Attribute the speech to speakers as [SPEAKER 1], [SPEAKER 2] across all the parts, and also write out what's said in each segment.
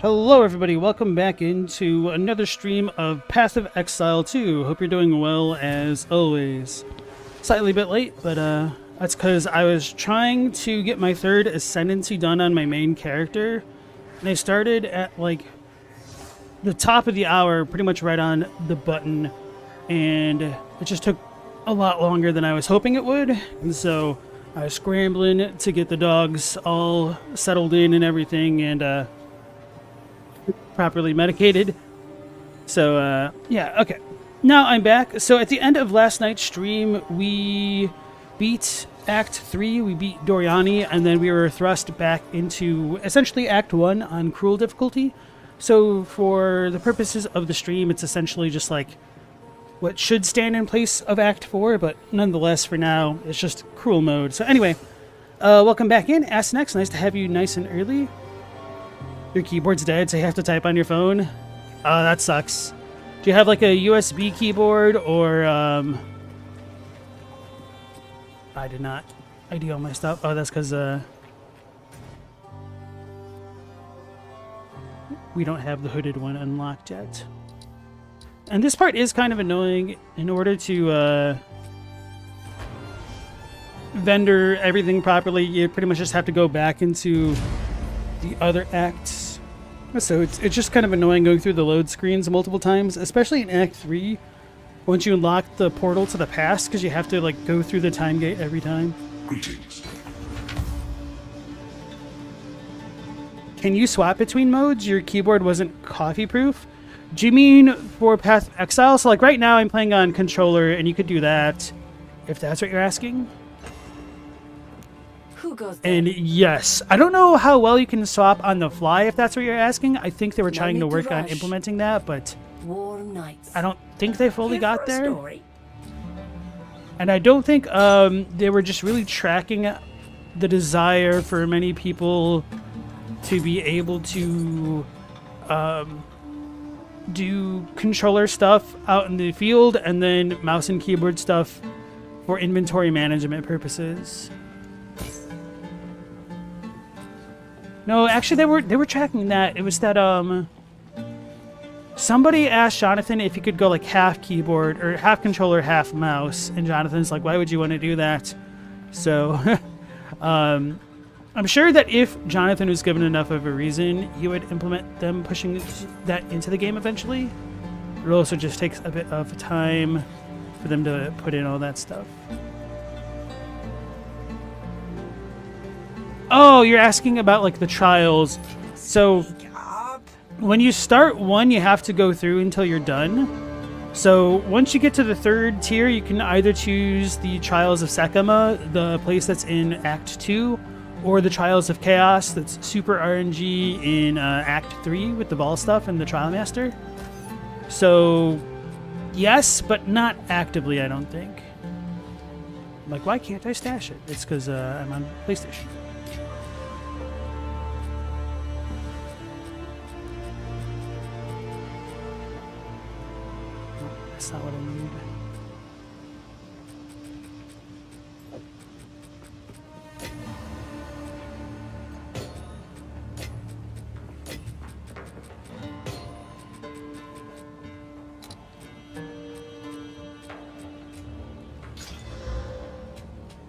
[SPEAKER 1] Hello everybody, welcome back into another stream of Path of Exile 2. Hope you're doing well as always. Slightly bit late, but that's because I was trying to get my third ascendancy done on my main character. And I started at like the top of the hour, pretty much right on the button. And it just took a lot longer than I was hoping it would. And so I was scrambling to get the dogs all settled in and everything, and properly medicated. So yeah, okay, now I'm back. So at the end of last night's stream, we beat Act 3, we beat Doriani, and then we were thrust back into essentially Act 1 on Cruel difficulty. So for the purposes of the stream, it's essentially just like what should stand in place of Act 4, but nonetheless for now it's just Cruel mode. So anyway, welcome back in. Ask Next, nice to have you nice and early. Your keyboard's dead, so you have to type on your phone. Oh, that sucks. Do you have like a USB keyboard or I did not ID all my stuff. Oh, that's because we don't have the hooded one unlocked yet. And this part is kind of annoying. In order to vendor everything properly, you pretty much just have to go back into the other acts. So it's just kind of annoying going through the load screens multiple times, especially in Act 3 once you unlock the portal to the past, because you have to like go through the time gate every time.
[SPEAKER 2] Greetings.
[SPEAKER 1] Can you swap between modes? Your keyboard wasn't coffee proof. Do you mean for Path of Exile? So like right now I'm playing on controller, and you could do that if that's what you're asking.
[SPEAKER 3] Who goes there?
[SPEAKER 1] And yes, I don't know how well you can swap on the fly if that's what you're asking. I think they were trying to
[SPEAKER 3] need to
[SPEAKER 1] work on
[SPEAKER 3] rush.
[SPEAKER 1] implementing that, but
[SPEAKER 3] Warm nights.
[SPEAKER 1] I don't think they fully
[SPEAKER 3] Here
[SPEAKER 1] got
[SPEAKER 3] for a
[SPEAKER 1] there.
[SPEAKER 3] story?
[SPEAKER 1] And I don't think they were just really tracking the desire for many people to be able to do controller stuff out in the field and then mouse and keyboard stuff for inventory management purposes. No, actually they were tracking that. It was that somebody asked Jonathan if he could go like half keyboard or half controller, half mouse, and Jonathan's like, why would you want to do that? So I'm sure that if Jonathan was given enough of a reason, he would implement them pushing that into the game eventually. It also just takes a bit of time for them to put in all that stuff. Oh, you're asking about like the trials. So when you start one, you have to go through until you're done. So once you get to the third tier, you can either choose the Trials of Sekima, the place that's in Act 2, or the Trials of Chaos that's super RNG in Act 3 with the ball stuff and the Trial Master. So yes, but not actively, I don't think. Like, why can't I stash it? It's because I'm on PlayStation. That's not what I need.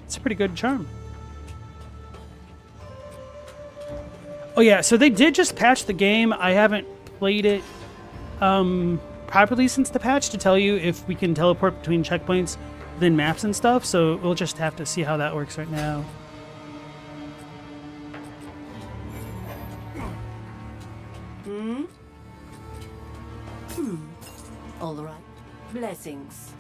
[SPEAKER 1] It's a pretty good charm. Oh yeah, so they did just patch the game. I haven't played it properly since the patch to tell you if we can teleport between checkpoints within maps and stuff, so we'll just have to see how that works right now.
[SPEAKER 3] All right. Blessings.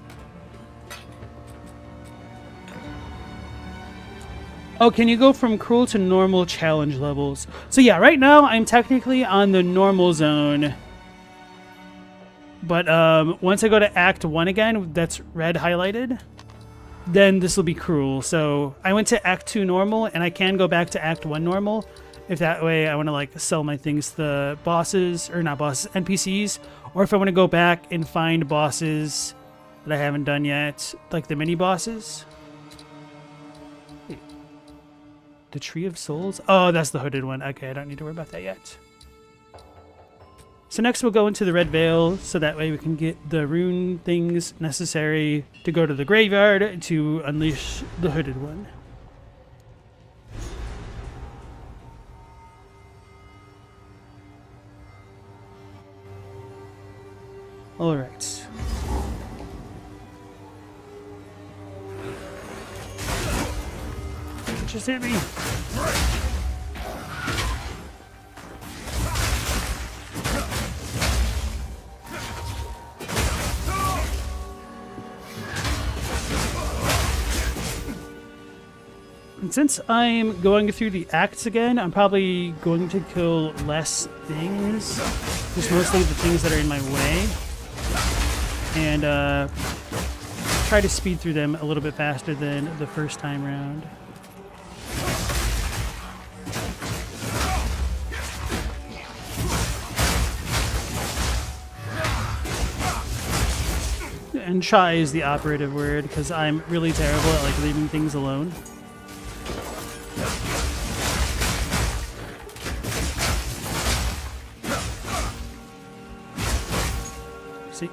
[SPEAKER 1] Oh, can you go from cruel to normal challenge levels? So yeah, right now I'm technically on the normal zone. But once I go to Act 1 again, that's red highlighted, then this will be cruel. So I went to Act 2 normal, and I can go back to Act 1 normal. If that way I want to like sell my things to the bosses, or not bosses, NPCs. Or if I want to go back and find bosses that I haven't done yet, like the mini bosses. The Tree of Souls? Oh, that's the hooded one. Okay, I don't need to worry about that yet. So next we'll go into the Red Veil, so that way we can get the rune things necessary to go to the graveyard to unleash the Hooded One. Alright. Just hit me. And since I'm going through the acts again, I'm probably going to kill less things. Just mostly the things that are in my way. And try to speed through them a little bit faster than the first time round. And shy is the operative word, because I'm really terrible at like leaving things alone. See?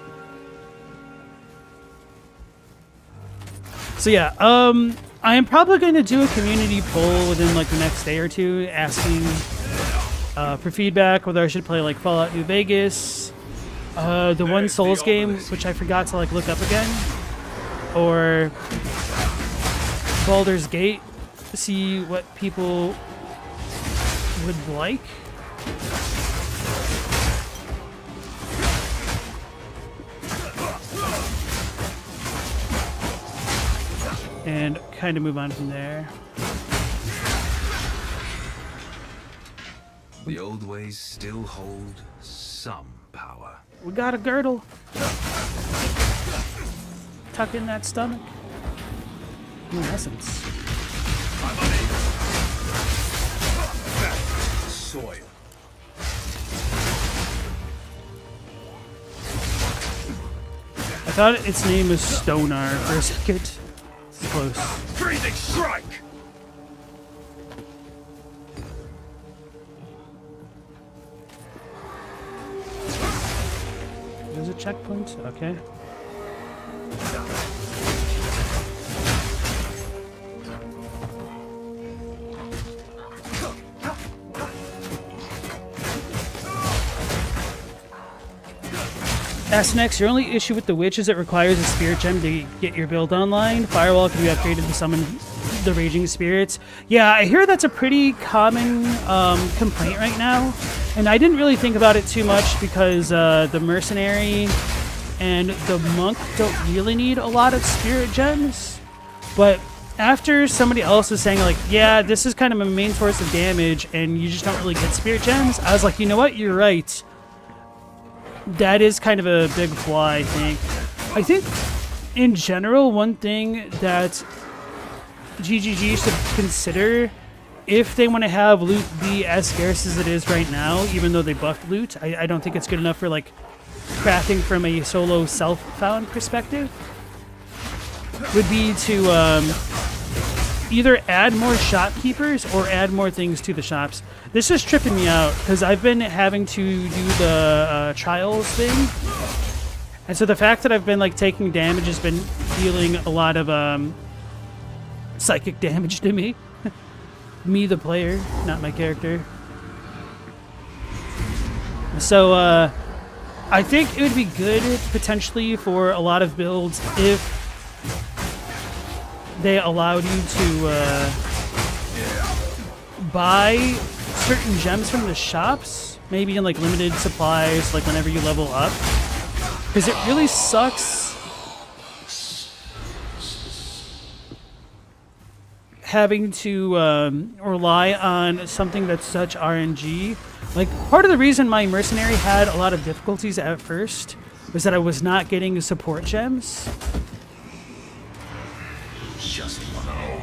[SPEAKER 1] So yeah, I am probably going to do a community poll within like the next day or two, asking for feedback whether I should play like Fallout New Vegas, the one Souls game, which I forgot to like look up again, or Baldur's Gate, to see what people would like. And kind of move on from there.
[SPEAKER 2] The old ways still hold some power.
[SPEAKER 1] We got a girdle. Tuck in that stomach. In essence.
[SPEAKER 2] I'm unable. Soil.
[SPEAKER 1] I thought its name was Stonar for a second. It's close.
[SPEAKER 2] Freezing strike!
[SPEAKER 1] There's a checkpoint? Okay. Next, your only issue with the Witch is it requires a Spirit Gem to get your build online. Firewall can be upgraded to summon the Raging Spirits. Yeah, I hear that's a pretty common complaint right now. And I didn't really think about it too much because the Mercenary and the Monk don't really need a lot of Spirit Gems. But after somebody else was saying, like, yeah, this is kind of a main source of damage and you just don't really get Spirit Gems, I was like, you know what, you're right. That is kind of a big flaw, I think. I think, in general, one thing that GGG should consider, if they want to have loot be as scarce as it is right now, even though they buffed loot, I don't think it's good enough for, like, crafting from a solo self-found perspective, would be to either add more shopkeepers or add more things to the shops. This is tripping me out because I've been having to do the trials thing, and so the fact that I've been like taking damage has been dealing a lot of psychic damage to me. Me, the player, not my character. So I think it would be good potentially for a lot of builds if they allowed you to buy certain gems from the shops, maybe in like limited supplies, like whenever you level up, because it really sucks having to rely on something that's such RNG. Like, part of the reason my Mercenary had a lot of difficulties at first was that I was not getting support gems.
[SPEAKER 2] Just one hole.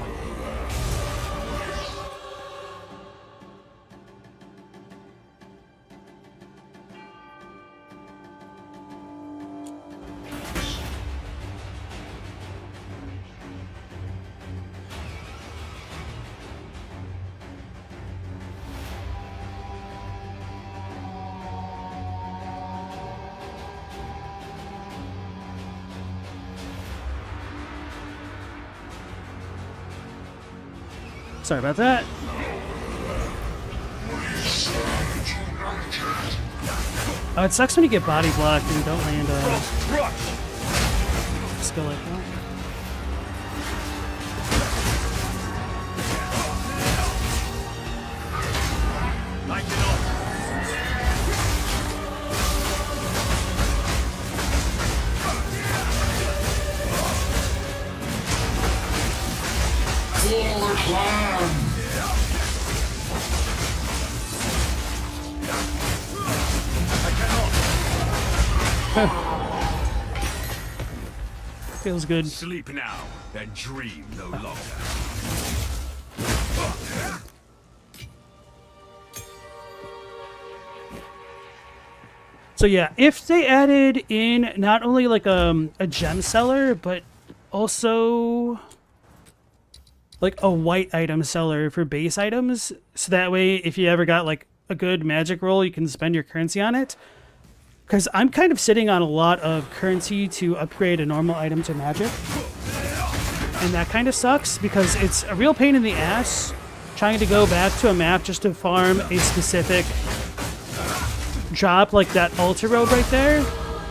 [SPEAKER 1] Sorry about that. Oh, it sucks when you get body blocked and don't land a skill like that. Feels good.
[SPEAKER 2] Sleep now, and dream no longer.
[SPEAKER 1] So yeah, if they added in not only like a gem seller, but also like a white item seller for base items, so that way if you ever got like a good magic roll, you can spend your currency on it. Because I'm kind of sitting on a lot of currency to upgrade a normal item to magic. And that kind of sucks because it's a real pain in the ass trying to go back to a map just to farm a specific drop like that altar robe right there.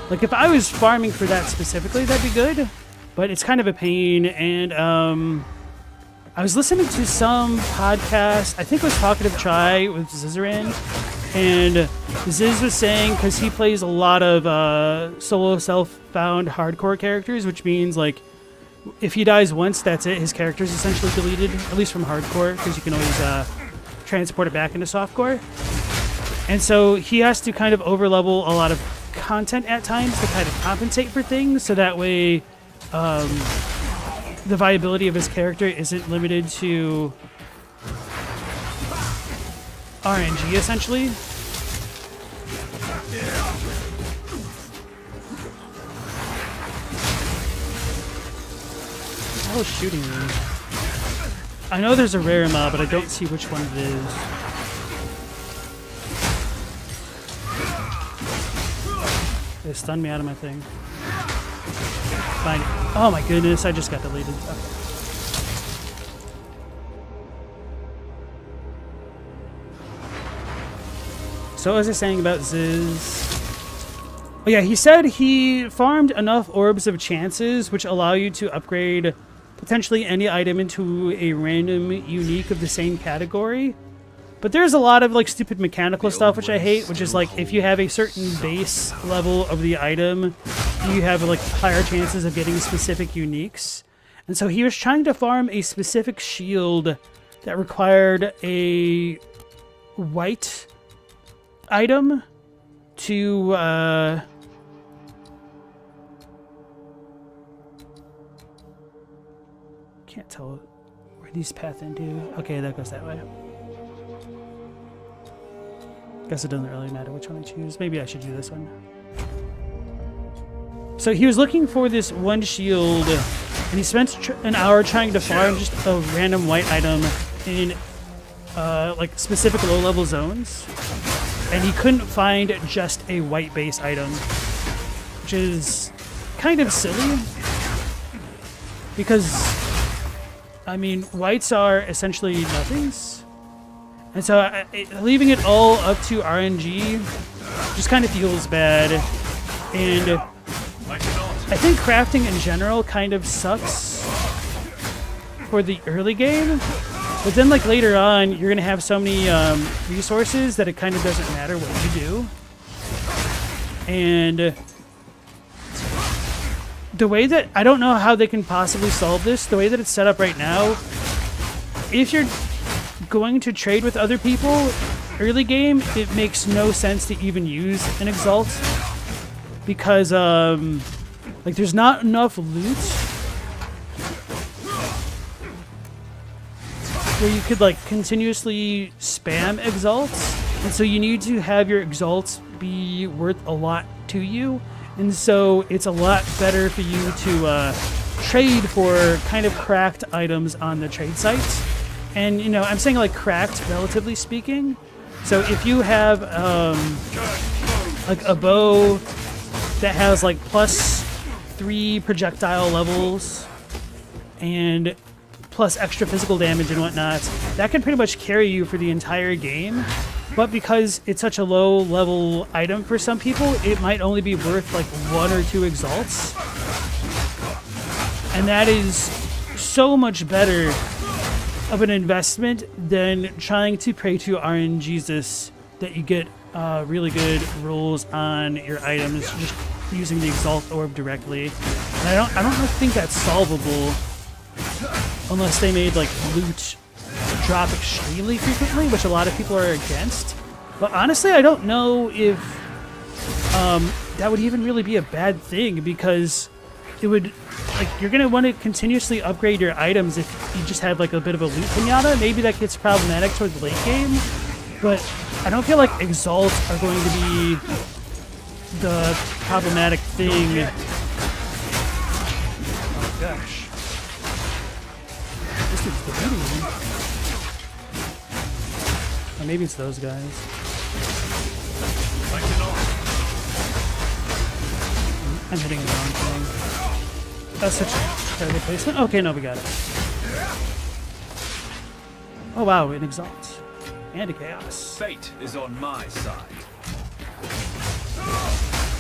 [SPEAKER 1] Like if I was farming for that specifically, that'd be good. But it's kind of a pain. And I was listening to some podcast, I think it was Talkative Try with Zizaran. And Ziz was saying, because he plays a lot of solo self-found hardcore characters, which means like if he dies once, that's it. His character is essentially deleted, at least from hardcore, because you can always transport it back into softcore. And so he has to kind of overlevel a lot of content at times to kind of compensate for things, so that way the viability of his character isn't limited to RNG, essentially. What is shooting me? I know there's a rare mob, but I don't see which one it is. They stunned me out of my thing. Fine. Oh my goodness, I just got deleted. Okay. So what was I saying about Ziz? Oh yeah, he said he farmed enough Orbs of Chances, which allow you to upgrade potentially any item into a random unique of the same category. But there's a lot of like stupid mechanical stuff which I hate, which is like if you have a certain base level of the item, you have like higher chances of getting specific uniques. And so he was trying to farm a specific shield that required a white item to can't tell where these path into. Okay, that goes that way. Guess it doesn't really matter which one I choose. Maybe I should do this one. So he was looking for this one shield, and he spent an hour trying to farm just a random white item in like specific low-level zones, and he couldn't find just a white base item, which is kind of silly because, I mean, whites are essentially nothings. And so leaving it all up to RNG just kind of feels bad. And I think crafting in general kind of sucks for the early game. But then like later on, you're going to have so many resources that it kind of doesn't matter what you do. And the way that, I don't know how they can possibly solve this, the way that it's set up right now, if you're going to trade with other people early game, it makes no sense to even use an exalt because like there's not enough loot where you could like continuously spam exalts, and so you need to have your exalts be worth a lot to you, and so it's a lot better for you to trade for kind of cracked items on the trade sites. And, you know, I'm saying like cracked, relatively speaking. So if you have like a bow that has like +3 projectile levels and plus extra physical damage and whatnot, that can pretty much carry you for the entire game. But because it's such a low level item for some people, it might only be worth like 1 or 2 exalts. And that is so much better of an investment than trying to pray to RNGesus that you get really good rolls on your items just using the Exalt Orb directly. And I don't think that's solvable unless they made like loot drop extremely frequently, which a lot of people are against. But honestly, I don't know if that would even really be a bad thing, because it would, like, you're gonna want to continuously upgrade your items if you just have like a bit of a loot pinata. Maybe that gets problematic towards the late game, but I don't feel like exalts are going to be the problematic thing. Oh gosh, this dude's defeating me. Or maybe it's those guys. I'm hitting the wrong thing. That's such a terrible placement. Okay, no, we got it. Oh wow, an exalt. And a chaos.
[SPEAKER 2] Fate is on my side.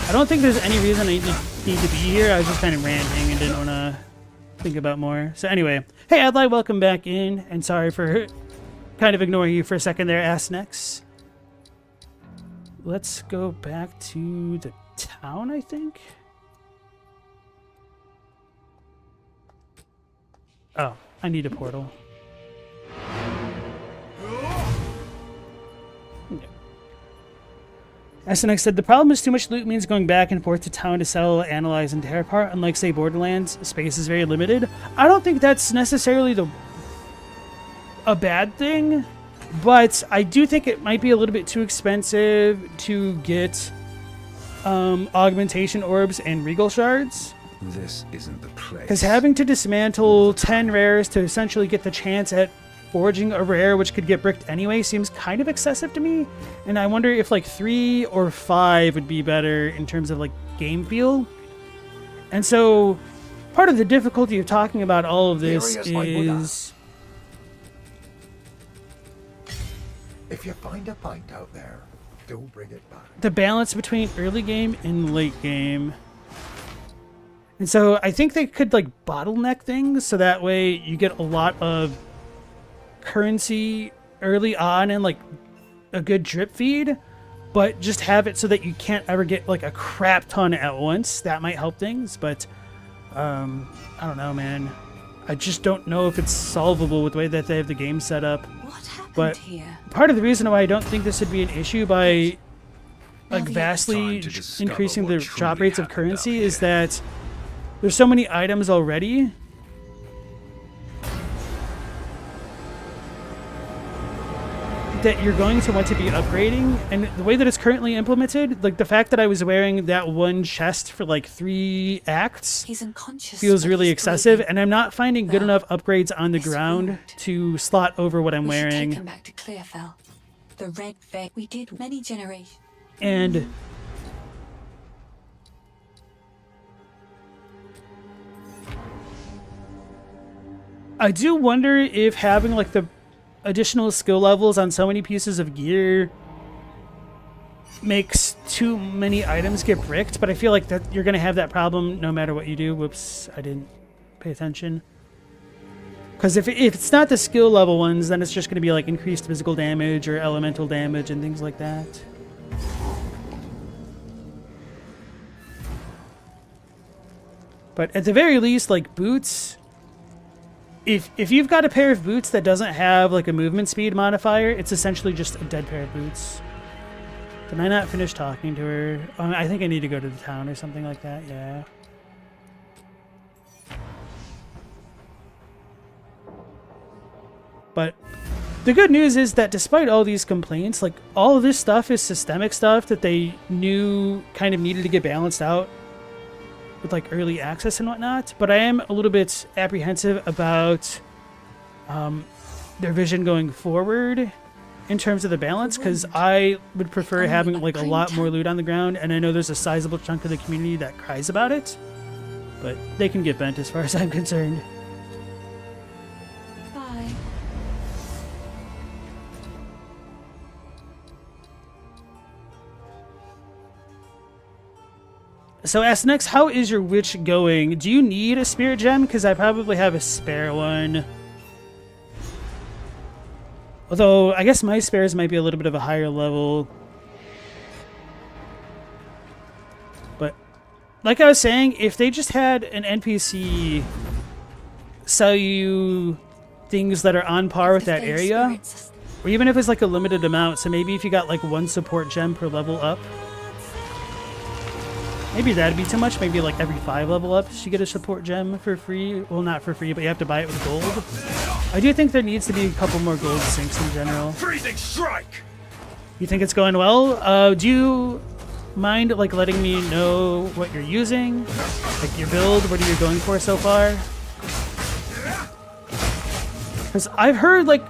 [SPEAKER 1] I don't think there's any reason I need to be here. I was just kind of ranting and didn't want to think about more. So anyway, hey Adlai, welcome back in. And sorry for kind of ignoring you for a second there, Ass Necks. Let's go back to the town, I think. Oh, I need a portal. SNX said, the problem is too much loot means going back and forth to town to sell, analyze, and tear apart. Unlike, say, Borderlands, space is very limited. I don't think that's necessarily a bad thing, but I do think it might be a little bit too expensive to get augmentation orbs and regal shards.
[SPEAKER 2] This isn't the place.
[SPEAKER 1] Because having to dismantle 10 rares to essentially get the chance at forging a rare which could get bricked anyway seems kind of excessive to me. And I wonder if like 3 or 5 would be better in terms of like game feel. And so part of the difficulty of talking about all of this is...
[SPEAKER 4] If you find a pint out there, do bring it back.
[SPEAKER 1] The balance between early game and late game. And so I think they could like bottleneck things so that way you get a lot of currency early on and like a good drip feed, but just have it so that you can't ever get like a crap ton at once. That might help things, but I don't know, man. I just don't know if it's solvable with the way that they have the game set up.
[SPEAKER 3] What happened
[SPEAKER 1] But
[SPEAKER 3] here?
[SPEAKER 1] part of the reason why I don't think this would be an issue by like vastly
[SPEAKER 2] Time to discover
[SPEAKER 1] increasing the
[SPEAKER 2] what
[SPEAKER 1] drop
[SPEAKER 2] truly
[SPEAKER 1] rates of
[SPEAKER 2] happened
[SPEAKER 1] currency
[SPEAKER 2] out
[SPEAKER 1] is
[SPEAKER 2] here.
[SPEAKER 1] that there's so many items already that you're going to want to be upgrading, and the way that it's currently implemented, like the fact that I was wearing that one chest for like 3 acts
[SPEAKER 3] He's unconscious.
[SPEAKER 1] feels
[SPEAKER 3] but
[SPEAKER 1] really
[SPEAKER 3] he's
[SPEAKER 1] excessive,
[SPEAKER 3] breathing.
[SPEAKER 1] and I'm not finding good enough upgrades on the
[SPEAKER 3] This
[SPEAKER 1] ground
[SPEAKER 3] wound.
[SPEAKER 1] to slot over what I'm
[SPEAKER 3] We should take him
[SPEAKER 1] wearing.
[SPEAKER 3] back to Clearfell. The Red Veil. We did many generations.
[SPEAKER 1] And I do wonder if having like the additional skill levels on so many pieces of gear makes too many items get bricked, but I feel like that you're going to have that problem no matter what you do. Whoops, I didn't pay attention. Because if it's not the skill level ones, then it's just going to be like increased physical damage or elemental damage and things like that. But at the very least, like boots, if you've got a pair of boots that doesn't have like a movement speed modifier, it's essentially just a dead pair of boots. Did I not finish talking to her? I think I need to go to the town or something like that, yeah. But the good news is that despite all these complaints, like all of this stuff is systemic stuff that they knew kind of needed to get balanced out with like early access and whatnot. But I am a little bit apprehensive about their vision going forward in terms of the balance, because I would prefer having like a lot more loot on the ground, and I know there's a sizable chunk of the community that cries about it, but they can get bent as far as I'm concerned. So ask next, how is your witch going? Do you need a spirit gem? Because I probably have a spare one. Although, I guess my spares might be a little bit of a higher level. But, like I was saying, if they just had an NPC sell you things that are on par with that area, or even if it's like a limited amount, so maybe if you got like 1 support gem per level up, maybe that'd be too much. Maybe like every 5 level ups you get a support gem for free. Well, not for free, but you have to buy it with gold. I do think there needs to be a couple more gold sinks in general.
[SPEAKER 2] Freezing strike!
[SPEAKER 1] You think it's going well? Do you mind like letting me know what you're using? Like your build, what are you going for so far? Because I've heard like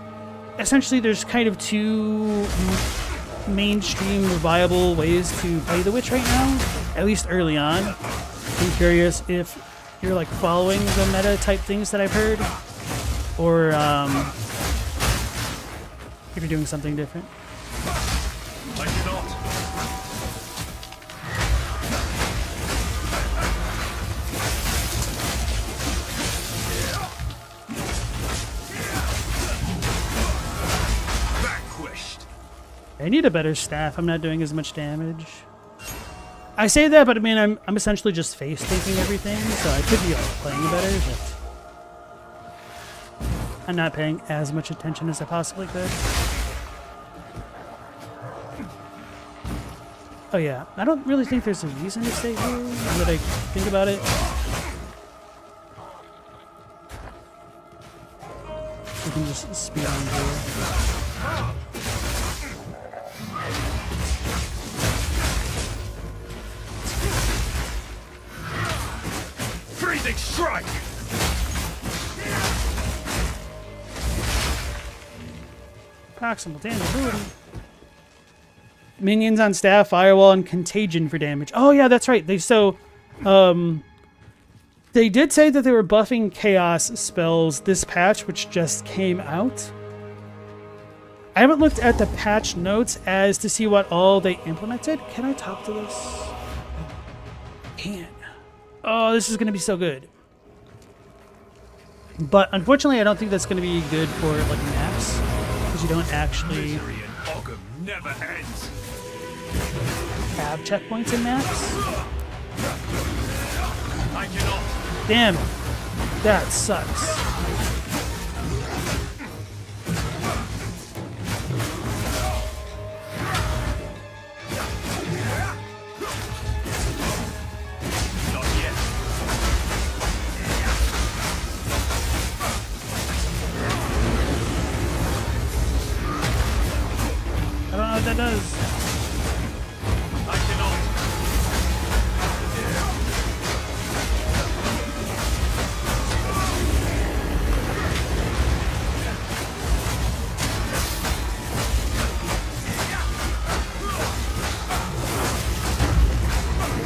[SPEAKER 1] essentially there's kind of 2 mainstream viable ways to play the witch right now, at least early on. I'm curious if you're like following the meta type things that I've heard, or if you're doing something different.
[SPEAKER 2] I cannot. Vanquished.
[SPEAKER 1] I need a better staff. I'm not doing as much damage. I say that, but I mean, I'm essentially just face tanking everything, so I could be playing better, but I'm not paying as much attention as I possibly could. Oh yeah, I don't really think there's a reason to stay here, now that I think about it. We can just speed on here.
[SPEAKER 2] Freezing strike!
[SPEAKER 1] Proximal damage. Minions on staff, firewall, and contagion for damage. Oh yeah, that's right. They did say that they were buffing chaos spells this patch, which just came out. I haven't looked at the patch notes as to see what all they implemented. Can I talk to this? I can. Oh, this is going to be so good. But unfortunately, I don't think that's going to be good for like maps, because you don't actually
[SPEAKER 2] Misery and Ogham never ends.
[SPEAKER 1] have checkpoints in maps.
[SPEAKER 2] I cannot.
[SPEAKER 1] Damn, that sucks.
[SPEAKER 2] Not yet.
[SPEAKER 1] I don't know what that does.
[SPEAKER 2] I cannot.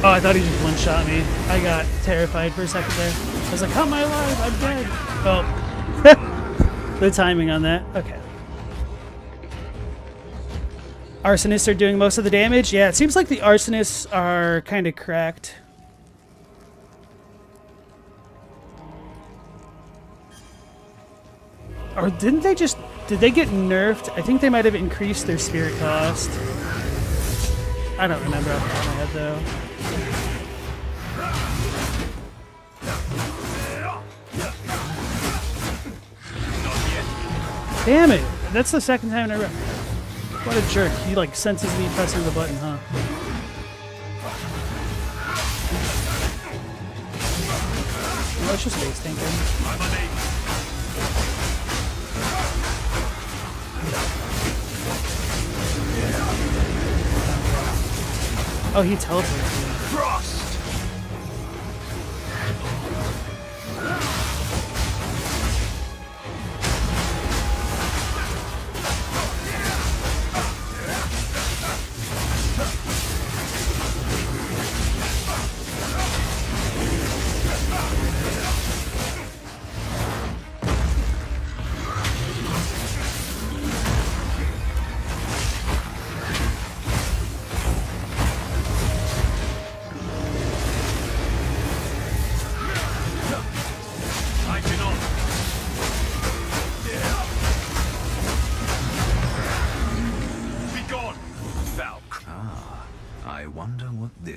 [SPEAKER 1] Oh, I thought he just one-shot me. I got terrified for a second there. I was like, how am I alive? I'm dead. Oh. The timing on that. Okay. Arsonists are doing most of the damage. Yeah, it seems like the arsonists are kind of cracked. Or didn't they just... Did they get nerfed? I think they might have increased their spirit cost. I don't remember off the top of my head, though. Damn it! That's the second time in a row. What a jerk. He like senses me pressing the button, huh? No, it's just face tanking.
[SPEAKER 2] I'm unable.
[SPEAKER 1] Oh, he teleports me.
[SPEAKER 2] Frost!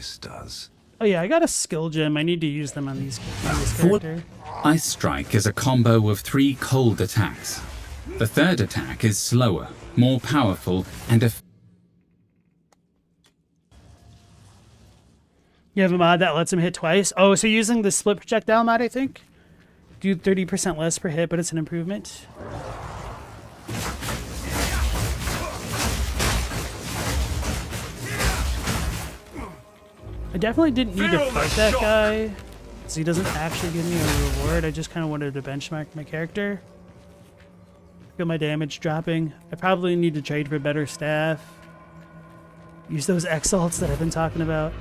[SPEAKER 2] this does.
[SPEAKER 1] Oh yeah, I got a skill gem. I need to use them on this character.
[SPEAKER 5] Ice Strike is a combo of 3 cold attacks. The third attack is slower, more powerful, and
[SPEAKER 1] You have a mod that lets him hit twice. Oh, so using the split projectile mod, I think? Do 30% less per hit, but it's an improvement. I definitely didn't need to fight that guy, because he doesn't actually give me a reward. I just kind of wanted to benchmark my character. Feel my damage dropping. I probably need to trade for better staff. Use those exalts that I've been talking about.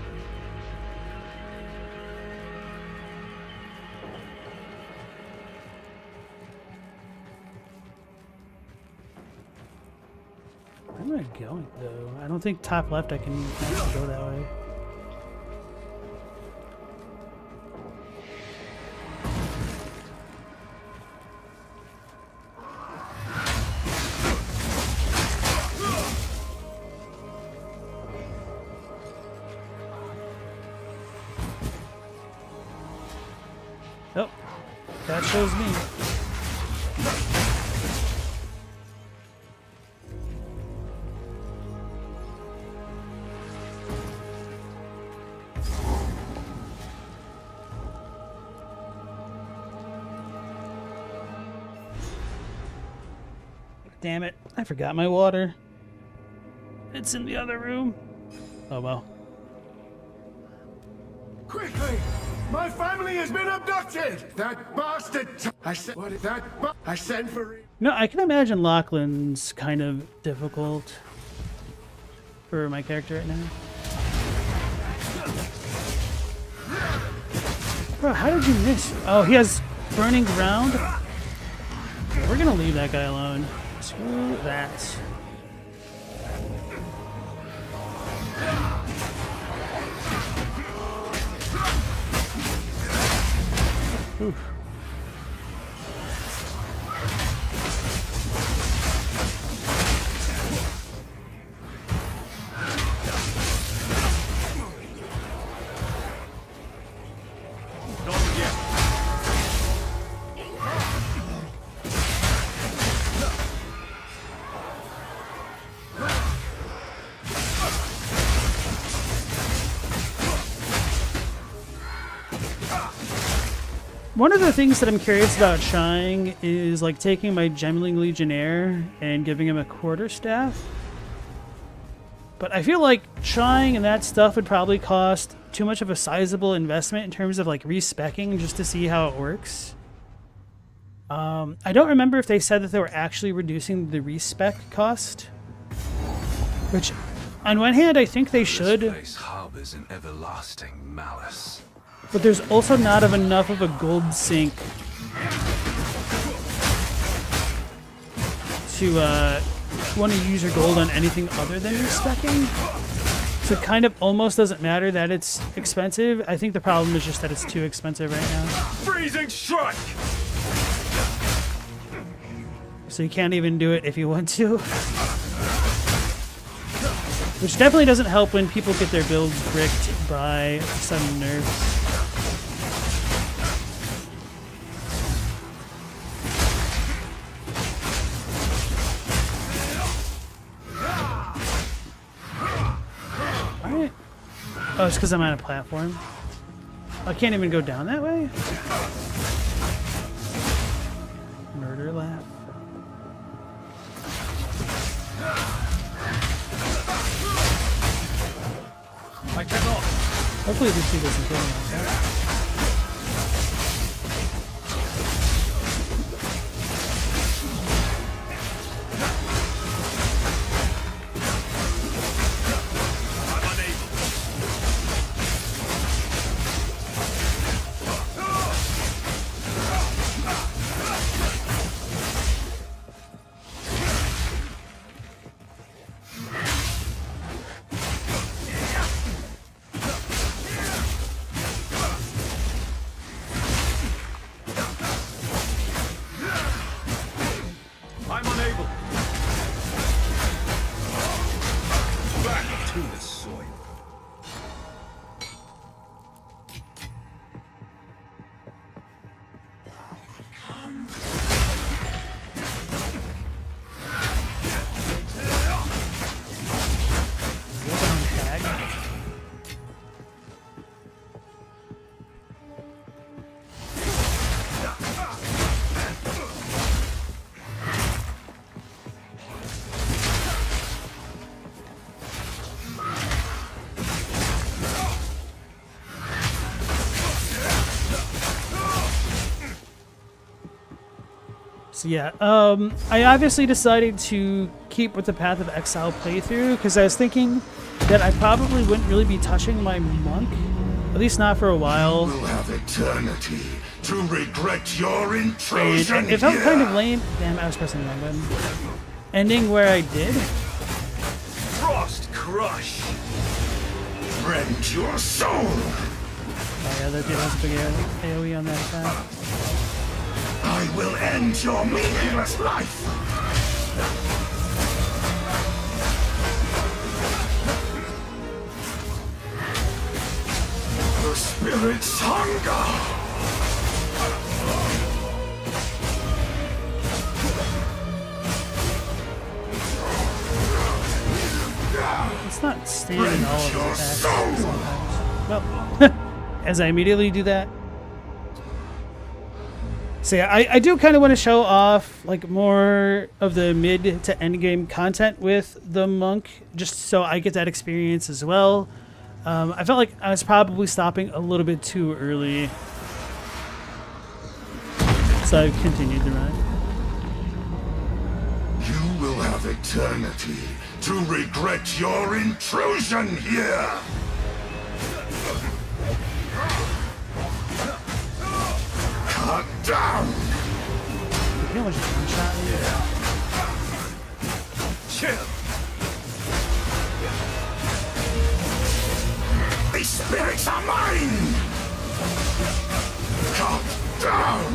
[SPEAKER 1] Where am I going, though? I don't think top left I can actually go that way. Oh, that shows me. Damn it, I forgot my water. It's in the other room. Oh well.
[SPEAKER 4] Quickly! My family has been abducted! That bastard! I said, what? I sent for it.
[SPEAKER 1] No, I can imagine Lachlan's kind of difficult for my character right now. Bro, how did you miss? Oh, he has burning ground? We're gonna leave that guy alone. Screw that. Oof. One of the things that I'm curious about trying is like taking my Gemling Legionnaire and giving him a quarterstaff. But I feel like trying and that stuff would probably cost too much of a sizable investment in terms of like respecking just to see how it works. I don't remember if they said that they were actually reducing the respec cost. Which, on one hand, I think they should.
[SPEAKER 2] This place harbors an everlasting malice.
[SPEAKER 1] But there's also not enough of a gold sink to want to use your gold on anything other than respecking. So it kind of almost doesn't matter that it's expensive. I think the problem is just that it's too expensive right now.
[SPEAKER 2] Freezing strike!
[SPEAKER 1] So you can't even do it if you want to. Which definitely doesn't help when people get their builds bricked by sudden nerfs. Alright. Oh, it's because I'm on a platform. I can't even go down that way? Murder laugh.
[SPEAKER 2] I cannot.
[SPEAKER 1] Hopefully this dude doesn't kill me like that. So yeah, I obviously decided to keep with the Path of Exile playthrough because I was thinking that I probably wouldn't really be touching my monk, at least not for a while.
[SPEAKER 4] We'll have eternity to regret your
[SPEAKER 1] And
[SPEAKER 4] intrusion
[SPEAKER 1] it felt
[SPEAKER 4] here.
[SPEAKER 1] kind of lame. Damn, I was pressing the wrong button. Ending where I did.
[SPEAKER 2] Frost crush.
[SPEAKER 4] Rend your soul.
[SPEAKER 1] Oh yeah, that has a big AoE on that attack.
[SPEAKER 4] I will end your meaningless life. The spirit's hunger.
[SPEAKER 1] It's not standing all of
[SPEAKER 4] Your
[SPEAKER 1] his attacks
[SPEAKER 4] soul.
[SPEAKER 1] sometimes. Well, as I immediately do that. So yeah, I do kind of want to show off like more of the mid to end game content with the monk, just so I get that experience as well. I felt like I was probably stopping a little bit too early, so I continued the run.
[SPEAKER 4] You will have eternity to regret your intrusion here. Cut down.
[SPEAKER 1] You know, just one shot.
[SPEAKER 2] Chill.
[SPEAKER 4] These spirits are mine. Cut down.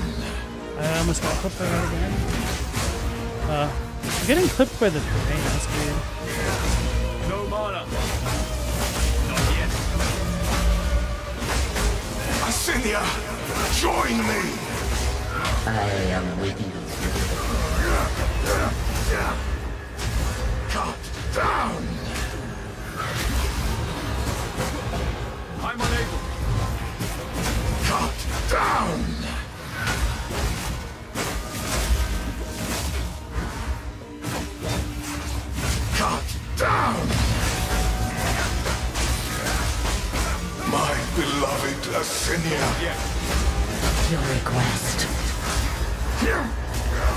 [SPEAKER 1] I almost got clipped by that again. I'm getting clipped by the terrain. That's weird.
[SPEAKER 2] No mana. Not yet.
[SPEAKER 4] Asynia, join me.
[SPEAKER 6] I am with you.
[SPEAKER 4] Cut down.
[SPEAKER 2] I'm unable.
[SPEAKER 4] Cut down. Cut down. My beloved Asynia.
[SPEAKER 6] Your request.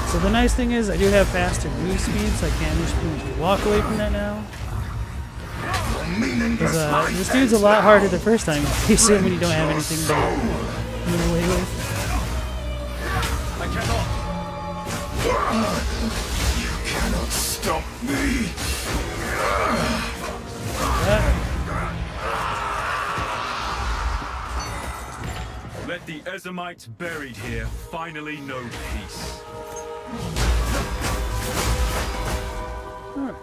[SPEAKER 1] So the nice thing is I do have faster move speed, so I can just pretty much walk away from that now.
[SPEAKER 4] Meaningless life
[SPEAKER 1] This dude's a lot harder the first time, assuming you don't have anything to move away with.
[SPEAKER 2] I cannot.
[SPEAKER 4] You cannot stop me.
[SPEAKER 2] Let the Ezamites buried here finally know peace.
[SPEAKER 1] Alright.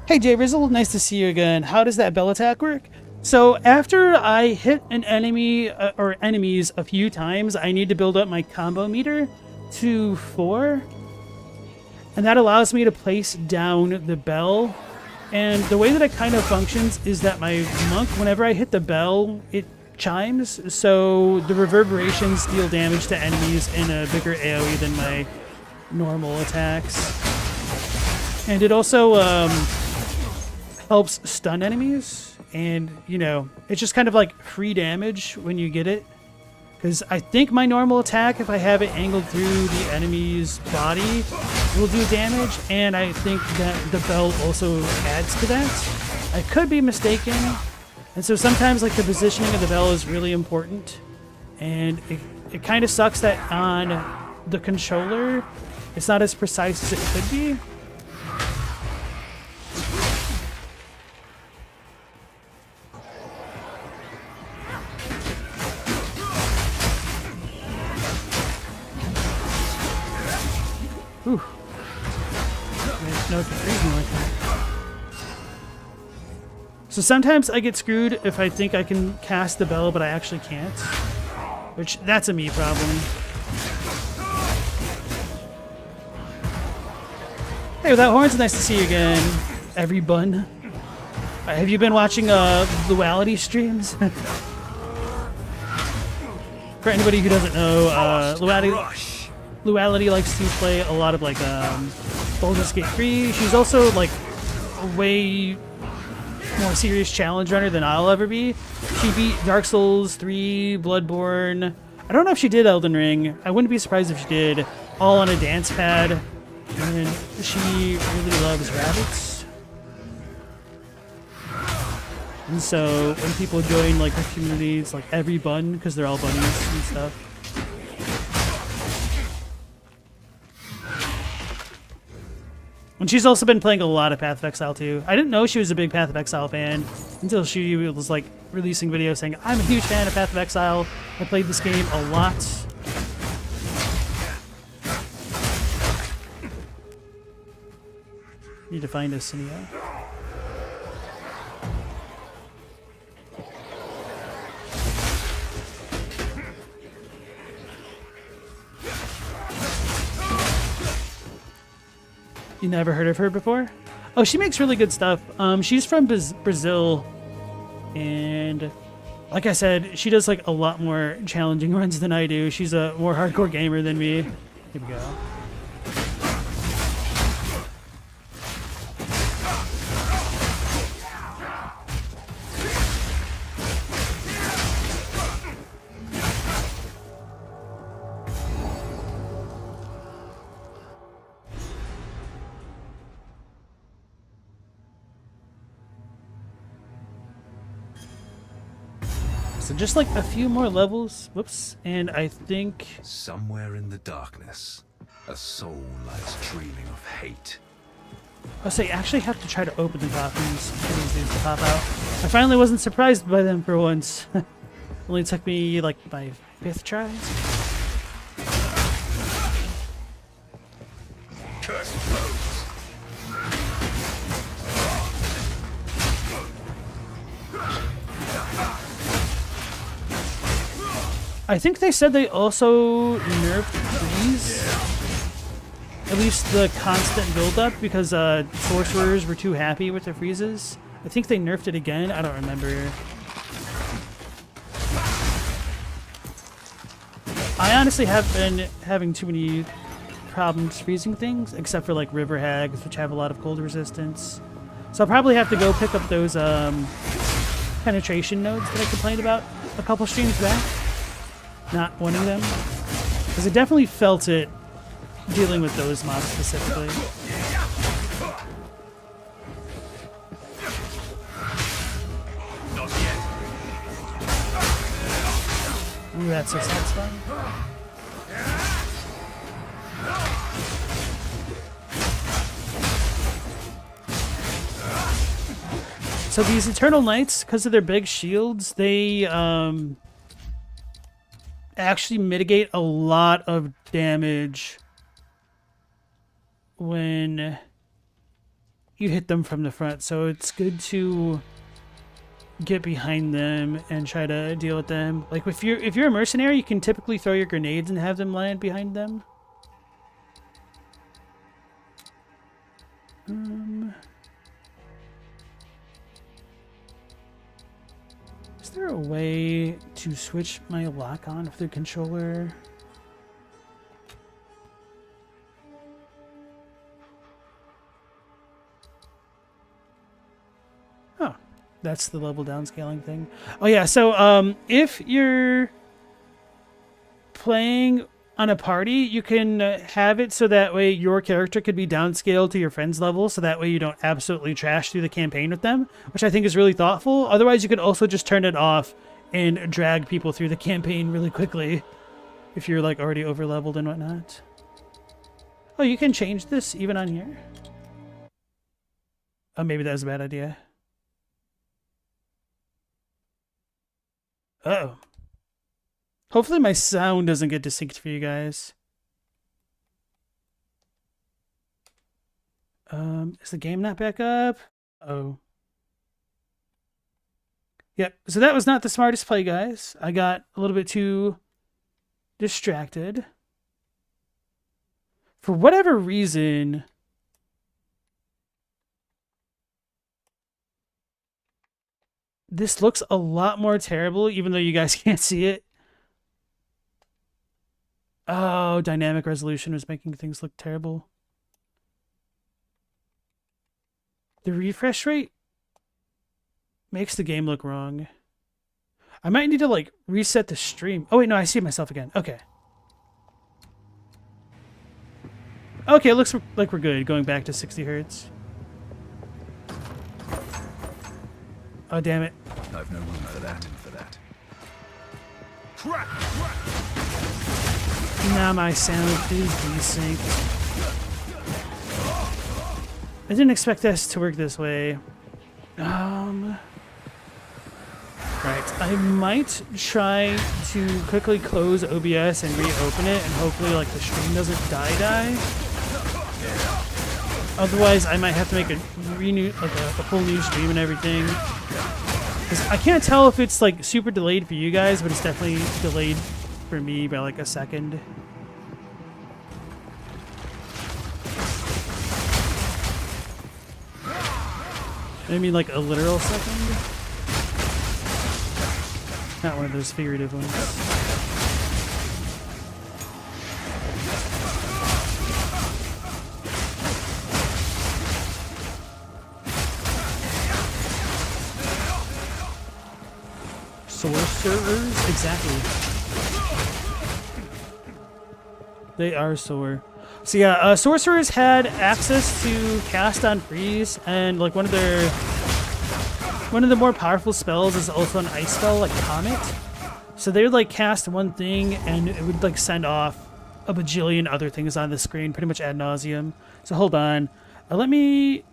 [SPEAKER 1] Hey Jay Rizzle, nice to see you again. How does that bell attack work? So after I hit an enemy or enemies a few times, I need to build up my combo meter to 4. And that allows me to place down the bell. And the way that it kind of functions is that my monk, whenever I hit the bell, it chimes. So the reverberations deal damage to enemies in a bigger AoE than my normal attacks. And it also helps stun enemies. And, you know, it's just kind of like free damage when you get it. Because I think my normal attack, if I have it angled through the enemy's body, will do damage. And I think that the bell also adds to that. I could be mistaken. And so sometimes like the positioning of the bell is really important. And it kind of sucks that on the controller, it's not as precise as it could be. Whew. No freezing like that. So sometimes I get screwed if I think I can cast the bell, but I actually can't. Which, that's a me problem. Hey, Without Horns, nice to see you again, everyone. Have you been watching Luality streams? For anybody who doesn't know, Luality likes to play a lot of like Baldur's Gate 3. She's also like way more serious challenge runner than I'll ever be. She beat Dark Souls 3, Bloodborne. I don't know if she did Elden Ring. I wouldn't be surprised if she did. All on a dance pad. And she really loves rabbits. And so when people join like her community, it's like every bun because they're all bunnies and stuff. And she's also been playing a lot of Path of Exile too. I didn't know she was a big Path of Exile fan until she was like releasing videos saying, I'm a huge fan of Path of Exile. I played this game a lot. Need to find a Cinia. You never heard of her before? Oh, she makes really good stuff. She's from Brazil, and like I said, she does like a lot more challenging runs than I do. She's a more hardcore gamer than me. Here we go. So just like a few more levels, whoops, and I think...
[SPEAKER 2] Somewhere in the darkness, a soul lies dreaming of hate.
[SPEAKER 1] I'll say, I actually have to try to open the coffins for these things to pop out. I finally wasn't surprised by them for once. Only took me like my 5th try.
[SPEAKER 2] Cursed foes!
[SPEAKER 1] I think they said they also nerfed freeze. At least the constant build-up because sorcerers were too happy with their freezes. I think they nerfed it again. I don't remember. I honestly have been having too many problems freezing things, except for like river hags, which have a lot of cold resistance. So I'll probably have to go pick up those penetration nodes that I complained about a couple streams back. Not wanting them, because I definitely felt it dealing with those mobs specifically.
[SPEAKER 2] Not yet.
[SPEAKER 1] Ooh, that's so satisfying. So these Eternal Knights, because of their big shields, they actually mitigate a lot of damage when you hit them from the front. So it's good to get behind them and try to deal with them. Like if you're a mercenary, you can typically throw your grenades and have them land behind them. Is there a way to switch my lock on with the controller? Oh, that's the level downscaling thing. Oh yeah, so if you're playing on a party, you can have it so that way your character could be downscaled to your friend's level, so that way you don't absolutely trash through the campaign with them, which I think is really thoughtful. Otherwise, you could also just turn it off and drag people through the campaign really quickly if you're like already over leveled and whatnot. Oh, you can change this even on here? Oh, maybe that was a bad idea. Uh-oh. Hopefully my sound doesn't get distinct for you guys. Is the game not back up? Oh. Yep, so that was not the smartest play, guys. I got a little bit too distracted. For whatever reason, this looks a lot more terrible, even though you guys can't see it. Oh, dynamic resolution was making things look terrible. The refresh rate Makes the game look wrong. I might need to like reset the stream. Oh wait, no, I see myself again. Okay. Okay, it looks like we're good. Going back to 60 hertz. Oh damn it!
[SPEAKER 2] I've no room for that.
[SPEAKER 1] Now my sound is desynced. I didn't expect this to work this way. Right, I might try to quickly close OBS and reopen it, and hopefully, like, the stream doesn't die. Otherwise, I might have to make a full new stream and everything. 'Cause I can't tell if it's like super delayed for you guys, but it's definitely delayed for me by like a second. I mean like a literal second. Not one of those figurative ones. Sorcerers? Exactly. They are sore. So yeah, sorcerers had access to cast on freeze, and like one of the more powerful spells is also an ice spell, like Comet. So they would like cast one thing, and it would like send off a bajillion other things on the screen, pretty much ad nauseum. So hold on, let me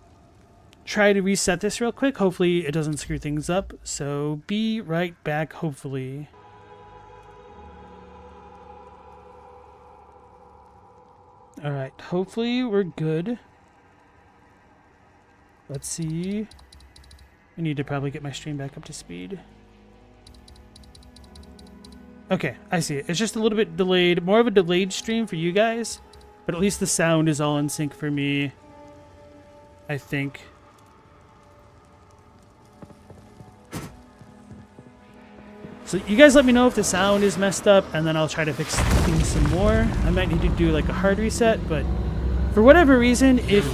[SPEAKER 1] try to reset this real quick. Hopefully it doesn't screw things up. So be right back, hopefully. Alright, hopefully we're good. Let's see. I need to probably get my stream back up to speed. Okay, I see it. It's just a little bit delayed. More of a delayed stream for you guys. But at least the sound is all in sync for me, I think. So you guys let me know if the sound is messed up, and then I'll try to fix things some more. I might need to do like a hard reset, but for whatever reason, if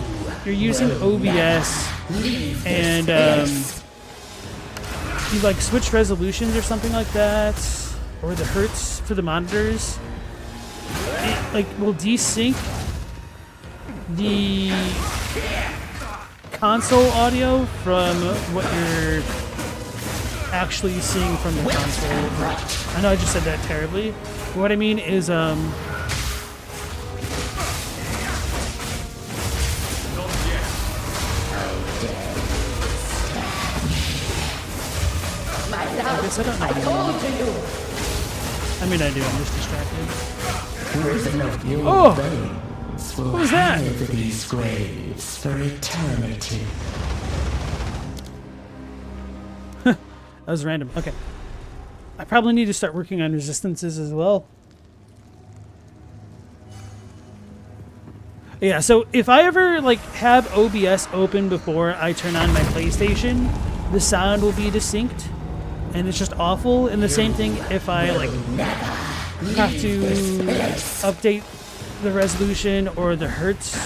[SPEAKER 1] you're using OBS and you like switch resolutions or something like that, or the hertz for the monitors, it like will desync the console audio from what you're actually seeing from the console. I know I just said that terribly. But what I mean is,
[SPEAKER 6] I
[SPEAKER 1] guess I don't know. I mean, I do. I'm just distracted. Oh! What was that?
[SPEAKER 6] These graves for eternity.
[SPEAKER 1] That was random. Okay. I probably need to start working on resistances as well. Yeah, so if I ever like have OBS open before I turn on my PlayStation, the sound will be desynced, and it's just awful. And the same thing if I like have to update the resolution or the hertz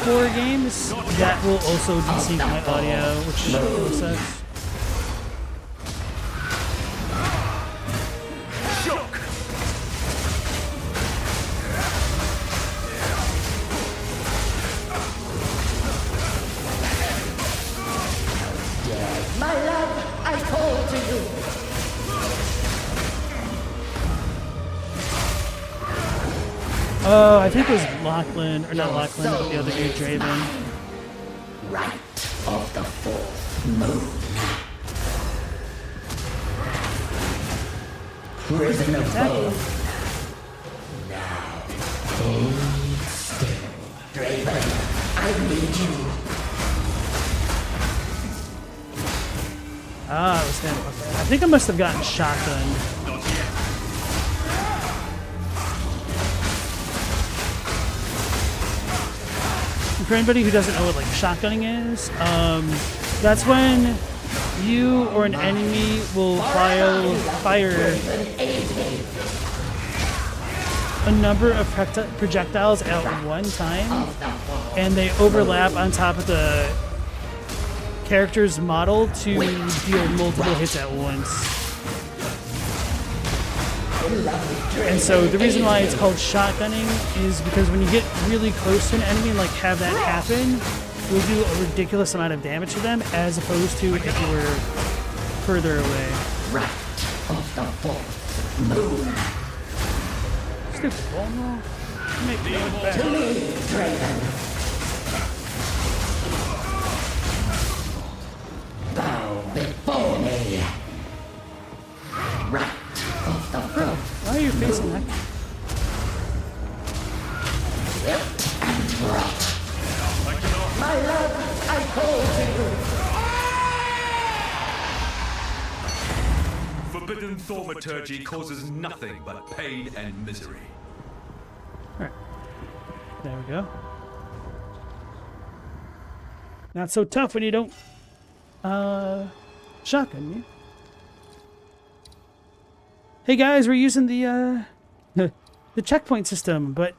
[SPEAKER 1] for games, that will also desync my audio, which really sucks.
[SPEAKER 6] My love, I call to you.
[SPEAKER 1] Oh, I think it was Lachlan, or not Lachlan, but the other dude, Draven.
[SPEAKER 6] Right of the fourth moon. Prison of both. Now, hold still. Draven, I need you.
[SPEAKER 1] Ah, it was him. Okay. I think I must have gotten shotgun. For anybody who doesn't know what like shotgunning is, that's when you or an enemy will fire a number of projectiles at one time, and they overlap on top of the character's model to deal multiple hits at once. And so the reason why it's called shotgunning is because when you get really close to an enemy and like have that happen, you'll do a ridiculous amount of damage to them as opposed to if you were further away.
[SPEAKER 6] Right of the fourth moon.
[SPEAKER 1] Stupid ball roll. Make me look bad.
[SPEAKER 6] To me, Draven. Bow before me. Right of the fourth.
[SPEAKER 1] Why are you facing that?
[SPEAKER 6] Wilt and rot. My love, I call to you.
[SPEAKER 2] Forbidden thaumaturgy causes nothing but pain and misery.
[SPEAKER 1] Alright. There we go. Not so tough when you don't shotgun me. Hey guys, we're using the the checkpoint system, but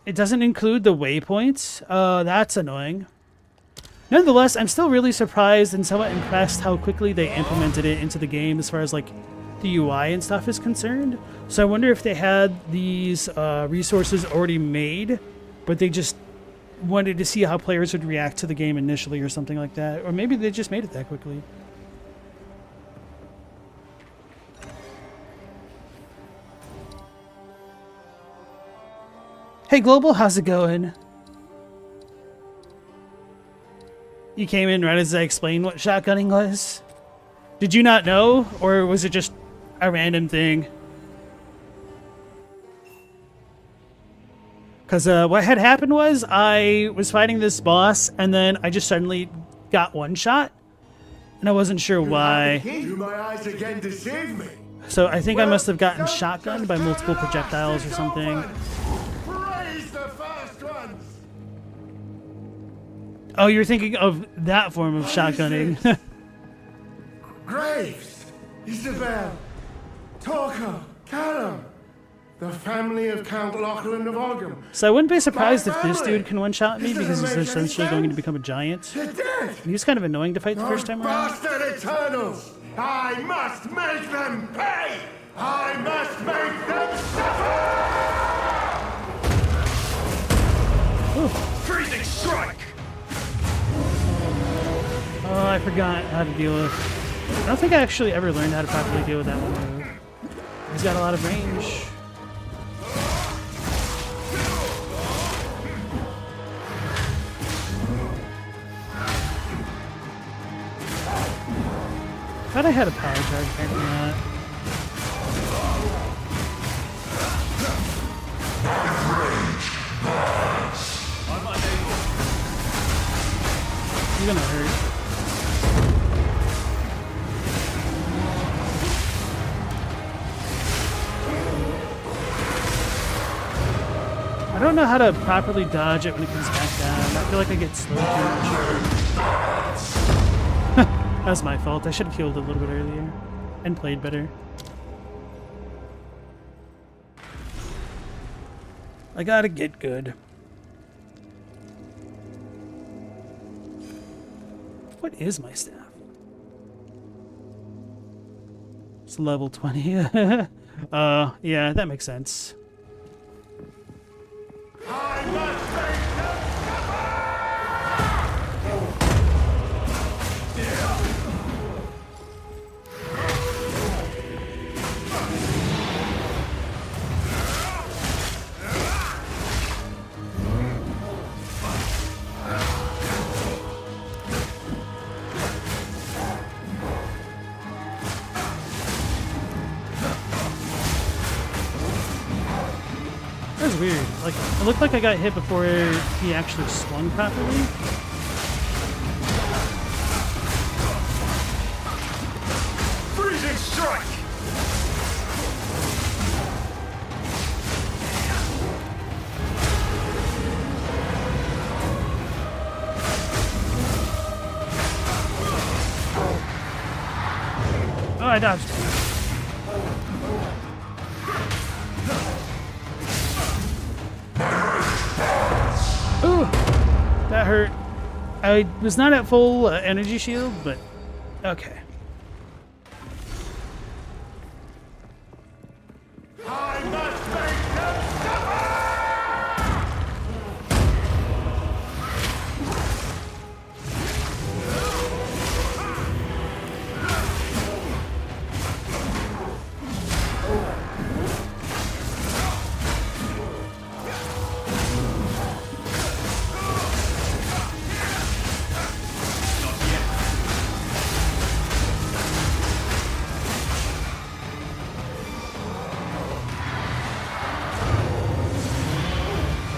[SPEAKER 1] it doesn't include the waypoints. That's annoying. Nonetheless, I'm still really surprised and somewhat impressed how quickly they implemented it into the game as far as like the UI and stuff is concerned. So I wonder if they had these resources already made, but they just wanted to see how players would react to the game initially or something like that. Or maybe they just made it that quickly. Hey Global, how's it going? You came in right as I explained what shotgunning was? Did you not know, or was it just a random thing? Because what had happened was I was fighting this boss, and then I just suddenly got one shot, and I wasn't sure why.
[SPEAKER 4] Do my eyes again deceive me?
[SPEAKER 1] So I think I must have gotten shotgunned by multiple projectiles or something.
[SPEAKER 4] Praise the first ones.
[SPEAKER 1] Oh, you're thinking of that form of shotgunning.
[SPEAKER 4] Graves, Isabel, Torco, Callum, the family of Count Lachlan of Ogham.
[SPEAKER 1] So I wouldn't be surprised if this dude can one-shot me because he's essentially going to become a giant.
[SPEAKER 4] They're dead.
[SPEAKER 1] He was kind of annoying to fight the first time around.
[SPEAKER 4] Bastard Eternals! I must make them pay! I must make them suffer!
[SPEAKER 2] Freezing strike!
[SPEAKER 1] Oh, I forgot how to deal with... I don't think I actually ever learned how to properly deal with that one move. He's got a lot of range. Thought I had a power charge, apparently not. You're gonna hurt. I don't know how to properly dodge it when it comes back down. I feel like I get slowed too much. That was my fault. I should have healed a little bit earlier and played better. I gotta get good. What is my staff? It's level 20. Yeah, that makes sense.
[SPEAKER 4] I must make them
[SPEAKER 1] That was weird. Like, it looked like I got hit before he actually swung properly.
[SPEAKER 2] Freezing strike!
[SPEAKER 1] Oh, I dodged. hurt. I was not at full energy shield, but okay.
[SPEAKER 4] I must make them suffer!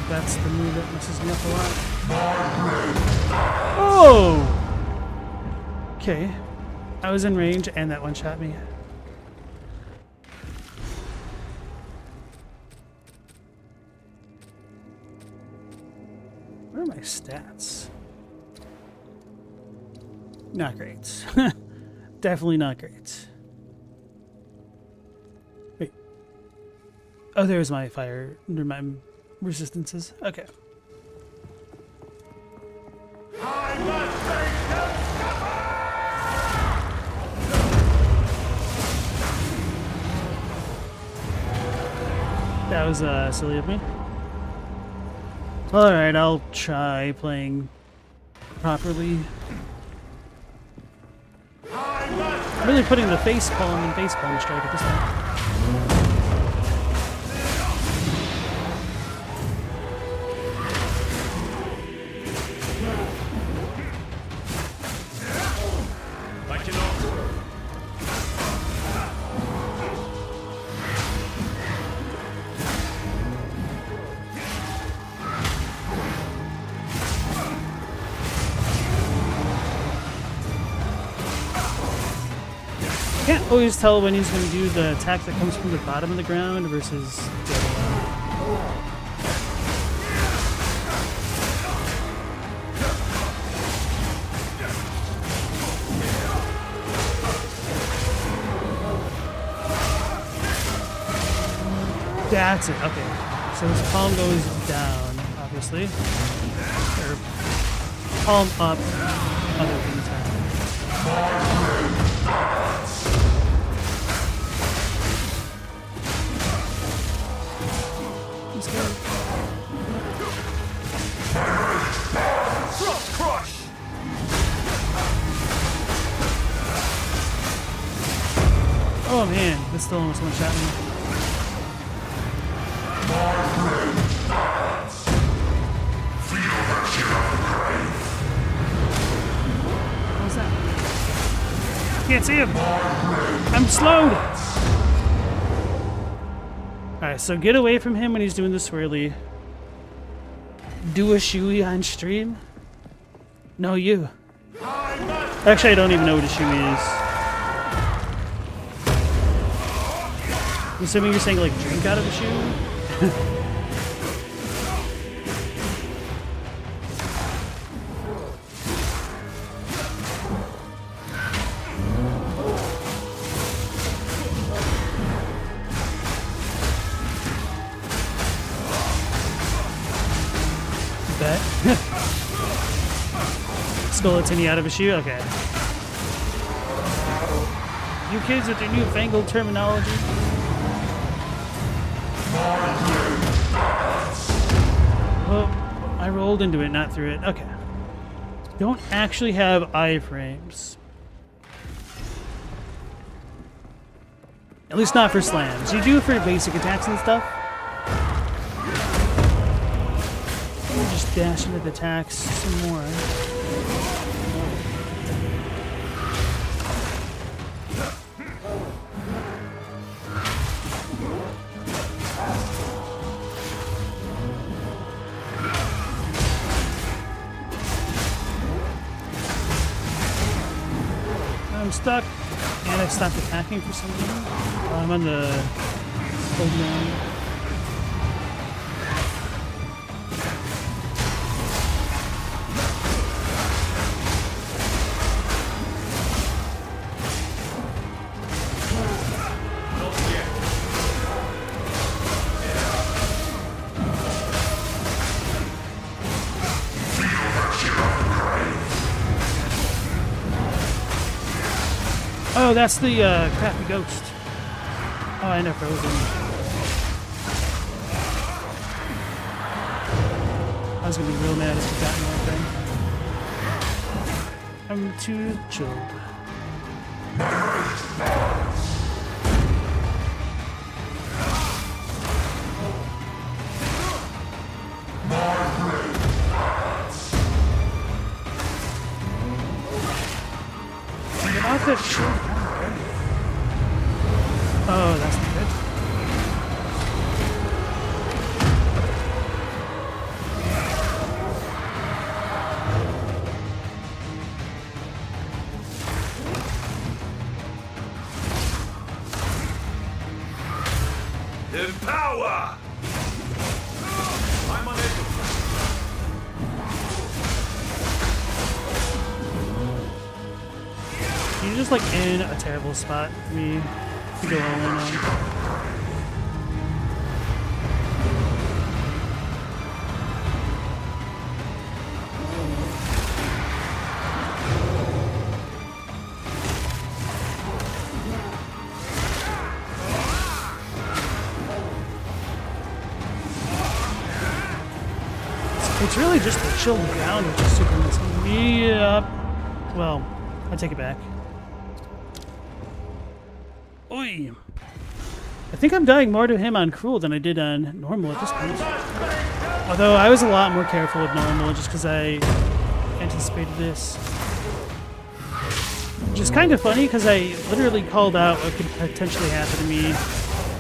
[SPEAKER 1] That's the move that messes me up a lot. Oh! Okay. I was in range and that one shot me. Where are my stats? Not great. Definitely not great. Wait. Oh, there's my fire. My resistances. Okay.
[SPEAKER 4] I must make them
[SPEAKER 1] That was silly of me. Alright, I'll try playing properly. I'm really putting the face palm and face palm strike at this point. I can't always tell when he's going to do the attack that comes from the bottom of the ground versus the other one. That's it. Okay. So his palm goes down, obviously. Or palm up, other things happen. Let's go.
[SPEAKER 4] crush!
[SPEAKER 1] Oh man, this still almost one shot me. What was that? Can't see him. I'm slowed. Alright, so get away from him when he's doing the swirly. Do a shoey on stream? No, you. Actually, I don't even know what a shoey is. I'm assuming you're saying like drink out of a shoe? Bet. Skull-a-tinny out of a shoe? Okay. You kids with your newfangled terminology. Oh, I rolled into it, not through it. Okay. Don't actually have iframes. At least not for slams. You do for basic attacks and stuff. Let me just dash into the attacks some more. I'm stuck, and I stopped attacking for some reason. I'm on the hold down. Oh, that's the crappy ghost. Oh, I know frozen. I was gonna be real mad if we got one thing. I'm too chilled. Get off that shield. Oh, that's not good.
[SPEAKER 2] Empower! I'm unable.
[SPEAKER 1] You're just like in a terrible spot for me to go all in on. It's really just the chill ground, which is super messing me up. Well, I take it back. Oi! I think I'm dying more to him on Cruel than I did on Normal at this point. Although I was a lot more careful with Normal just because I anticipated this. Which is kind of funny because I literally called out what could potentially happen to me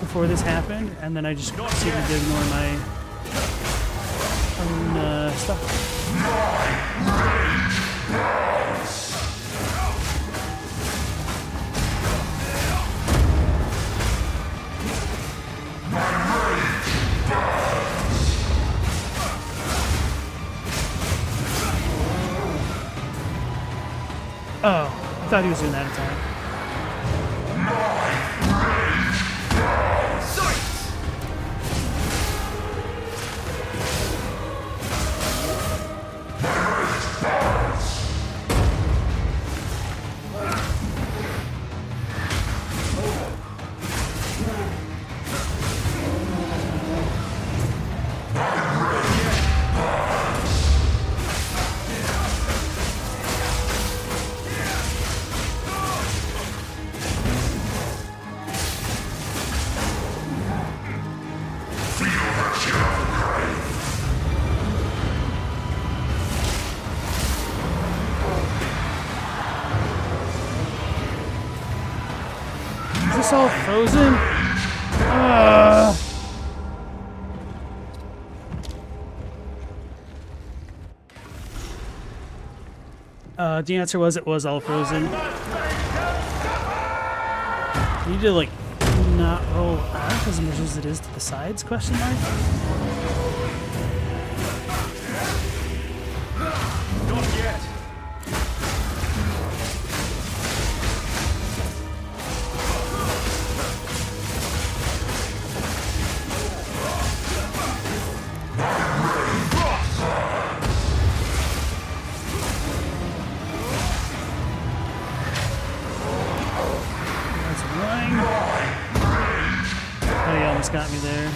[SPEAKER 1] before this happened, and then I just proceeded to ignore my own stuff. Oh, I thought he was doing that attack. Is this all frozen? The answer was it was all frozen. You need to like not roll out as much as it is to the sides, question mark?
[SPEAKER 2] Not yet.
[SPEAKER 1] That's annoying. Oh, he almost got me there.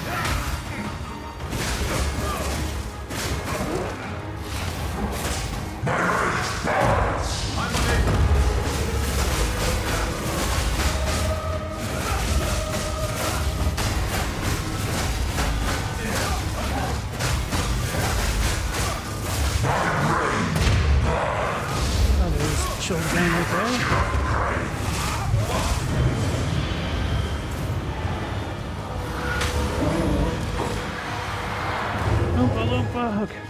[SPEAKER 1] Oh, there's Shield Gang right there. Oompa Loompa, okay.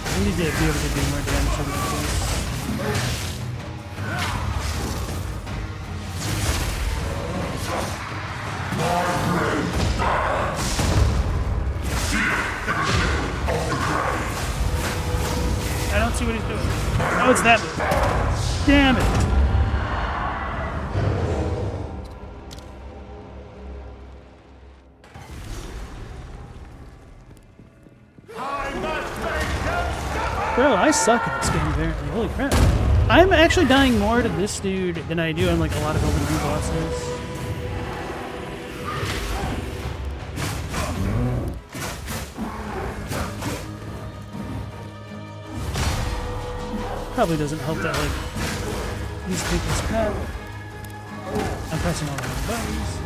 [SPEAKER 1] I need to be able to do more damage on that place. Oh, it's that. Damn it. Bro, I suck at this game apparently. Holy crap. I'm actually dying more to this dude than I do on like a lot of Elden Ring bosses. Probably doesn't help that like these people's path. I'm pressing all the wrong buttons.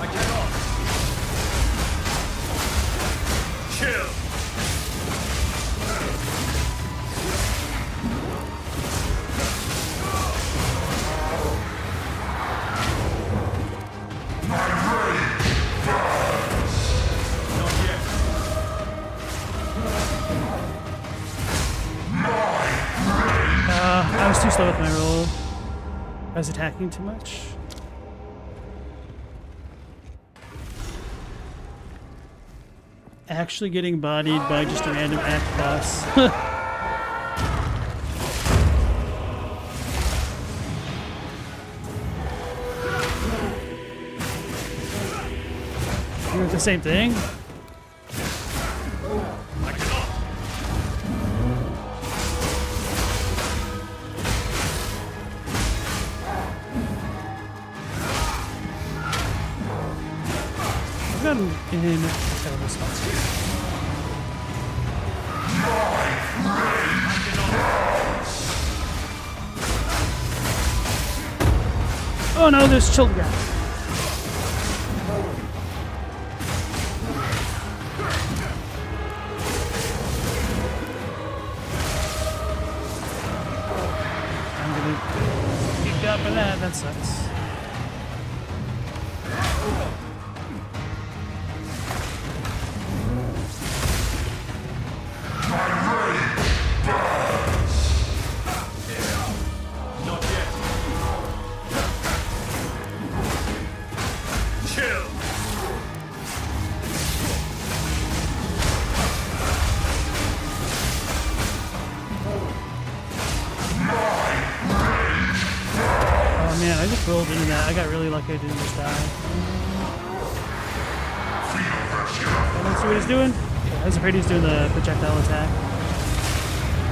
[SPEAKER 2] I cannot. Chill. Not yet.
[SPEAKER 1] I was too slow with my roll. I was attacking too much. Actually getting bodied by just a random act boss. You want the same thing?
[SPEAKER 2] I cannot.
[SPEAKER 1] I've gotten in terrible spots here. Oh no, there's children. I'm gonna get kicked out by that. That sucks.
[SPEAKER 2] Not yet. Chill.
[SPEAKER 1] Oh man, I just rolled into that. I got really lucky I didn't just die. Let's see what he's doing. I was afraid he was doing the projectile attack.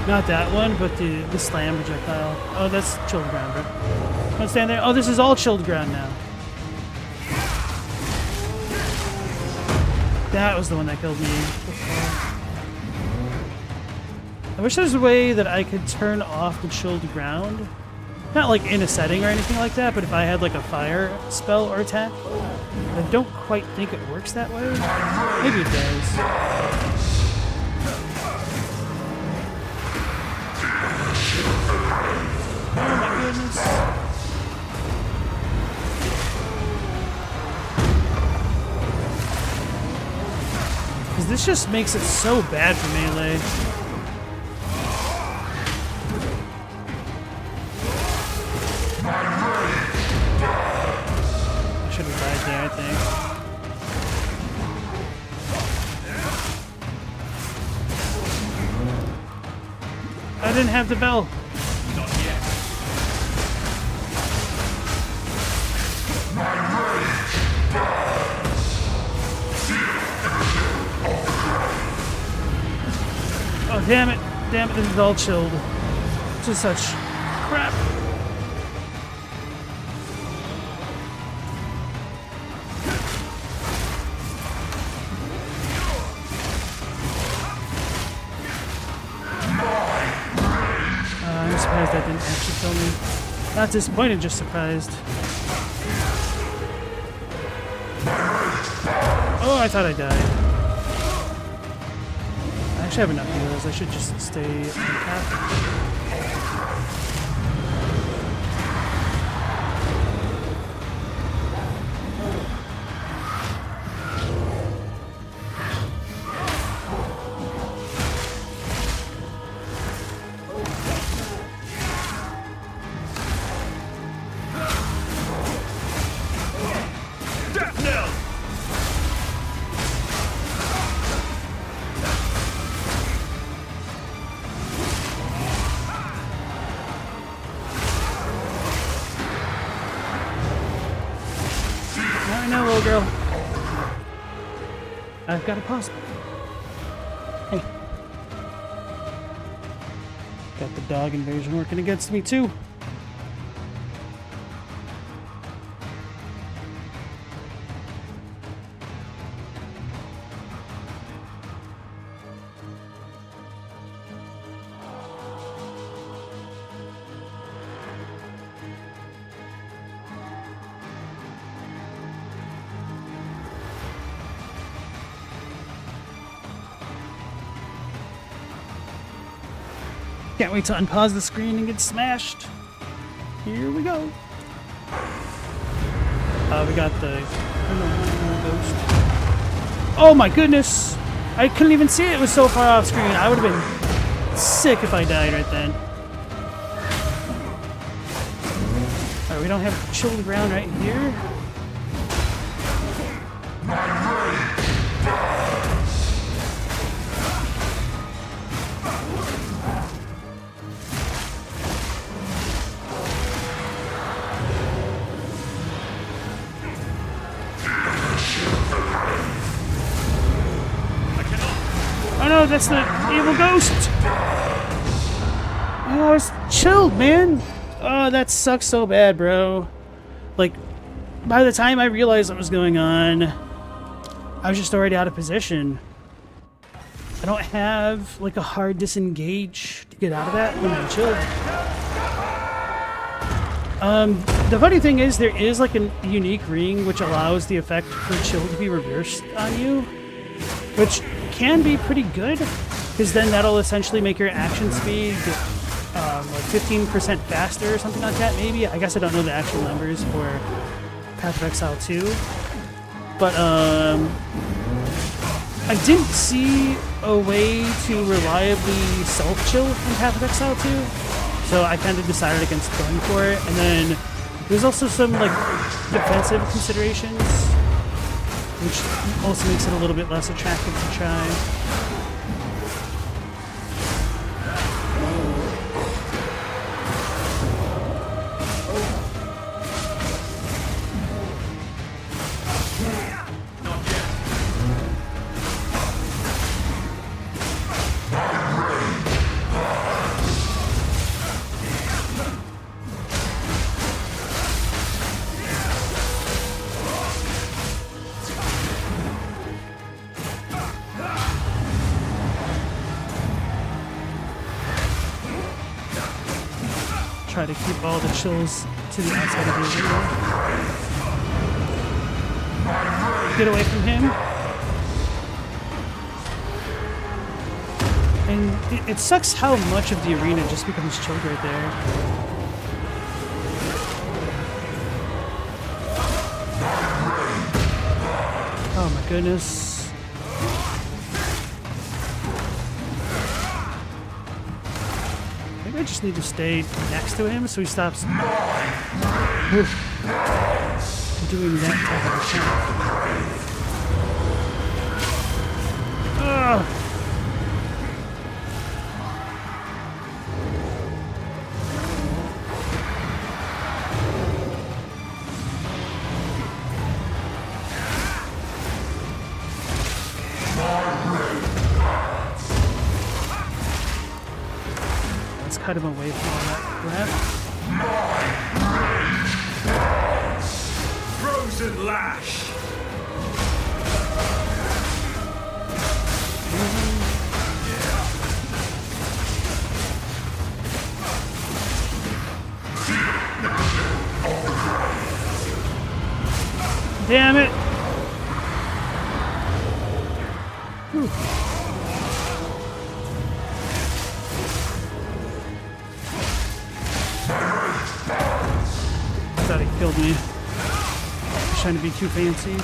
[SPEAKER 1] Not that one, but the slam projectile. Oh, that's chilled ground, right? Don't stand there. Oh, this is all chilled ground now. That was the one that killed me before. I wish there was a way that I could turn off the chilled ground. Not like in a setting or anything like that, but if I had like a fire spell or attack. I don't quite think it works that way. Maybe it does. Oh my goodness. Because this just makes it so bad for melee. I should have died there, I think. I didn't have the bell.
[SPEAKER 2] Not yet.
[SPEAKER 1] Oh, damn it. Damn it, this is all chilled. This is such crap. I'm surprised that didn't actually kill me. Not disappointed, just surprised. Oh, I thought I died. I actually have enough heals. I should just stay on top.
[SPEAKER 2] Death knell.
[SPEAKER 1] girl. I've got a pause. Hey. Got the dog invasion working against me too. Can't wait to unpause the screen and get smashed. Here we go. We got the ghost. Oh my goodness! I couldn't even see it. It was so far off screen. I would have been sick if I died right then. Alright, we don't have chilled ground right here. Oh no, that's the evil ghost! Oh, I was chilled, man! Oh, that sucks so bad, bro. Like, by the time I realized what was going on, I was just already out of position. I don't have, like, a hard disengage to get out of that when I'm chilled. The funny thing is, there is, like, a unique ring which allows the effect for chill to be reversed on you, which can be pretty good, because then that'll essentially make your action speed like 15% faster or something like that, maybe. I guess I don't know the actual numbers for Path of Exile 2. But I didn't see a way to reliably self-chill in Path of Exile 2, so I kind of decided against going for it. And then there's also some like defensive considerations, which also makes it a little bit less attractive to try. Try to keep all the chills to the outside of the arena. Get away from him. And it sucks how much of the arena just becomes chilled right there. Oh my goodness. I just need to stay next to him so he stops doing that type of attack. Ugh. Cut him away from all that crap.
[SPEAKER 2] Frozen lash.
[SPEAKER 1] Damn it! Whew. Thought he killed me. He's trying to be too fancy.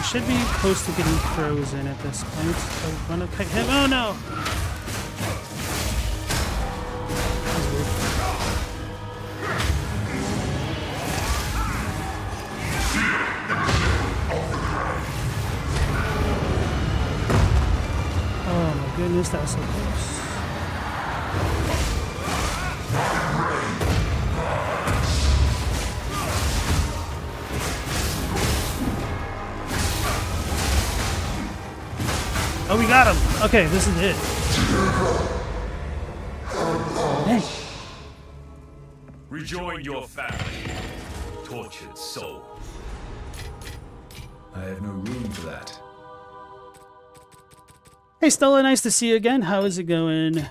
[SPEAKER 1] He should be close to getting frozen at this point. I want to kite him. Oh no! That was weird. Oh my goodness, that was so close. Oh, we got him! Okay, this is it. Hey.
[SPEAKER 2] Rejoin your family, tortured soul.
[SPEAKER 7] I have no room for that.
[SPEAKER 1] Hey Stella, nice to see you again. How is it going?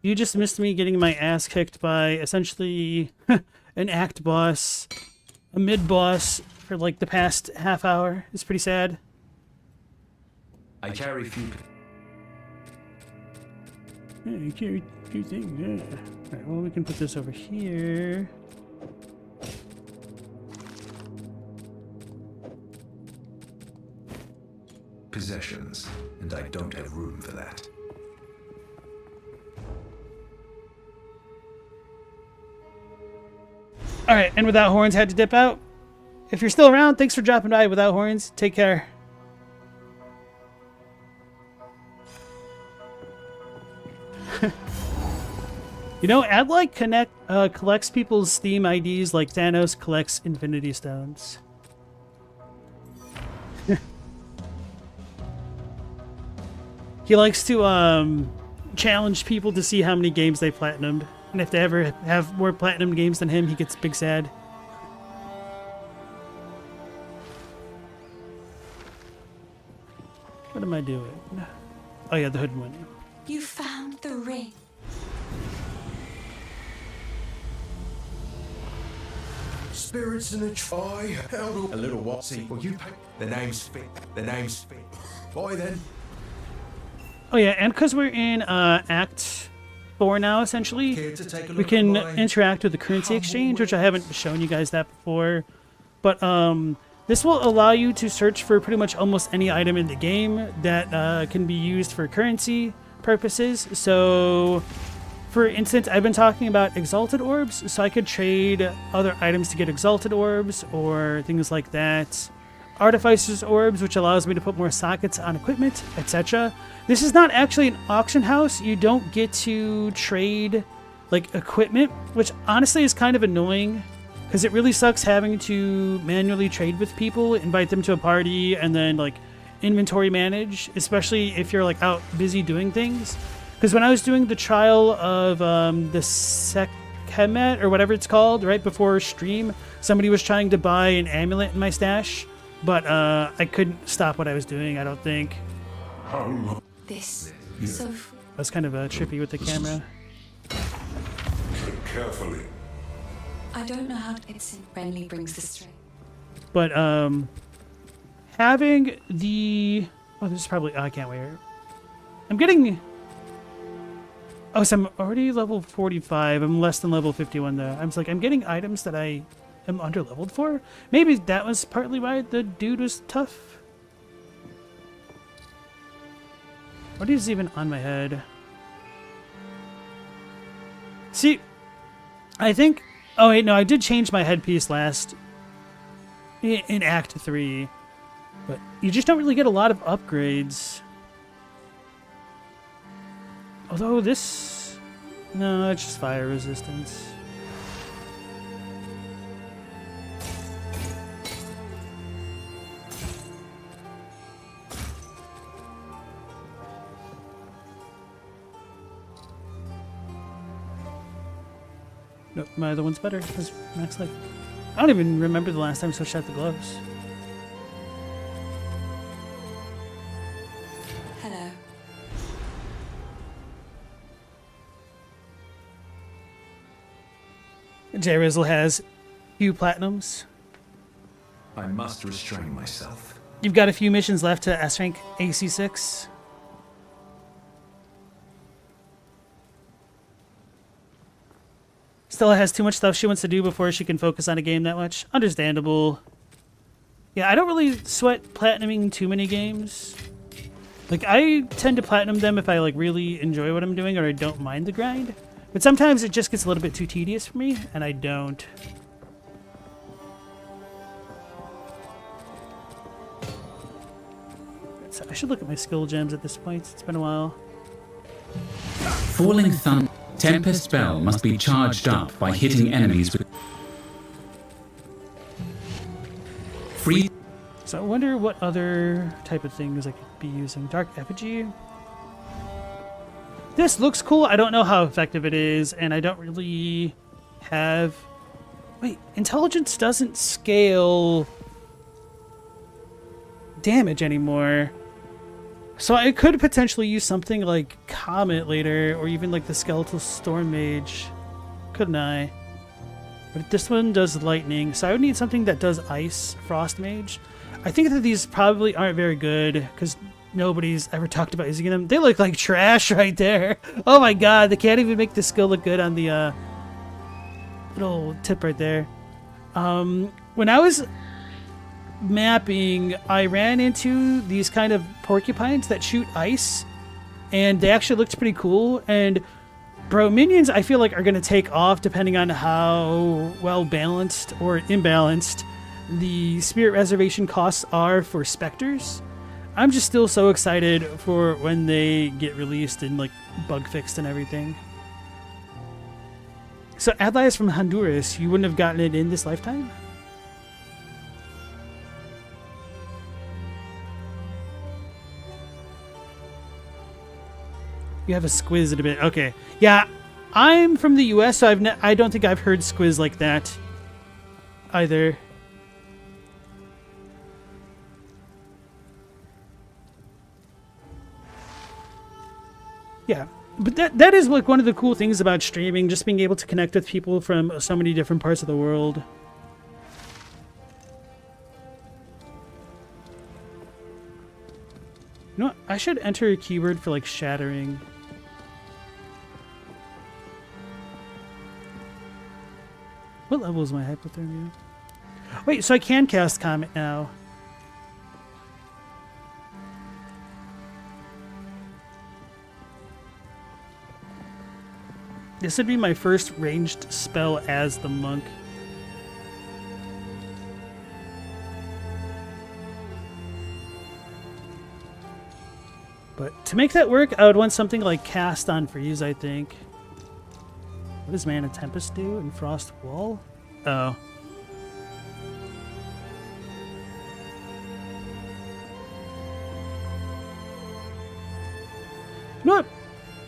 [SPEAKER 1] You just missed me getting my ass kicked by essentially an act boss, a mid boss for like the past half hour. It's pretty sad.
[SPEAKER 7] I carry few.
[SPEAKER 1] Yeah, you carry two things, yeah. Alright, well we can put this over here.
[SPEAKER 7] Possessions, and I don't have room for that.
[SPEAKER 1] Alright, and Without Horns had to dip out. If you're still around, thanks for dropping by. Without Horns, take care. You know, Adlike collects people's Steam IDs like Thanos collects Infinity Stones. He likes to challenge people to see how many games they platinumed. And if they ever have more platinum games than him, he gets big sad. What am I doing? Oh yeah, the hood one.
[SPEAKER 3] You found the ring.
[SPEAKER 4] Spirits in a try. Held a little what? See, well, you pay. The name's fit. The name's fit. Boy, then.
[SPEAKER 1] Oh yeah, and because we're in Act 4 now, essentially,
[SPEAKER 4] Care to take a
[SPEAKER 1] we
[SPEAKER 4] look
[SPEAKER 1] can
[SPEAKER 4] at my
[SPEAKER 1] interact with the currency exchange, which I haven't shown you guys that before. But this will allow you to search for pretty much almost any item in the game that can be used for currency purposes. So, for instance, I've been talking about Exalted Orbs, so I could trade other items to get Exalted Orbs or things like that. Artificer's Orbs, which allows me to put more sockets on equipment, etc. This is not actually an auction house. You don't get to trade like equipment, which honestly is kind of annoying because it really sucks having to manually trade with people, invite them to a party, and then like inventory manage, especially if you're like out busy doing things. Because when I was doing the trial of the Sekhmet or whatever it's called, right before stream, somebody was trying to buy an amulet in my stash, but I couldn't stop what I was doing, I don't think.
[SPEAKER 3] This.
[SPEAKER 7] Yeah.
[SPEAKER 3] So
[SPEAKER 1] That's kind of trippy with the camera.
[SPEAKER 4] Carefully.
[SPEAKER 3] I don't know how it's in friendly brings the strength.
[SPEAKER 1] But having the this is probably I can't wait. I'm getting so I'm already level 45. I'm less than level 51 though. I'm getting items that I am under leveled for. Maybe that was partly why the dude was tough. What is even on my head? See, I think. Oh wait, no, I did change my headpiece last in Act 3, but you just don't really get a lot of upgrades. Although this, no, it's just fire resistance. Nope, my other one's better. It's max life. I don't even remember the last time I switched out the gloves.
[SPEAKER 3] Hello.
[SPEAKER 1] J-Rizzle has few platinums.
[SPEAKER 7] I must restrain myself.
[SPEAKER 1] You've got a few missions left to S-Rank AC6. Stella has too much stuff she wants to do before she can focus on a game that much. Understandable. Yeah, I don't really sweat platinuming too many games. Like, I tend to platinum them if I, like, really enjoy what I'm doing or I don't mind the grind. But sometimes it just gets a little bit too tedious for me, and I don't. So I should look at my skill gems at this point. It's been a while.
[SPEAKER 5] Falling Thunder. Tempest spell must be charged up by hitting enemies with free.
[SPEAKER 1] So I wonder what other type of things I could be using. Dark Effigy. This looks cool. I don't know how effective it is, and I don't really have... Wait, intelligence doesn't scale damage anymore. So I could potentially use something like Comet later, or even like the Skeletal Storm Mage. Couldn't I? But this one does lightning, so I would need something that does ice, Frost Mage. I think that these probably aren't very good, because nobody's ever talked about using them. They look like trash right there. Oh my god, they can't even make the skill look good on the little tip right there. When I was mapping, I ran into these kind of porcupines that shoot ice, and they actually looked pretty cool. And bro, minions I feel like are going to take off depending on how well balanced or imbalanced the spirit reservation costs are for specters. I'm just still so excited for when they get released and like bug fixed and everything. So Adlai is from Honduras. You wouldn't have gotten it in this lifetime? You have a squiz in a bit. Okay. Yeah, I'm from the US, so I don't think I've heard squiz like that either. Yeah, but that is like one of the cool things about streaming, just being able to connect with people from so many different parts of the world. You know what? I should enter a keyword for like shattering. What level is my hypothermia? Wait, so I can cast Comet now. This would be my first ranged spell as the monk. But to make that work, I would want something like Cast on Freeze, I think. What does Mana Tempest do in Frost Wall? Oh. You know what?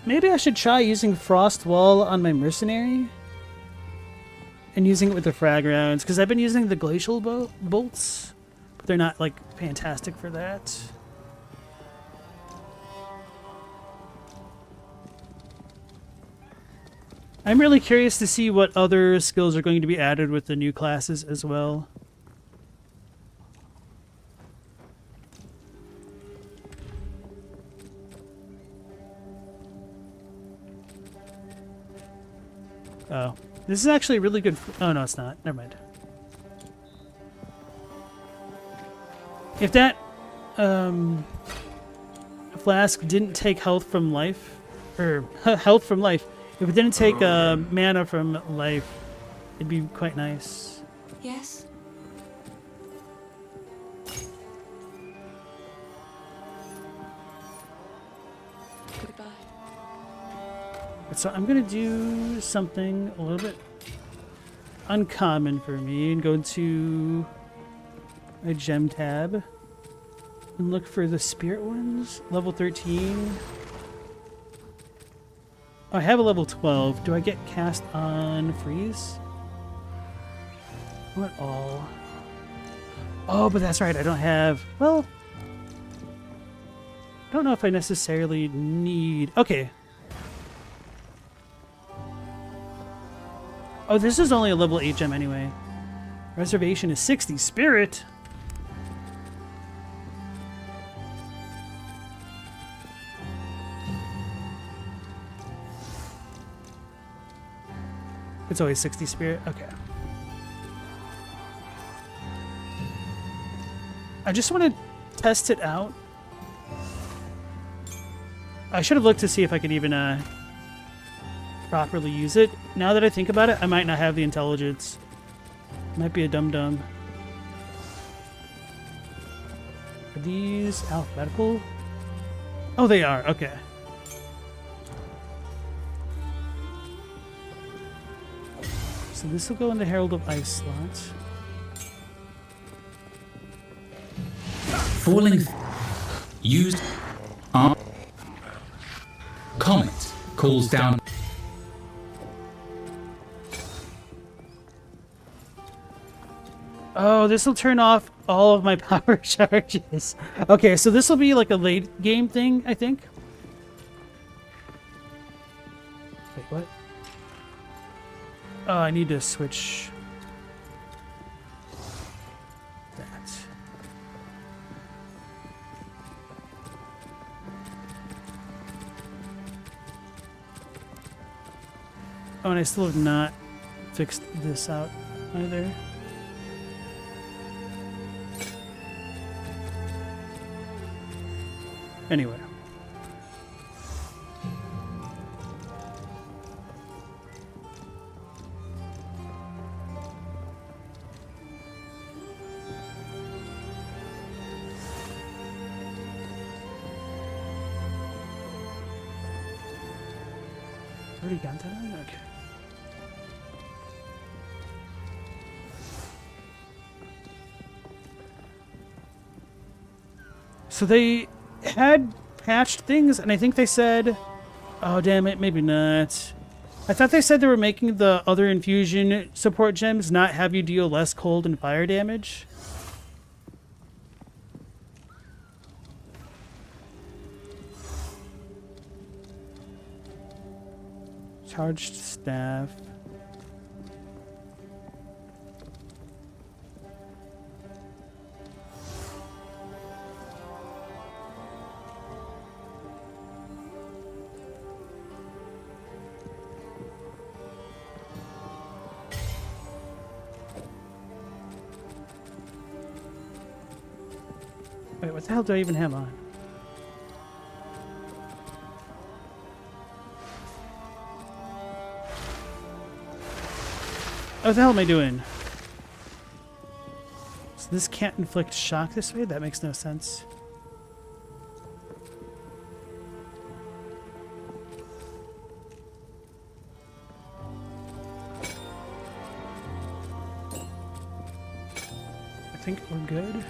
[SPEAKER 1] Maybe I should try using Frost Wall on my Mercenary. And using it with the frag rounds, because I've been using the Glacial Bolts. But they're not, like, fantastic for that. I'm really curious to see what other skills are going to be added with the new classes as well. Oh, this is actually really good. Oh, no, it's not. Never mind. If that flask didn't take health from life, or health from life, if it didn't take mana from life, it'd be quite nice.
[SPEAKER 3] Yes? Goodbye.
[SPEAKER 1] So I'm going to do something a little bit uncommon for me and go to my gem tab and look for the spirit ones. Level 13. I have a level 12. Do I get Cast on Freeze? What all? Oh, but that's right. I don't have... Well... I don't know if I necessarily need... Okay. Oh, this is only a level 8 gem anyway. Reservation is 60. Spirit! It's always 60 spirit? Okay. I just want to test it out. I should have looked to see if I could even properly use it. Now that I think about it, I might not have the intelligence. Might be a dum-dum. Are these alphabetical? Oh, they are. Okay. So this will go in the Herald of Ice slot.
[SPEAKER 5] Falling. Used. Comet calls down.
[SPEAKER 1] Oh, this will turn off all of my power charges. Okay, so this will be like a late game thing, I think. Wait, what? Oh, I need to switch that. Oh, and I still have not fixed this out either. Anyway. Already got that? Okay. So they had patched things, and I think they said, oh damn it, maybe not. I thought they said they were making the other infusion support gems not have you deal less cold and fire damage. Charged staff. Wait, what the hell do I even have on? What the hell am I doing? So this can't inflict shock this way? That makes no sense. I think we're good.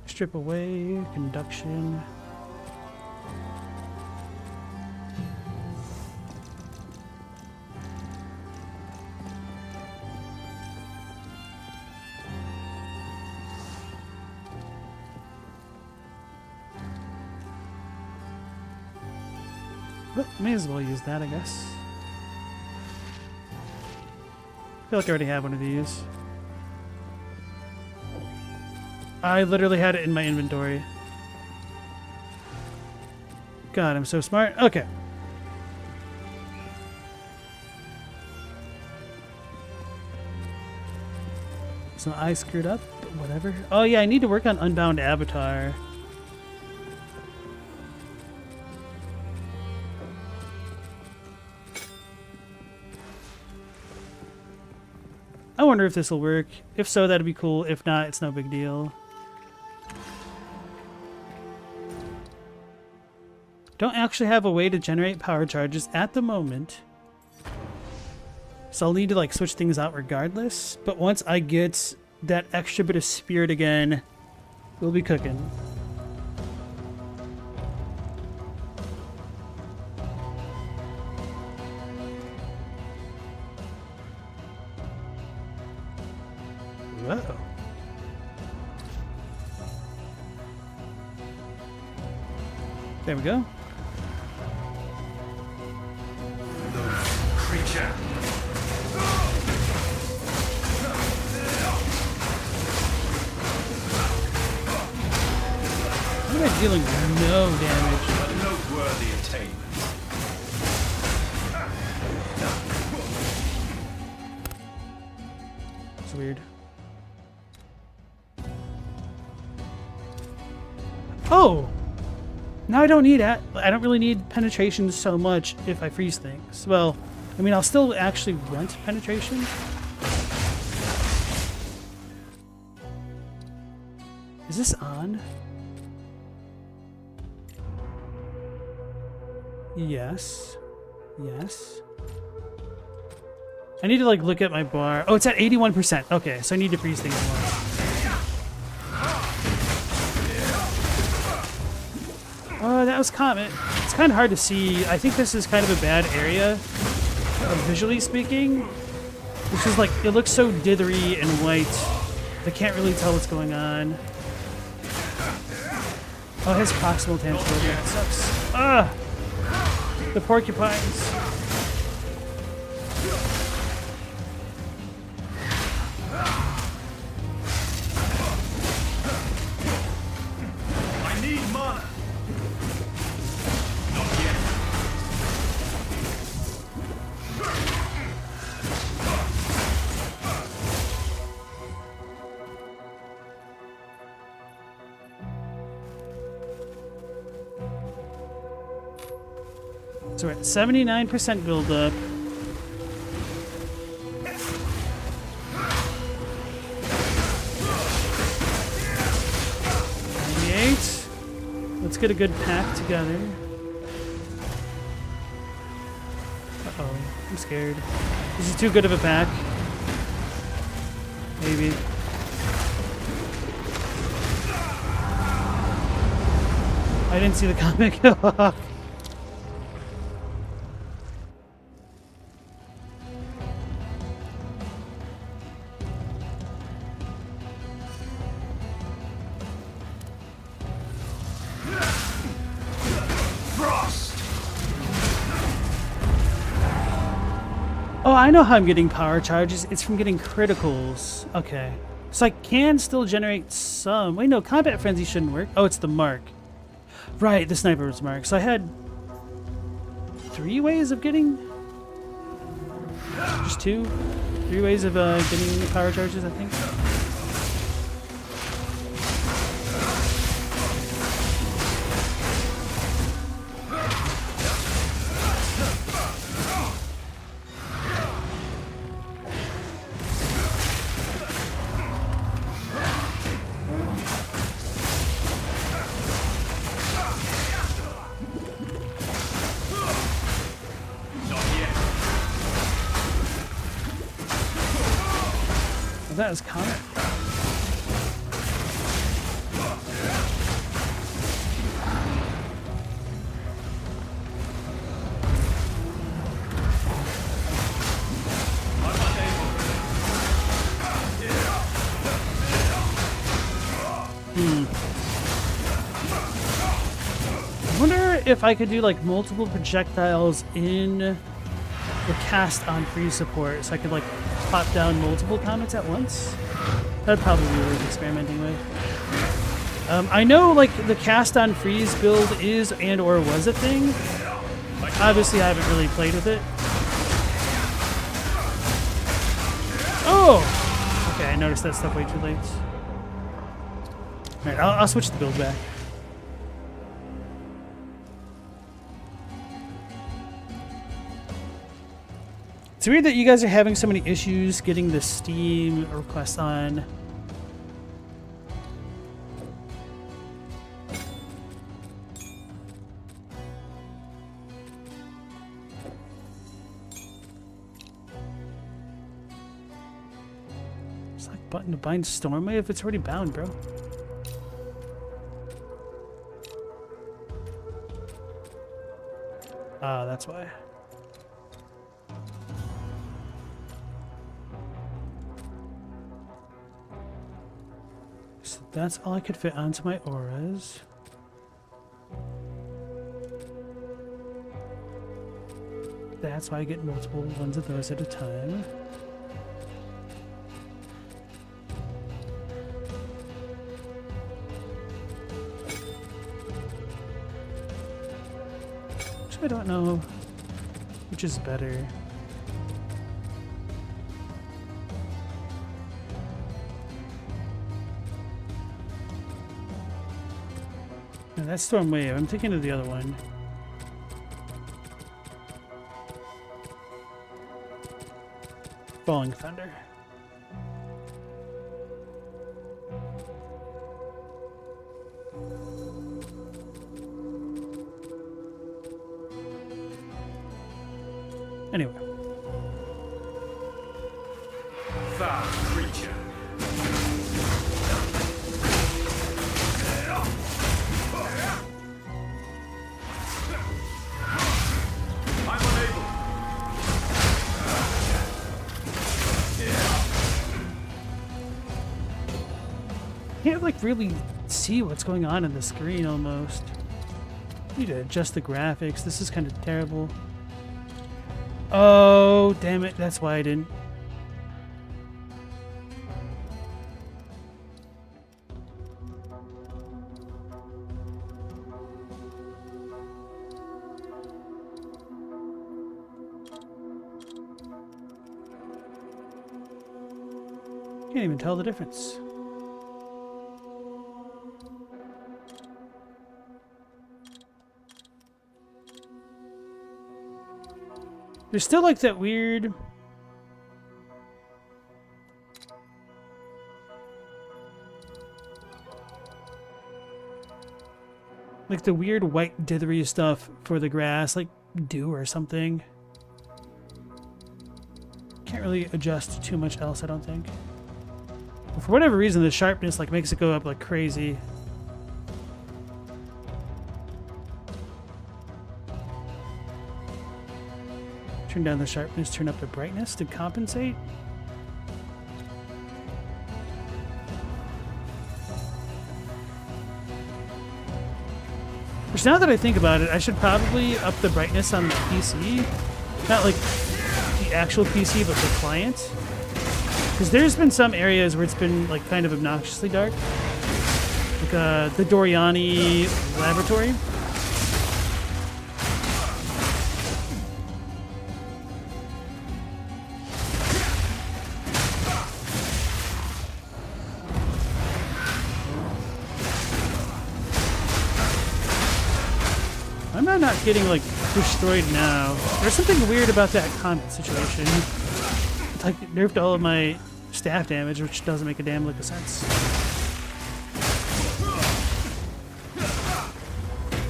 [SPEAKER 1] Strip away, conduction. Well, may as well use that, I guess. I feel like I already have one of these. I literally had it in my inventory. God, I'm so smart. Okay. So I screwed up, but whatever. Oh yeah, I need to work on Unbound Avatar. I wonder if this will work. If so, that'd be cool. If not, it's no big deal. Don't actually have a way to generate power charges at the moment. So I'll need to like switch things out regardless. But once I get that extra bit of spirit again, we'll be cooking. Whoa. There we go.
[SPEAKER 2] Creature.
[SPEAKER 1] How am I dealing no damage?
[SPEAKER 2] A noteworthy attainment.
[SPEAKER 1] That's weird. Oh! Now I don't need it. I don't really need penetration so much if I freeze things. Well, I mean, I'll still actually want penetration. Is this on? Yes. Yes. I need to like look at my bar. Oh, it's at 81%. Okay, so I need to freeze things more. Oh, that was Comet. It's kind of hard to see. I think this is kind of a bad area, visually speaking. Which is like, it looks so dithery and white. I can't really tell what's going on. Oh, his proximal tangent. That sucks. Ah! The porcupines.
[SPEAKER 2] I need mana. Not yet.
[SPEAKER 1] So we're at 79% buildup. Let's get a good pack together. Uh-oh, I'm scared. This is too good of a pack. Maybe. I didn't see the comic. Oh, I know how I'm getting power charges. It's from getting criticals. Okay. So I can still generate some. Wait, no, combat frenzy shouldn't work. Oh, it's the mark. Right, the sniper was mark. So I had 3 ways of getting... Just 2? 3 ways of getting the power charges, I think. That is Comet. I wonder if I could do like multiple projectiles in the cast on free support, so I could like pop down multiple comets at once. That'd probably be worth experimenting with. I know like the cast on freeze build is and or was a thing. Obviously I haven't really played with it. Oh! Okay, I noticed that stuff way too late. Alright, I'll switch the build back. It's weird that you guys are having so many issues getting the Steam request on. It's like button to bind Stormwave if it's already bound, bro. Ah, that's why. So that's all I could fit onto my auras. That's why I get multiple ones of those at a time. I don't know which is better. No, that's Storm Wave. I'm thinking of the other one. Falling Thunder. Anyway.
[SPEAKER 2] Foul creature. I'm unable.
[SPEAKER 1] Can't like really see what's going on in the screen almost. Need to adjust the graphics. This is kind of terrible. Oh, damn it. That's why I didn't. Can't even tell the difference. There's still like that weird... like the weird white dithery stuff for the grass, like dew or something. Can't really adjust too much else, I don't think. But for whatever reason, the sharpness like makes it go up like crazy. Turn down the sharpness, turn up the brightness to compensate. Which now that I think about it, I should probably up the brightness on the PC. Not like the actual PC, but the client. Because there's been some areas where it's been like kind of obnoxiously dark. Like the Doriani laboratory. I'm not getting like destroyed now. There's something weird about that combat situation. It's like it nerfed all of my staff damage, which doesn't make a damn lick of sense.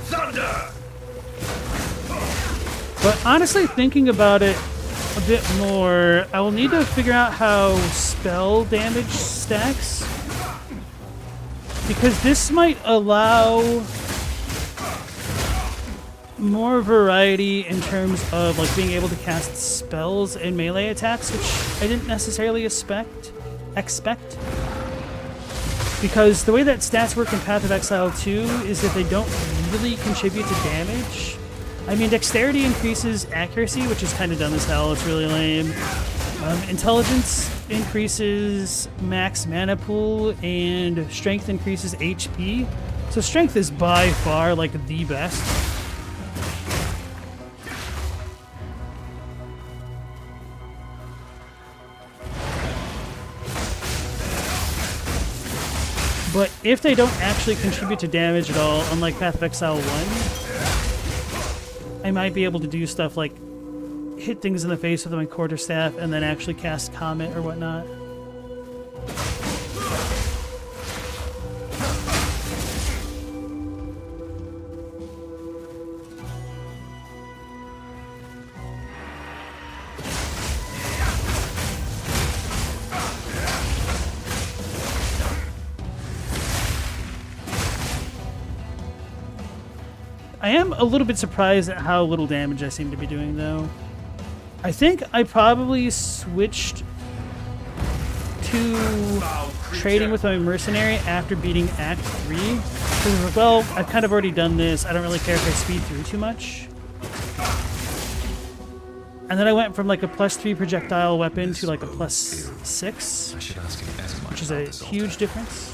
[SPEAKER 2] Thunder!
[SPEAKER 1] But honestly, thinking about it a bit more, I will need to figure out how spell damage stacks. Because this might allow more variety in terms of like being able to cast spells and melee attacks, which I didn't necessarily expect. Because the way that stats work in Path of Exile 2 is that they don't really contribute to damage. I mean, dexterity increases accuracy, which is kind of dumb as hell. It's really lame. Intelligence increases max mana pool, and strength increases HP. So strength is by far like the best. But if they don't actually contribute to damage at all, unlike Path of Exile 1, I might be able to do stuff like hit things in the face with my quarterstaff and then actually cast Comet or whatnot. I am a little bit surprised at how little damage I seem to be doing, though. I think I probably switched to trading with my mercenary after beating Act 3. Because, well, I've kind of already done this. I don't really care if I speed through too much. And then I went from like a +3 projectile weapon to like a +6, which is a huge difference.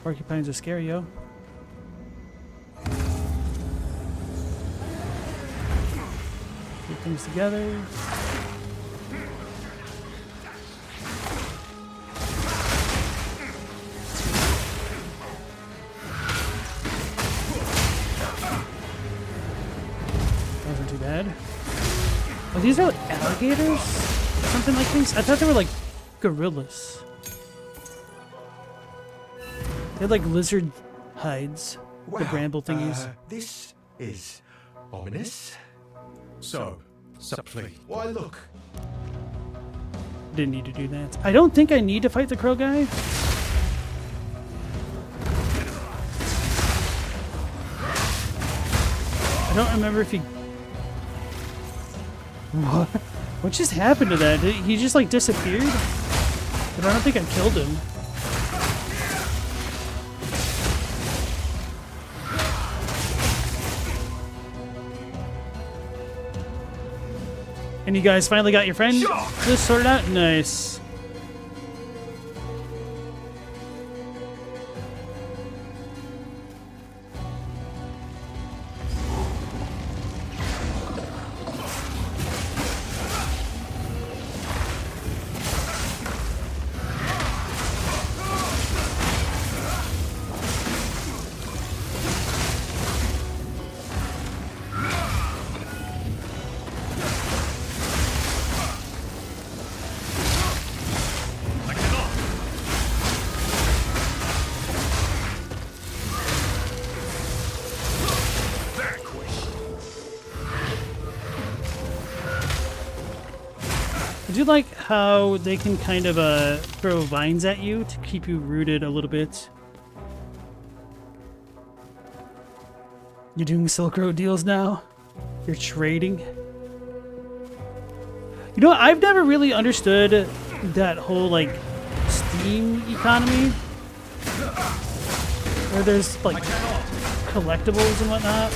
[SPEAKER 1] Porcupines are scary, yo. things together. Wasn't too bad. Oh, these are like alligators? Something like these? I thought they were like gorillas. They're like lizard hides. The bramble thingies.
[SPEAKER 4] This is ominous. So, please. Why look?
[SPEAKER 1] Didn't need to do that. I don't think I need to fight the crow guy. I don't remember if he... What? What just happened to that? He just like disappeared? But I don't think I killed him. And you guys finally got your friend this sorted out? Nice. I do like how they can kind of throw vines at you to keep you rooted a little bit. You're doing Silk Road deals now? You're trading? You know, I've never really understood that whole, like, Steam economy. Where there's, like, collectibles and whatnot.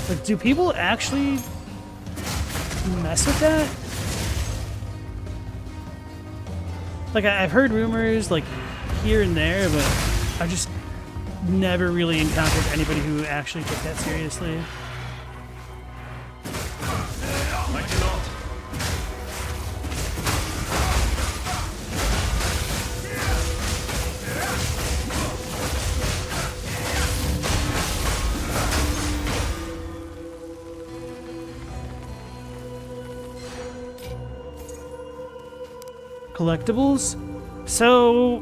[SPEAKER 1] Like, do people actually mess with that? Like, I've heard rumors, like, here and there, but I just never really encountered anybody who actually took that seriously. Collectibles. So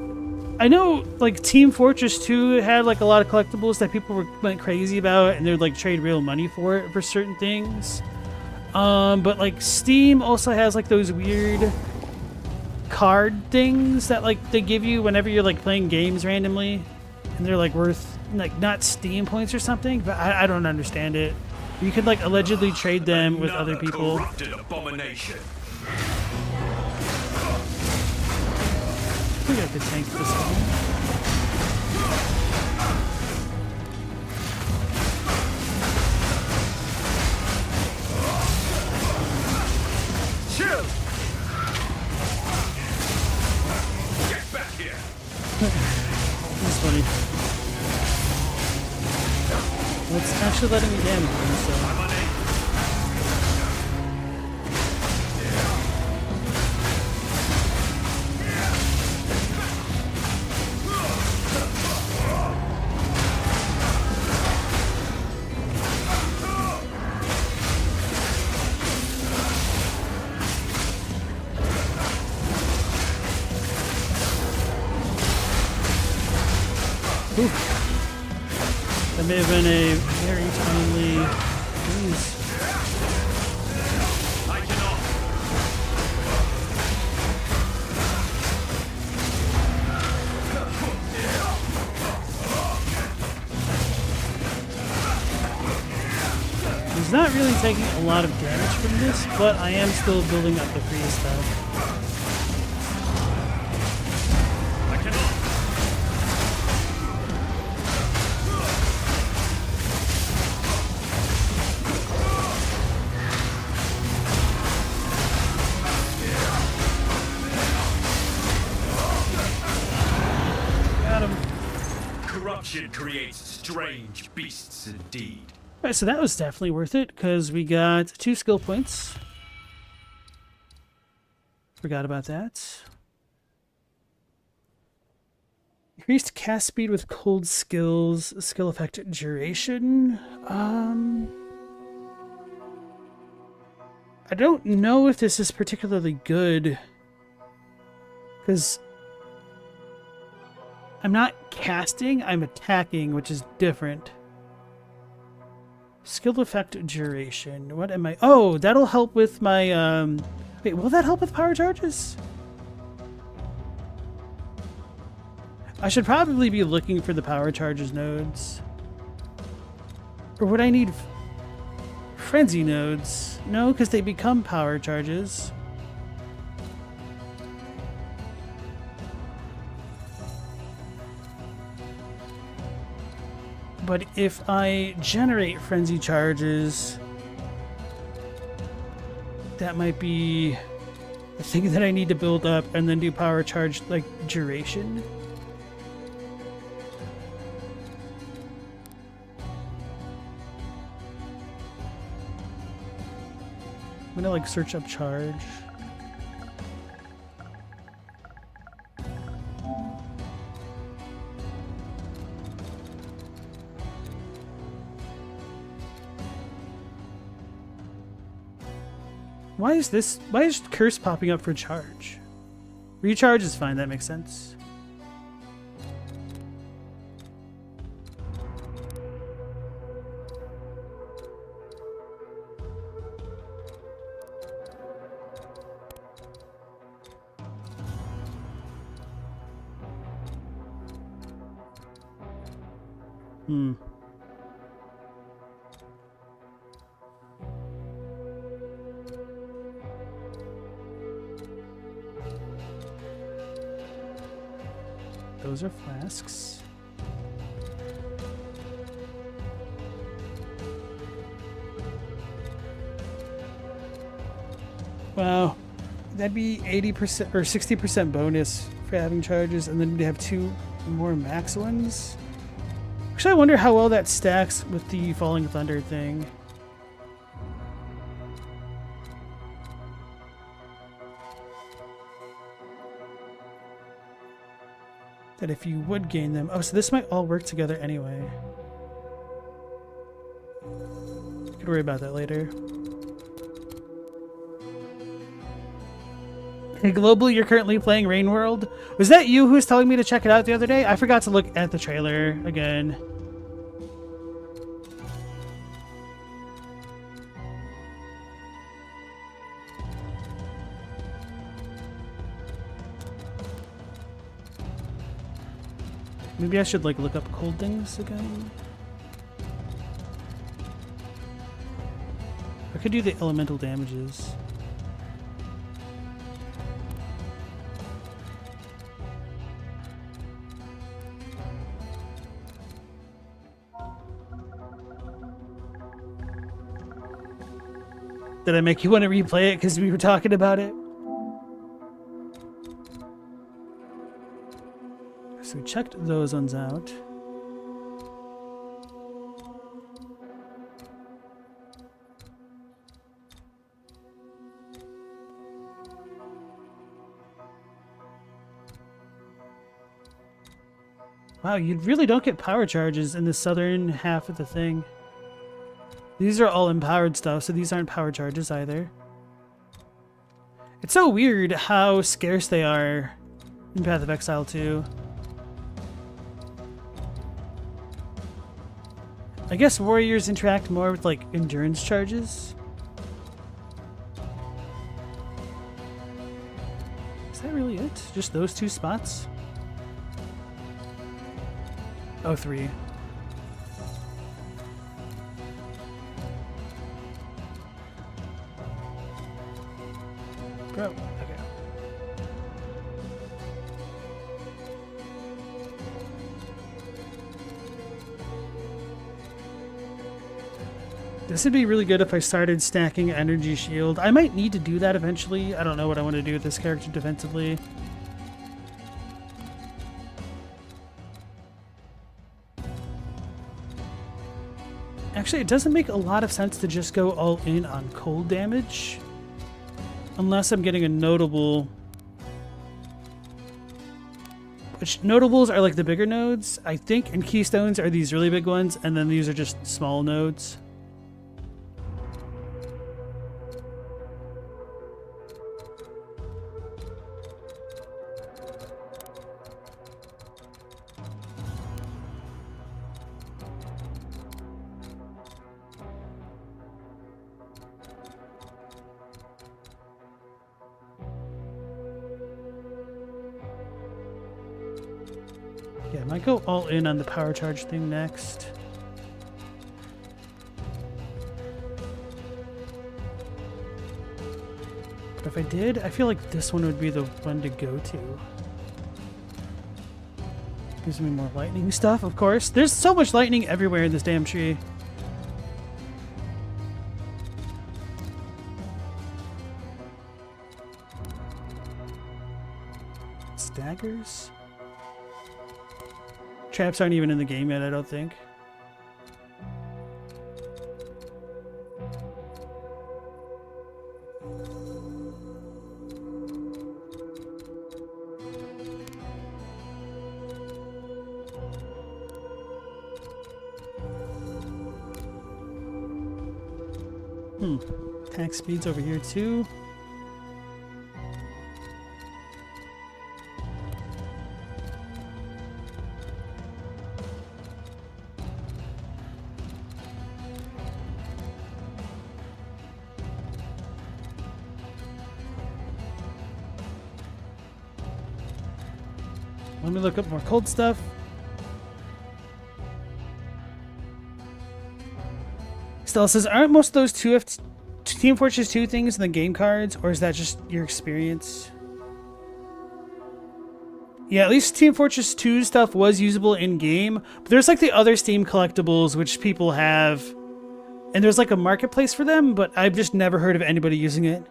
[SPEAKER 1] I know like Team Fortress 2 had like a lot of collectibles that people went crazy about, and they'd like trade real money for it for certain things. But like Steam also has like those weird card things that like they give you whenever you're like playing games randomly, and they're like worth like not Steam points or something, but I don't understand it. You could like allegedly trade them with other people.
[SPEAKER 2] Corrupted abomination.
[SPEAKER 1] I think I could tank this one.
[SPEAKER 2] Chill. Get back here.
[SPEAKER 1] That's funny. Well, it's actually letting me damage him, so...
[SPEAKER 2] I'm on it.
[SPEAKER 1] That may have been a very timely freeze.
[SPEAKER 2] I cannot.
[SPEAKER 1] He's not really taking a lot of damage from this, but I am still building up the freeze stuff.
[SPEAKER 2] Corruption creates strange beasts indeed.
[SPEAKER 1] Alright, so that was definitely worth it, because we got 2 skill points. Forgot about that. Increased cast speed with cold skills, skill effect duration. I don't know if this is particularly good, because I'm not casting, I'm attacking, which is different. Skill effect duration. What am I? Oh, that'll help with my, wait, will that help with power charges? I should probably be looking for the power charges nodes. Or would I need frenzy nodes? No, because they become power charges. But if I generate frenzy charges, that might be the thing that I need to build up and then do power charge, like, duration. I'm gonna, like, search up charge. Why is curse popping up for charge? Recharge is fine, that makes sense. Those are flasks. Wow. That'd be 80% or 60% bonus for having charges, and then we'd have 2 more max ones. Actually, I wonder how well that stacks with the Falling Thunder thing. That if you would gain them... Oh, so this might all work together anyway. Could worry about that later. Hey, Global, you're currently playing Rain World. Was that you who was telling me to check it out the other day? I forgot to look at the trailer again. Maybe I should, like, look up cold things again. I could do the elemental damages. Did I make you want to replay it because we were talking about it? So we checked those ones out. Wow, you really don't get power charges in the southern half of the thing. These are all empowered stuff, so these aren't power charges either. It's so weird how scarce they are in Path of Exile 2. I guess warriors interact more with, like, endurance charges. Is that really it? Just those 2 spots? Oh, 3. Bro, okay. This would be really good if I started stacking energy shield. I might need to do that eventually. I don't know what I want to do with this character defensively. Actually, it doesn't make a lot of sense to just go all in on cold damage. Unless I'm getting a notable... Which notables are like the bigger nodes, I think, and keystones are these really big ones, and then these are just small nodes. Yeah, I might go all in on the power charge thing next. But if I did, I feel like this one would be the one to go to. Gives me more lightning stuff, of course. There's so much lightning everywhere in this damn tree. Staggers? Traps aren't even in the game yet, I don't think. Attack speed's over here too. Let me look up more cold stuff. Stella says, aren't most of those Team Fortress 2 things in the game cards, or is that just your experience? Yeah, at least Team Fortress 2 stuff was usable in-game, but there's like the other Steam collectibles which people have, and there's like a marketplace for them, but I've just never heard of anybody using it.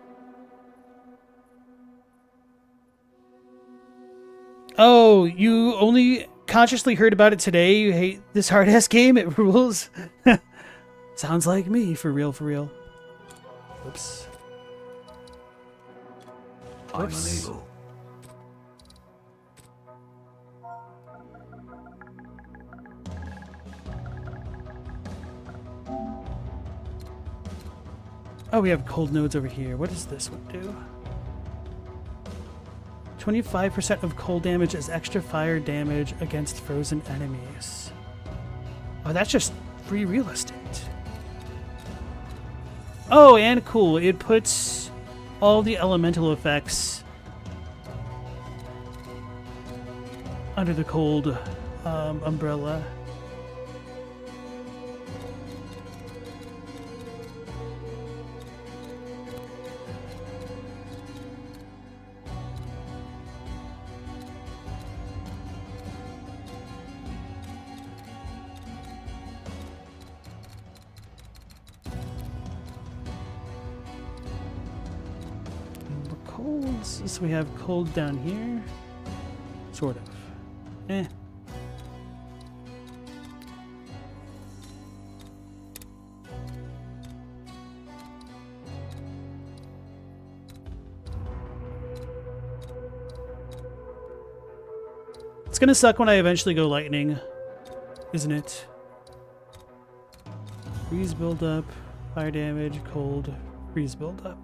[SPEAKER 1] Oh, you only consciously heard about it today? You hate this hard-ass game? It rules? Sounds like me, for real, for real. Whoops.
[SPEAKER 7] I'm
[SPEAKER 1] Whoops.
[SPEAKER 7] unable.
[SPEAKER 1] Oh, we have cold nodes over here. What does this one do? 25% of cold damage as extra fire damage against frozen enemies. Oh, that's just free real estate. Oh, and cool. It puts all the elemental effects under the cold umbrella. So we have cold down here. Sort of. Eh. It's gonna suck when I eventually go lightning, isn't it? Freeze buildup, fire damage, cold, freeze buildup.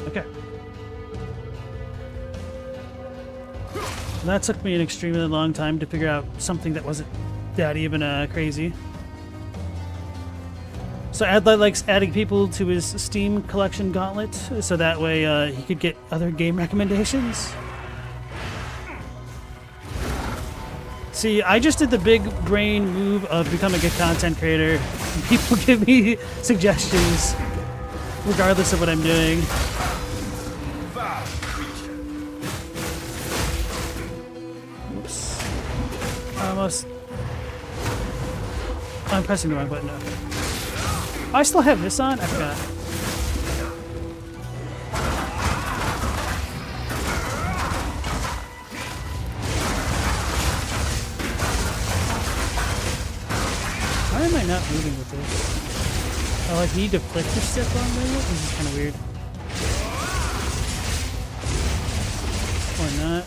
[SPEAKER 1] Okay. That took me an extremely long time to figure out something that wasn't that even crazy. So Adlight likes adding people to his Steam collection gauntlet, so that way he could get other game recommendations. See, I just did the big brain move of becoming a content creator. And people give me suggestions regardless of what I'm doing. Oops. Almost I'm pressing the wrong button. Okay. Oh, I still have this on? I forgot. Why am I not moving with this? Oh, I need to flick the stick while I'm doing it? This is kind of weird. Or not.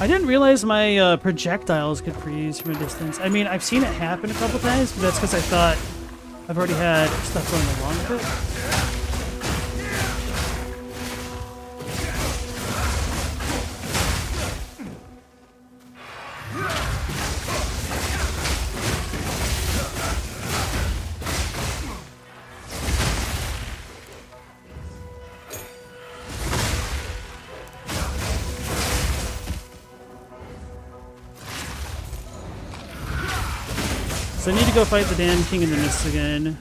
[SPEAKER 1] I didn't realize my projectiles could freeze from a distance. I mean, I've seen it happen a couple times, but that's because I thought I've already had stuff going along with it. So I need to go fight the damn King of the Mists again.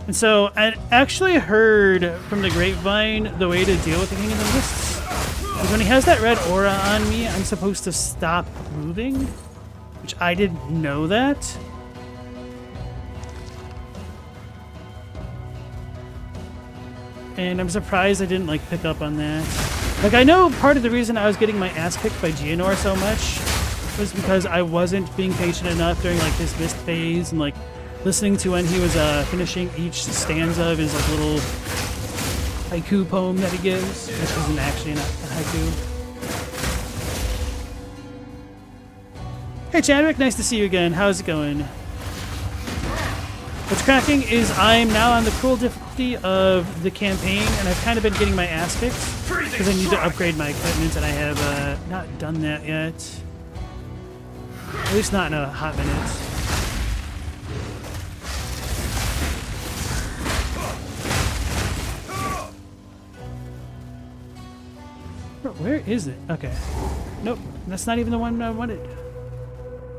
[SPEAKER 1] And so I actually heard from the grapevine the way to deal with the King of the Mists is when he has that red aura on me, I'm supposed to stop moving, which I didn't know that. And I'm surprised I didn't like pick up on that. Like, I know part of the reason I was getting my ass kicked by Geonor so much was because I wasn't being patient enough during like his mist phase and like listening to when he was finishing each stanza of his like little haiku poem that he gives, which isn't actually a haiku. Hey Chadwick, nice to see you again. How's it going? What's cracking is I'm now on the cool difficulty of the campaign, and I've kind of been getting my ass kicked because I need to upgrade my equipment, and I have not done that yet. At least not in a hot minute. Where is it? Okay. Nope. That's not even the one I wanted.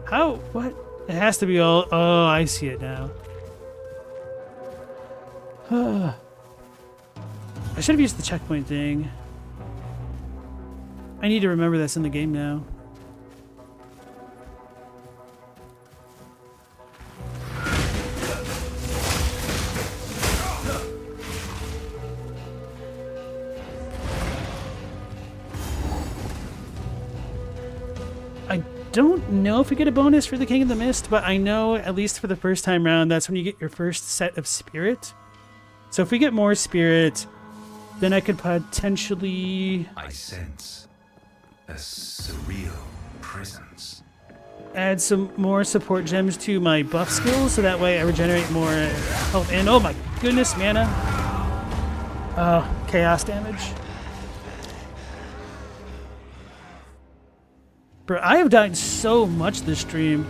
[SPEAKER 1] How? What? It has to be all... Oh, I see it now. I should have used the checkpoint thing. I need to remember that's in the game now. I don't know if we get a bonus for the King of the Mist, but I know at least for the first time round, that's when you get your first set of spirit. So if we get more spirit, then I could potentially...
[SPEAKER 7] I sense a surreal presence.
[SPEAKER 1] Add some more support gems to my buff skills, so that way I regenerate more health. And oh my goodness, mana. Chaos damage. Bro, I have died so much this stream.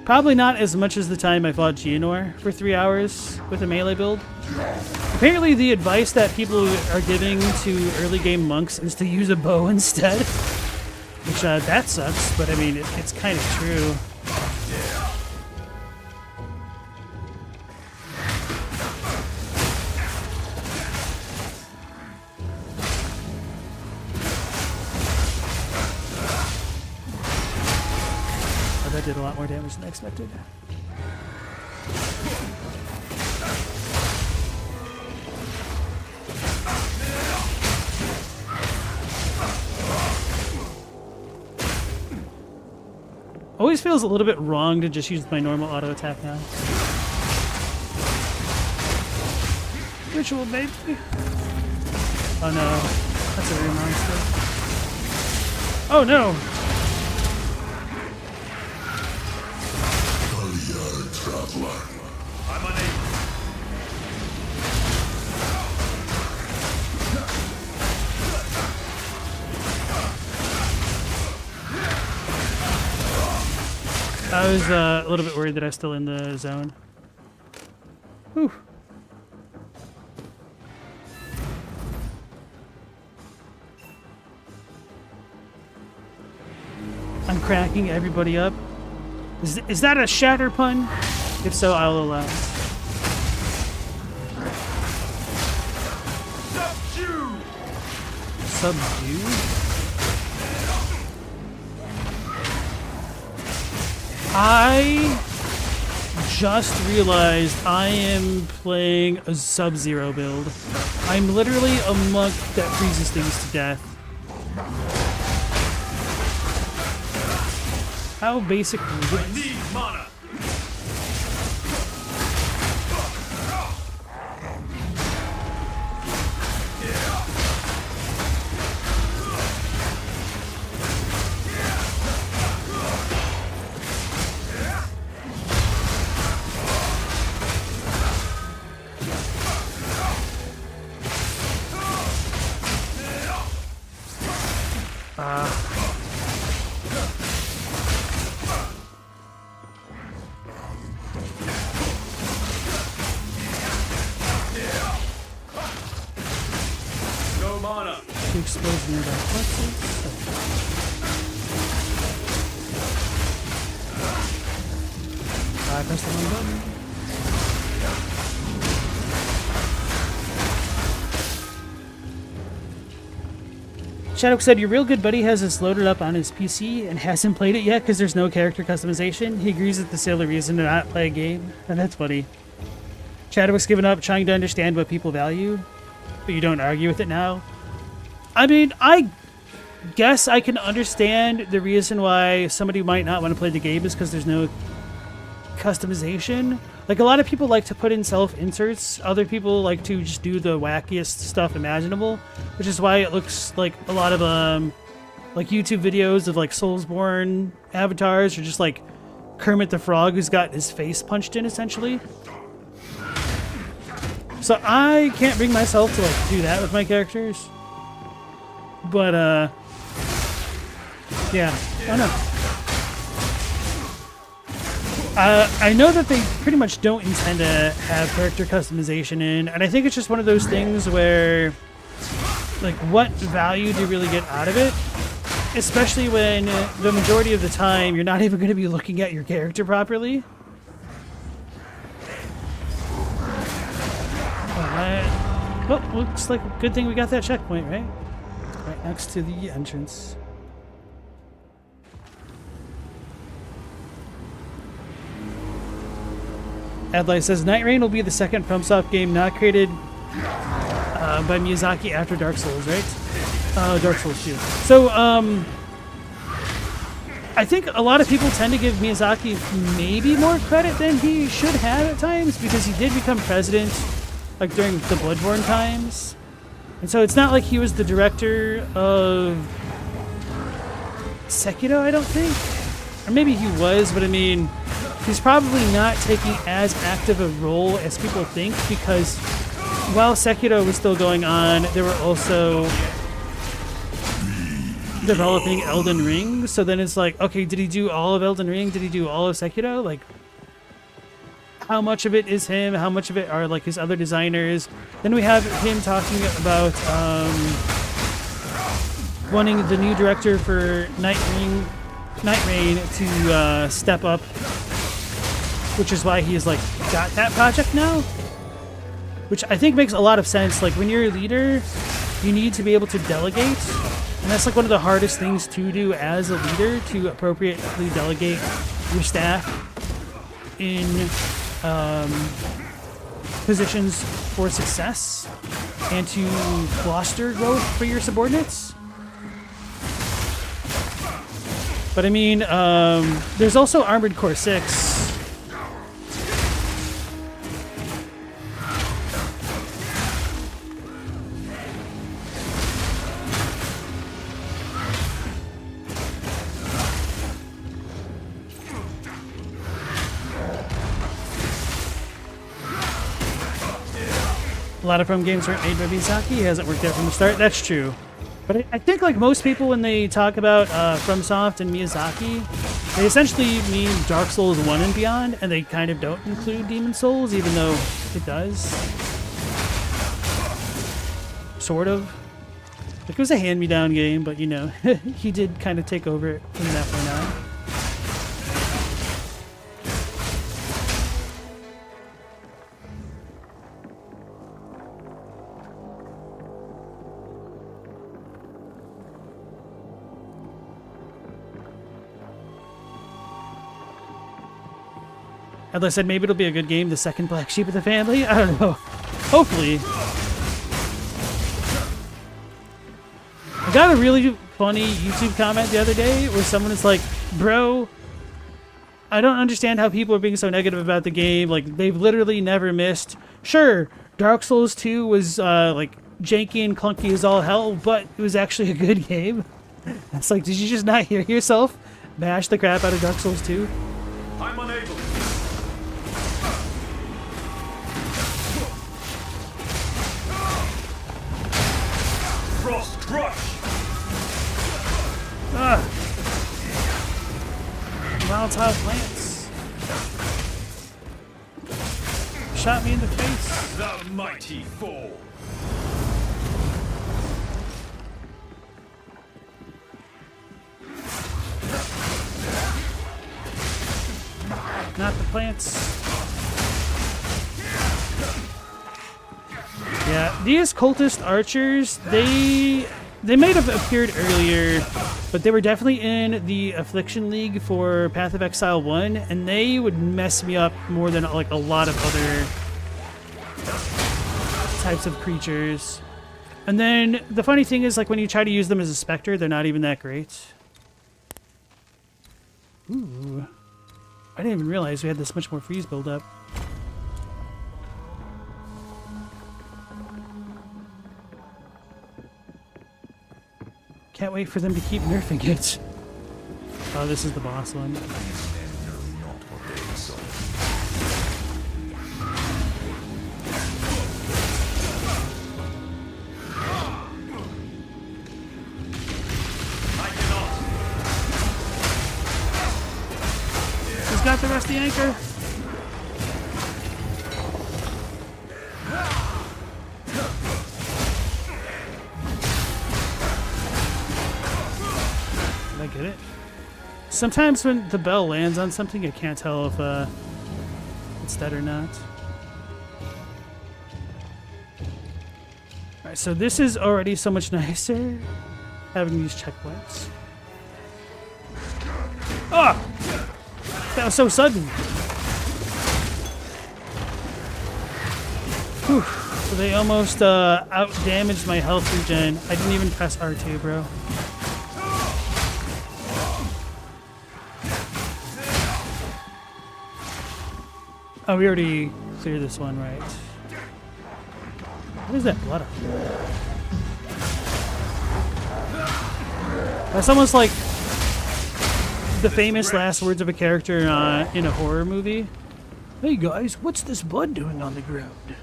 [SPEAKER 1] Probably not as much as the time I fought Geonor for 3 hours with a melee build. Apparently the advice that people are giving to early game monks is to use a bow instead. Which, that sucks, but I mean, it's kind of true. That did a lot more damage than I expected. Always feels a little bit wrong to just use my normal auto attack now. Ritual baby. Oh no, that's a real monster. Oh no!
[SPEAKER 2] I'm unable.
[SPEAKER 1] I was a little bit worried that I was still in the zone. Whew. I'm cracking everybody up. Is that a shatter pun? If so, I'll allow it. subdue. I just realized I am playing a Sub-Zero build. I'm literally a monk that freezes things to death. How basic is this?
[SPEAKER 2] Need mana. No mana.
[SPEAKER 1] To expose nearby corpses. I press the wrong button. Shadow said, your real good buddy has this loaded up on his PC and hasn't played it yet because there's no character customization. He agrees that the only reason to not play a game. And that's funny. Chadwick's given up trying to understand what people value, but you don't argue with it now. I mean, I guess I can understand the reason why somebody might not want to play the game is because there's no customization. Like, a lot of people like to put in self-inserts. Other people like to just do the wackiest stuff imaginable, which is why it looks like a lot of like YouTube videos of like Soulsborne avatars, or just like Kermit the Frog who's got his face punched in, essentially. So I can't bring myself to like do that with my characters. But yeah, I don't know. I know that they pretty much don't intend to have character customization in, and I think it's just one of those things where, like, what value do you really get out of it? Especially when the majority of the time you're not even going to be looking at your character properly. Well, looks like a good thing we got that checkpoint, right? Right next to the entrance. Adlai says Night Rain will be the second FromSoft game not created by Miyazaki after Dark Souls, right? Dark Souls 2. So, I think a lot of people tend to give Miyazaki maybe more credit than he should have at times, because he did become president, like, during the Bloodborne times. And so it's not like he was the director of Sekiro, I don't think. Or maybe he was, but I mean, he's probably not taking as active a role as people think, because while Sekiro was still going on, they were also developing Elden Ring. So then it's like, okay, did he do all of Elden Ring? Did he do all of Sekiro? Like, how much of it is him? How much of it are like his other designers? Then we have him talking about wanting the new director for Night Rain to step up, which is why he's like got that project now, which I think makes a lot of sense. Like, when you're a leader, you need to be able to delegate, and that's like one of the hardest things to do as a leader, to appropriately delegate your staff in positions for success and to foster growth for your subordinates. But I mean, there's also Armored Core 6. A lot of From games weren't made by Miyazaki. He hasn't worked out from the start. That's true. But I think, like most people, when they talk about FromSoft and Miyazaki, they essentially mean Dark Souls 1 and beyond, and they kind of don't include Demon's Souls, even though it does. Sort of. Like, it was a hand-me-down game, but, you know, he did kind of take over from that point on. As I said, maybe it'll be a good game, the second black sheep of the family. I don't know. Hopefully. I got a really funny YouTube comment the other day where someone is like, bro, I don't understand how people are being so negative about the game. Like, they've literally never missed. Sure, Dark Souls 2 was like janky and clunky as all hell, but it was actually a good game. It's like, did you just not hear yourself bash the crap out of Dark Souls 2?
[SPEAKER 2] I'm unable. Frost crush.
[SPEAKER 1] Volatile plants. Shot me in the face.
[SPEAKER 2] The mighty fall.
[SPEAKER 1] Not the plants. Yeah, these cultist archers, they might have appeared earlier, but they were definitely in the Affliction League for Path of Exile 1, and they would mess me up more than like a lot of other types of creatures. And then the funny thing is, like, when you try to use them as a specter, they're not even that great. Ooh. I didn't even realize we had this much more freeze buildup. Can't wait for them to keep nerfing it. Oh, this is the boss one.
[SPEAKER 7] Men know not what they insult.
[SPEAKER 2] I cannot.
[SPEAKER 1] Who's got the rusty anchor? Did I get it? Sometimes when the bell lands on something, I can't tell if it's dead or not. Alright, so this is already so much nicer, having these checkpoints. Ah! That was so sudden. Whew. So they almost out-damaged my health regen. I didn't even press R2, bro. Oh, we already cleared this one, right? What is that blood on? That's almost like the famous last words of a character in a horror movie. Hey guys, what's this blood doing on the ground?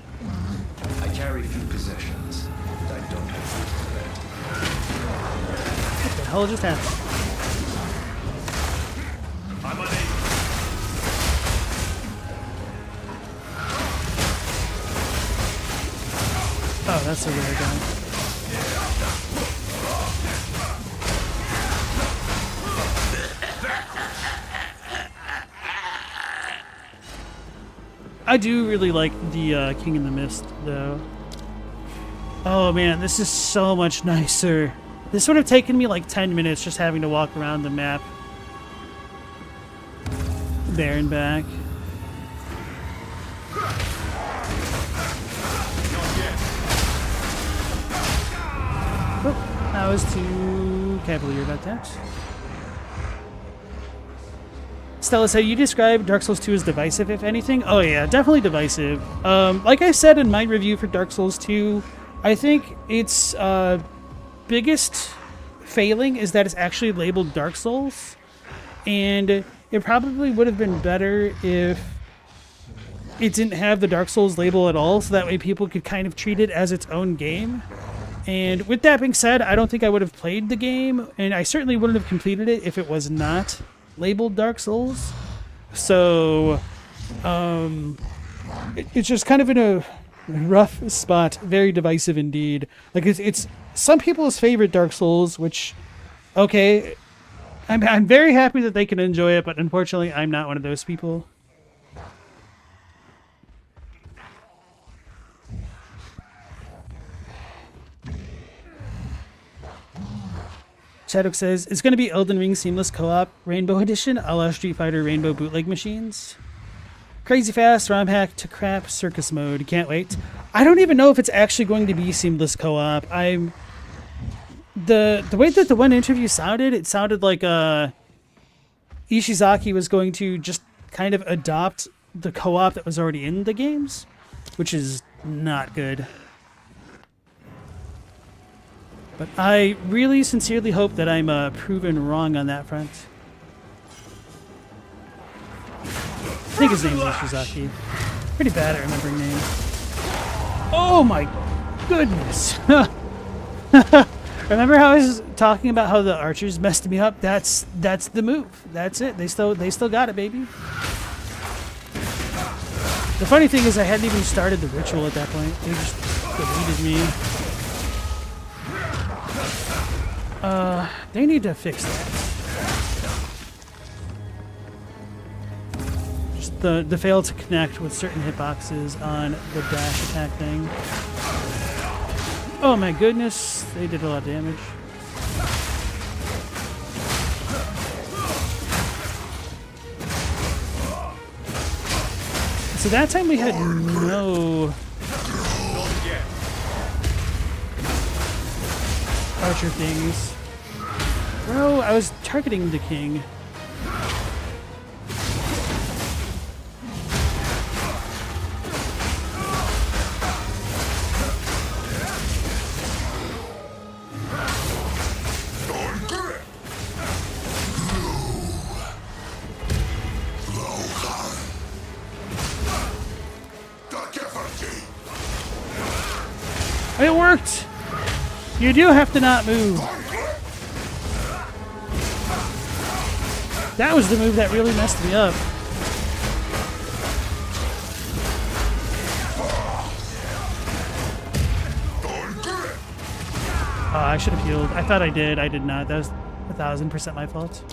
[SPEAKER 7] I carry few possessions, and I don't have food
[SPEAKER 1] What the hell just happened?
[SPEAKER 2] I'm unable.
[SPEAKER 1] Oh, that's a rare gun. I do really like the King in the Mist, though. Oh man, this is so much nicer. This would have taken me like 10 minutes just having to walk around the map. There and back. Oh, I was too cavalier about that. Stella said, you described Dark Souls 2 as divisive, if anything. Oh yeah, definitely divisive. Like I said in my review for Dark Souls 2, I think its biggest failing is that it's actually labeled Dark Souls. And it probably would have been better if it didn't have the Dark Souls label at all, so that way people could kind of treat it as its own game. And with that being said, I don't think I would have played the game, and I certainly wouldn't have completed it if it was not labeled Dark Souls. So it's just kind of in a rough spot, very divisive indeed. Like it's some people's favorite Dark Souls, which okay, I'm very happy that they can enjoy it, but unfortunately I'm not one of those people. Shadok says, it's going to be Elden Ring Seamless Co-op Rainbow Edition a la Street Fighter Rainbow bootleg machines. Crazy fast, ROM hack to crap circus mode. Can't wait. I don't even know if it's actually going to be seamless co-op. I'm the way that the one interview sounded, it sounded like Ishizaki was going to just kind of adopt the co-op that was already in the games, which is not good. But I really sincerely hope that I'm proven wrong on that front. I think his name is Ishizaki. Pretty bad at remembering names. Oh my goodness! Remember how I was talking about how the archers messed me up? That's the move. That's it. They still got it, baby. The funny thing is I hadn't even started the ritual at that point. They just deleted me. They need to fix that. Just the fail to connect with certain hitboxes on the dash attack thing. Oh my goodness, they did a lot of damage. So that time we had no archer things. Bro, I was targeting the king. It worked! You do have to not move. That was the move that really messed me up. Oh, I should have healed. I thought I did. I did not. That was 1000% my fault.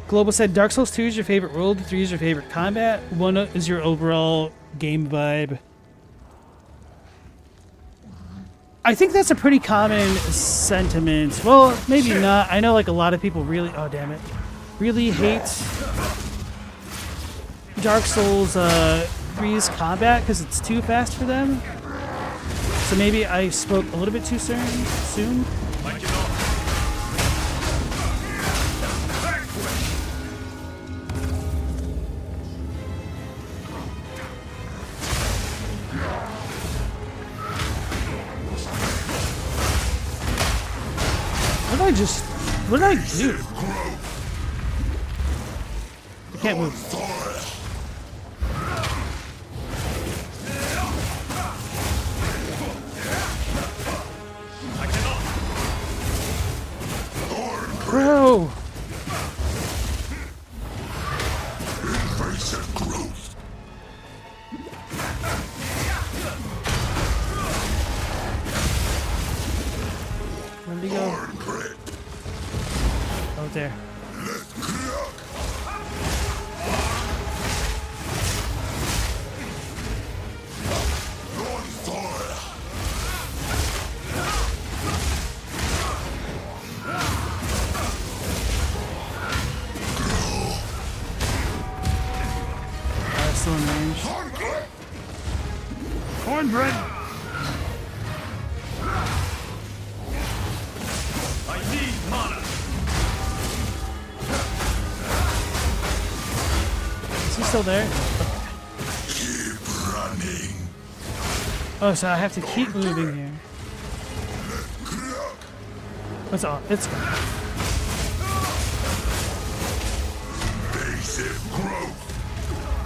[SPEAKER 1] Global said Dark Souls 2 is your favorite world, 3 is your favorite combat, 1 is your overall game vibe. I think that's a pretty common sentiment. Well, maybe not. I know like a lot of people really, oh damn it, really hate Dark Souls 3's combat because it's too fast for them. So maybe I spoke a little bit too soon. What did I do? I can't move. Bro! Where'd he go? Oh, there. Still in range. Cornbread!
[SPEAKER 2] I need mana.
[SPEAKER 1] Is he still there?
[SPEAKER 4] Keep running.
[SPEAKER 1] Oh, so I have to keep moving here. What's all? It's gone.
[SPEAKER 4] Basic growth.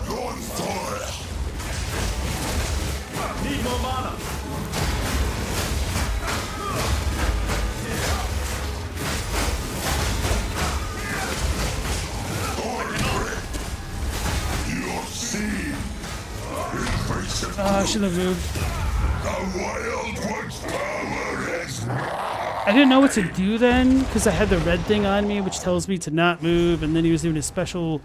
[SPEAKER 4] On fire.
[SPEAKER 2] Need more mana.
[SPEAKER 4] You'll see.
[SPEAKER 1] Oh, I should have moved.
[SPEAKER 4] The wild one's power is.
[SPEAKER 1] I didn't know what to do then because I had the red thing on me, which tells me to not move, and then he was doing a special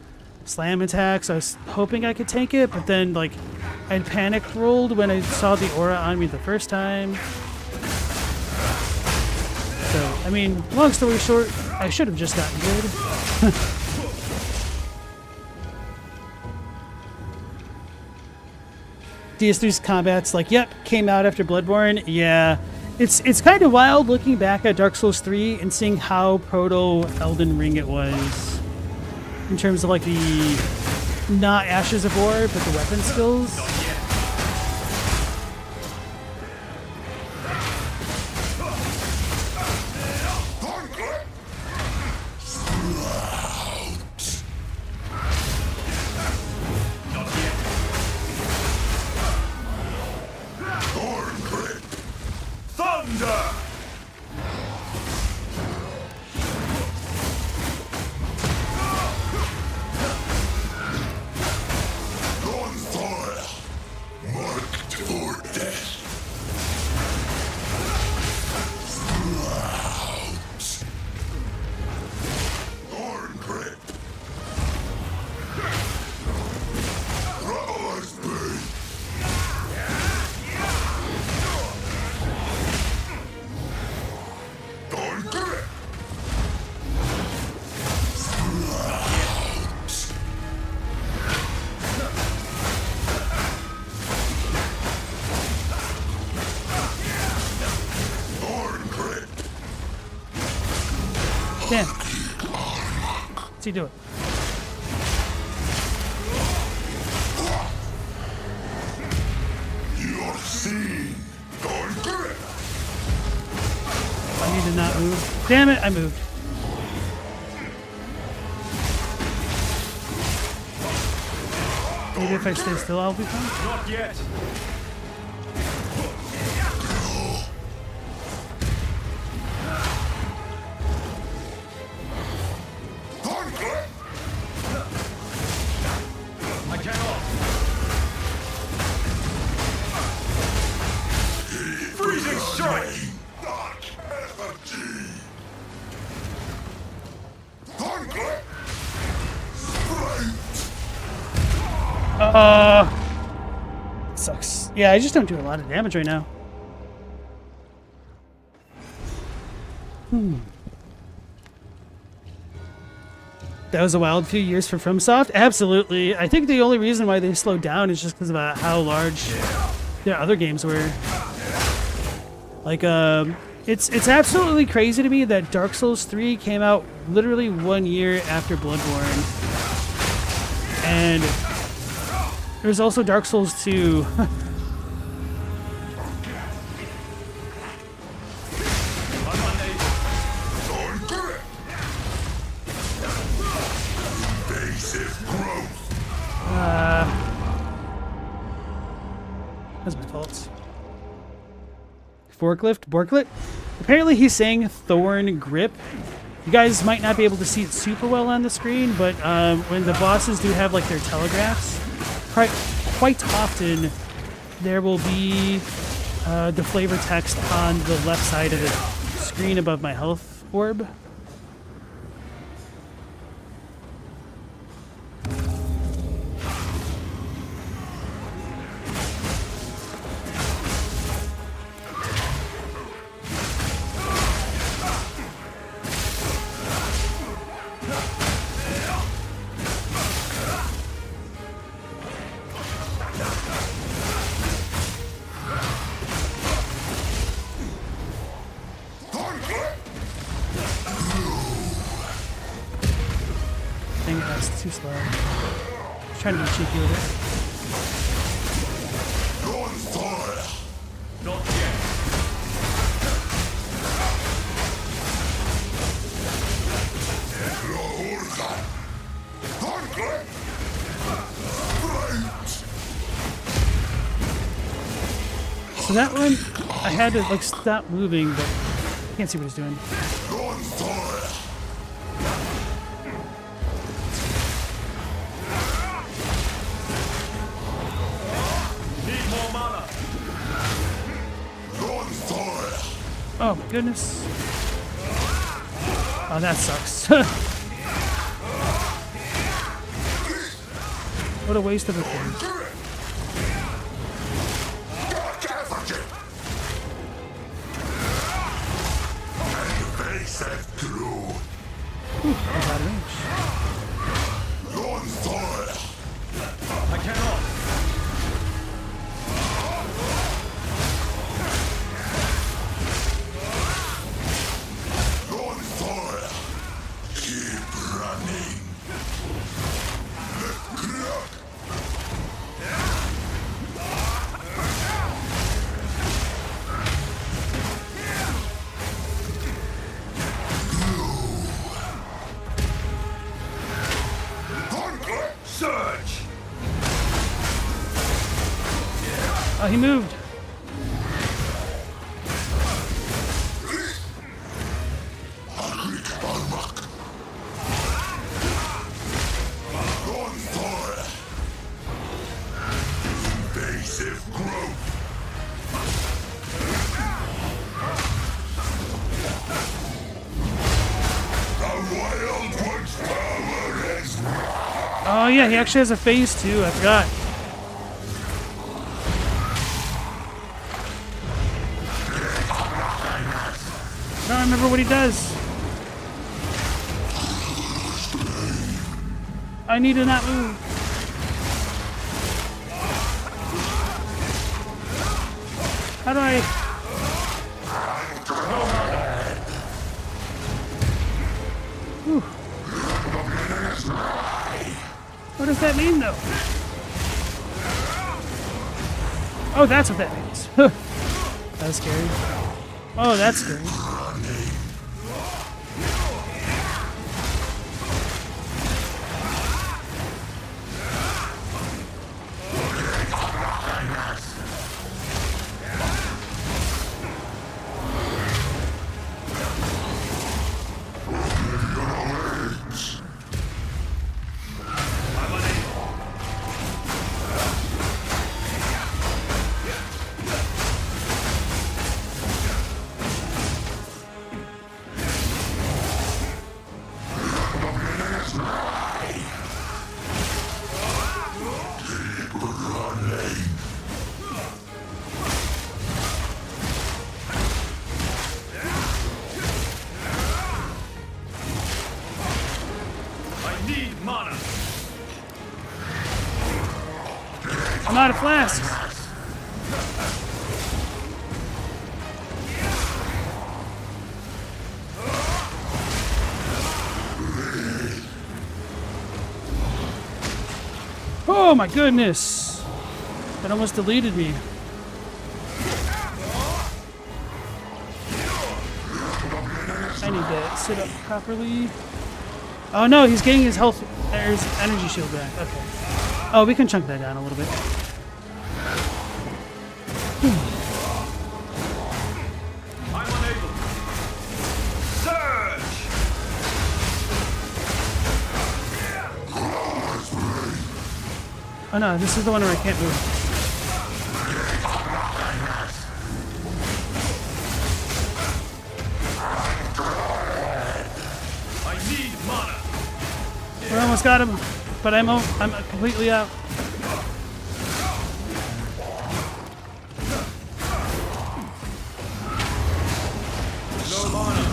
[SPEAKER 1] slam attack, so I was hoping I could tank it, but then like I panic rolled when I saw the aura on me the first time. I mean, long story short, I should have just gotten good. DS3's combat's like, yep, came out after Bloodborne. Yeah, it's kind of wild looking back at Dark Souls 3 and seeing how proto Elden Ring it was in terms of like the not Ashes of War, but the weapon skills.
[SPEAKER 2] Thunder!
[SPEAKER 1] Damn. What's he doing?
[SPEAKER 4] You're seen.
[SPEAKER 1] I need to not move. Damn it, I moved. Maybe if I stay still, I'll be fine.
[SPEAKER 2] Not yet! I cannot! Freezing strike!
[SPEAKER 1] Sucks. Yeah, I just don't do a lot of damage right now. That was a wild few years for FromSoft? Absolutely. I think the only reason why they slowed down is just because of how large their other games were. Like, it's absolutely crazy to me that Dark Souls 3 came out literally 1 year after Bloodborne. And there's also Dark Souls 2. That's my fault. Borklet? Apparently he's saying Thorn Grip. You guys might not be able to see it super well on the screen, but when the bosses do have like their telegraphs, quite often there will be the flavor text on the left side of the screen above my health orb. Dang it, that's too slow. Just trying to be cheeky with it.
[SPEAKER 2] Not yet!
[SPEAKER 1] So that one, I had to like stop moving, but I can't see what he's doing.
[SPEAKER 2] Need more mana!
[SPEAKER 1] Oh my goodness. Oh, that sucks. What a waste of a thing. Ooh, I was out of range.
[SPEAKER 2] I cannot. Surge!
[SPEAKER 1] Oh, he moved. Oh yeah, he actually has a phase too. I forgot. I don't remember what he does. I need to not move. How do I? Whew. What does that mean, though? Oh, that's what that means. That was scary. Oh, that's scary. I'm out of flasks. Oh my goodness. That almost deleted me. I need to sit up properly. Oh no, he's getting his health, his energy shield back. Okay. Oh, we can chunk that down a little bit.
[SPEAKER 2] I'm unable. Surge!
[SPEAKER 1] Oh no, this is the one where I can't move.
[SPEAKER 2] I need mana.
[SPEAKER 1] We almost got him, but I'm completely out.
[SPEAKER 2] No mana.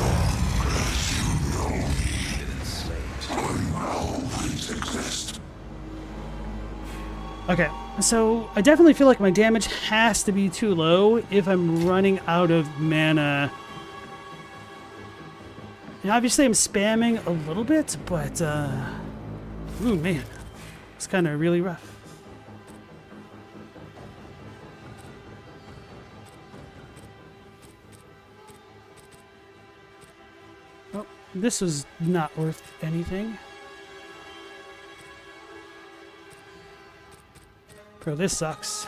[SPEAKER 1] Okay, so I definitely feel like my damage has to be too low if I'm running out of mana. And obviously I'm spamming a little bit, but ooh man, it's kind of really rough. Oh, this was not worth anything. Bro, this sucks.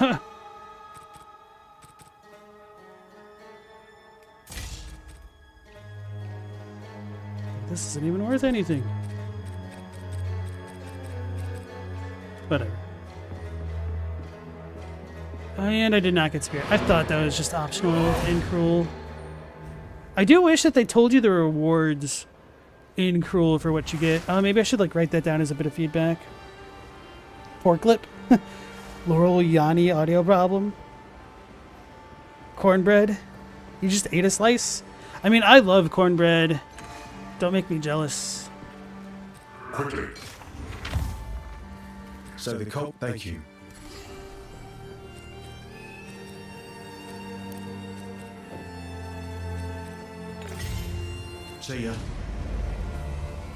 [SPEAKER 1] This isn't even worth anything. Whatever. And I did not get Spirit. I thought that was just optional in Cruel. I do wish that they told you the rewards in Cruel for what you get. Maybe I should like write that down as a bit of feedback. Pork lip. Laurel Yanni audio problem. Cornbread. You just ate a slice? I mean, I love cornbread Don't make me jealous.
[SPEAKER 4] Quickly. So the cult. Thank you. See ya.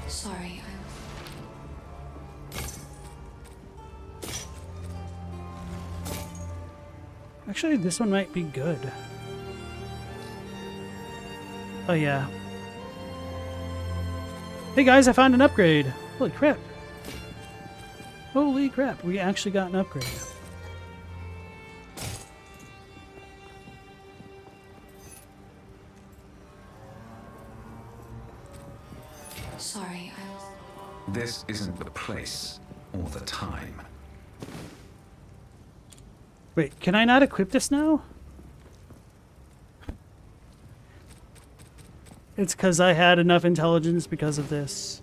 [SPEAKER 3] Sorry,
[SPEAKER 1] Actually, this one might be good. Oh yeah. Hey guys, I found an upgrade. Holy crap. Holy crap, we actually got an upgrade.
[SPEAKER 3] sorry,
[SPEAKER 7] This isn't the place or the time.
[SPEAKER 1] Wait, can I not equip this now? It's because I had enough intelligence because of this.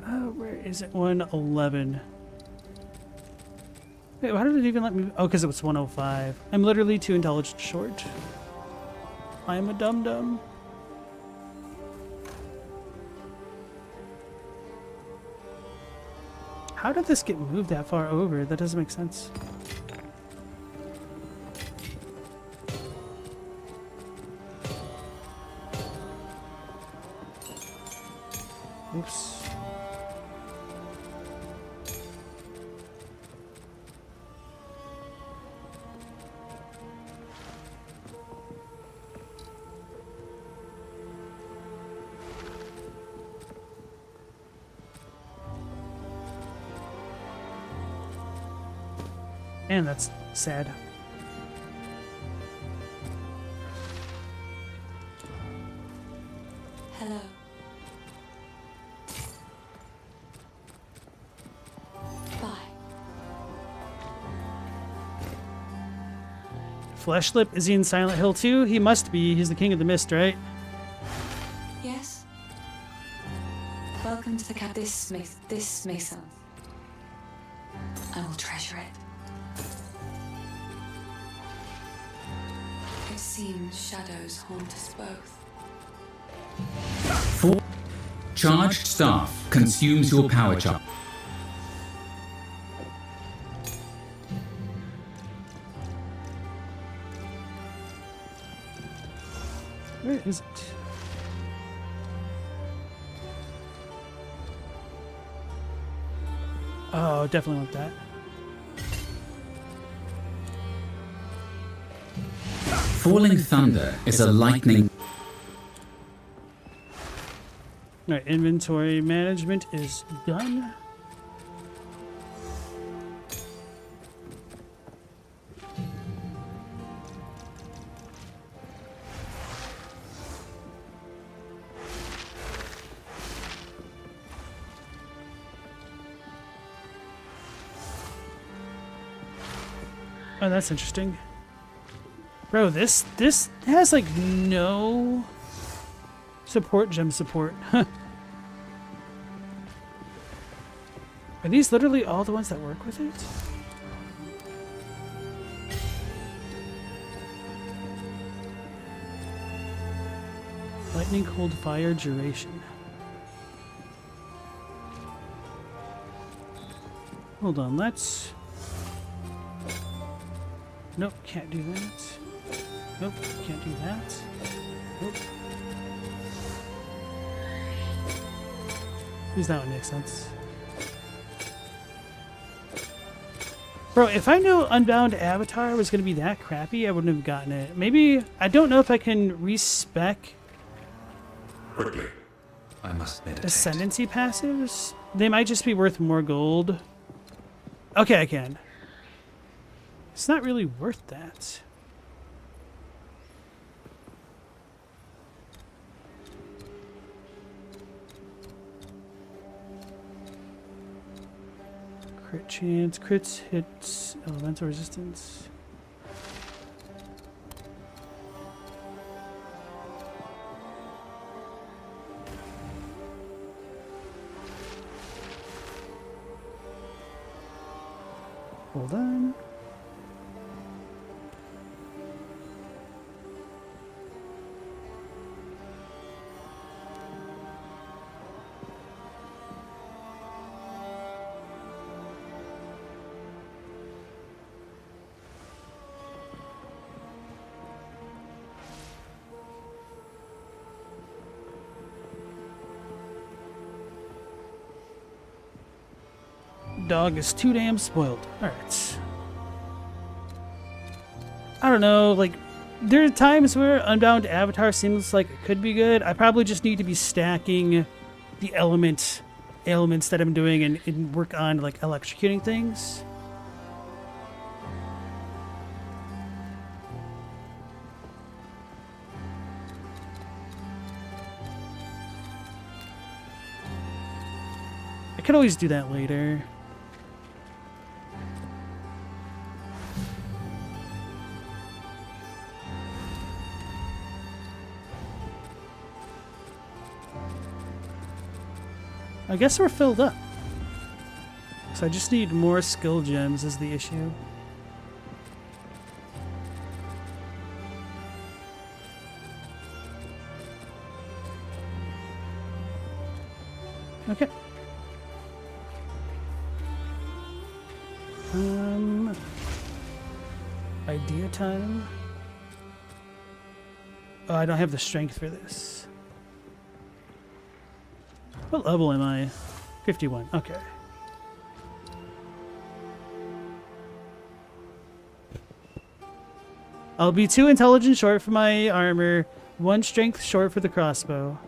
[SPEAKER 1] Oh, where is it? 111. Wait, why did it even let me? Oh, because it was 105. I'm literally 2 intelligence short. I'm a dum-dum. How did this get moved that far over? That doesn't make sense. Oops. And that's sad.
[SPEAKER 3] hello. Bye.
[SPEAKER 1] Fleshlip, is he in Silent Hill too? He must be. He's the king of the mist, right?
[SPEAKER 3] Yes? Welcome to the this mason. I will treasure it. It seems shadows haunt us both.
[SPEAKER 5] Charged staff consumes your power charge.
[SPEAKER 1] Where is it? Oh, definitely want that.
[SPEAKER 5] Falling thunder is a lightning.
[SPEAKER 1] Alright, inventory management is done. Oh, that's interesting. Bro, this has like no support gem support. Are these literally all the ones that work with it? Lightning, cold, fire, duration. Hold on, let's... Nope, can't do that. Nope, can't do that. Nope. At least that one makes sense. Bro, if I knew Unbound Avatar was going to be that crappy, I wouldn't have gotten it. Maybe, I don't know if I can respec
[SPEAKER 4] Quickly.
[SPEAKER 7] I must meditate.
[SPEAKER 1] Ascendancy passives. They might just be worth more gold. Okay, I can. It's not really worth that. Crit chance, crits, hits, elemental resistance. Hold on. Dog is too damn spoiled. Alright. I don't know, like, there are times where Unbound Avatar seems like it could be good. I probably just need to be stacking the ailments that I'm doing and work on, like, electrocuting things. I could always do that later. I guess we're filled up. So I just need more skill gems is the issue. Okay. Idea time. Oh, I don't have the strength for this. What level am I? 51. Okay. I'll be 2 intelligence short for my armor, 1 strength short for the crossbow.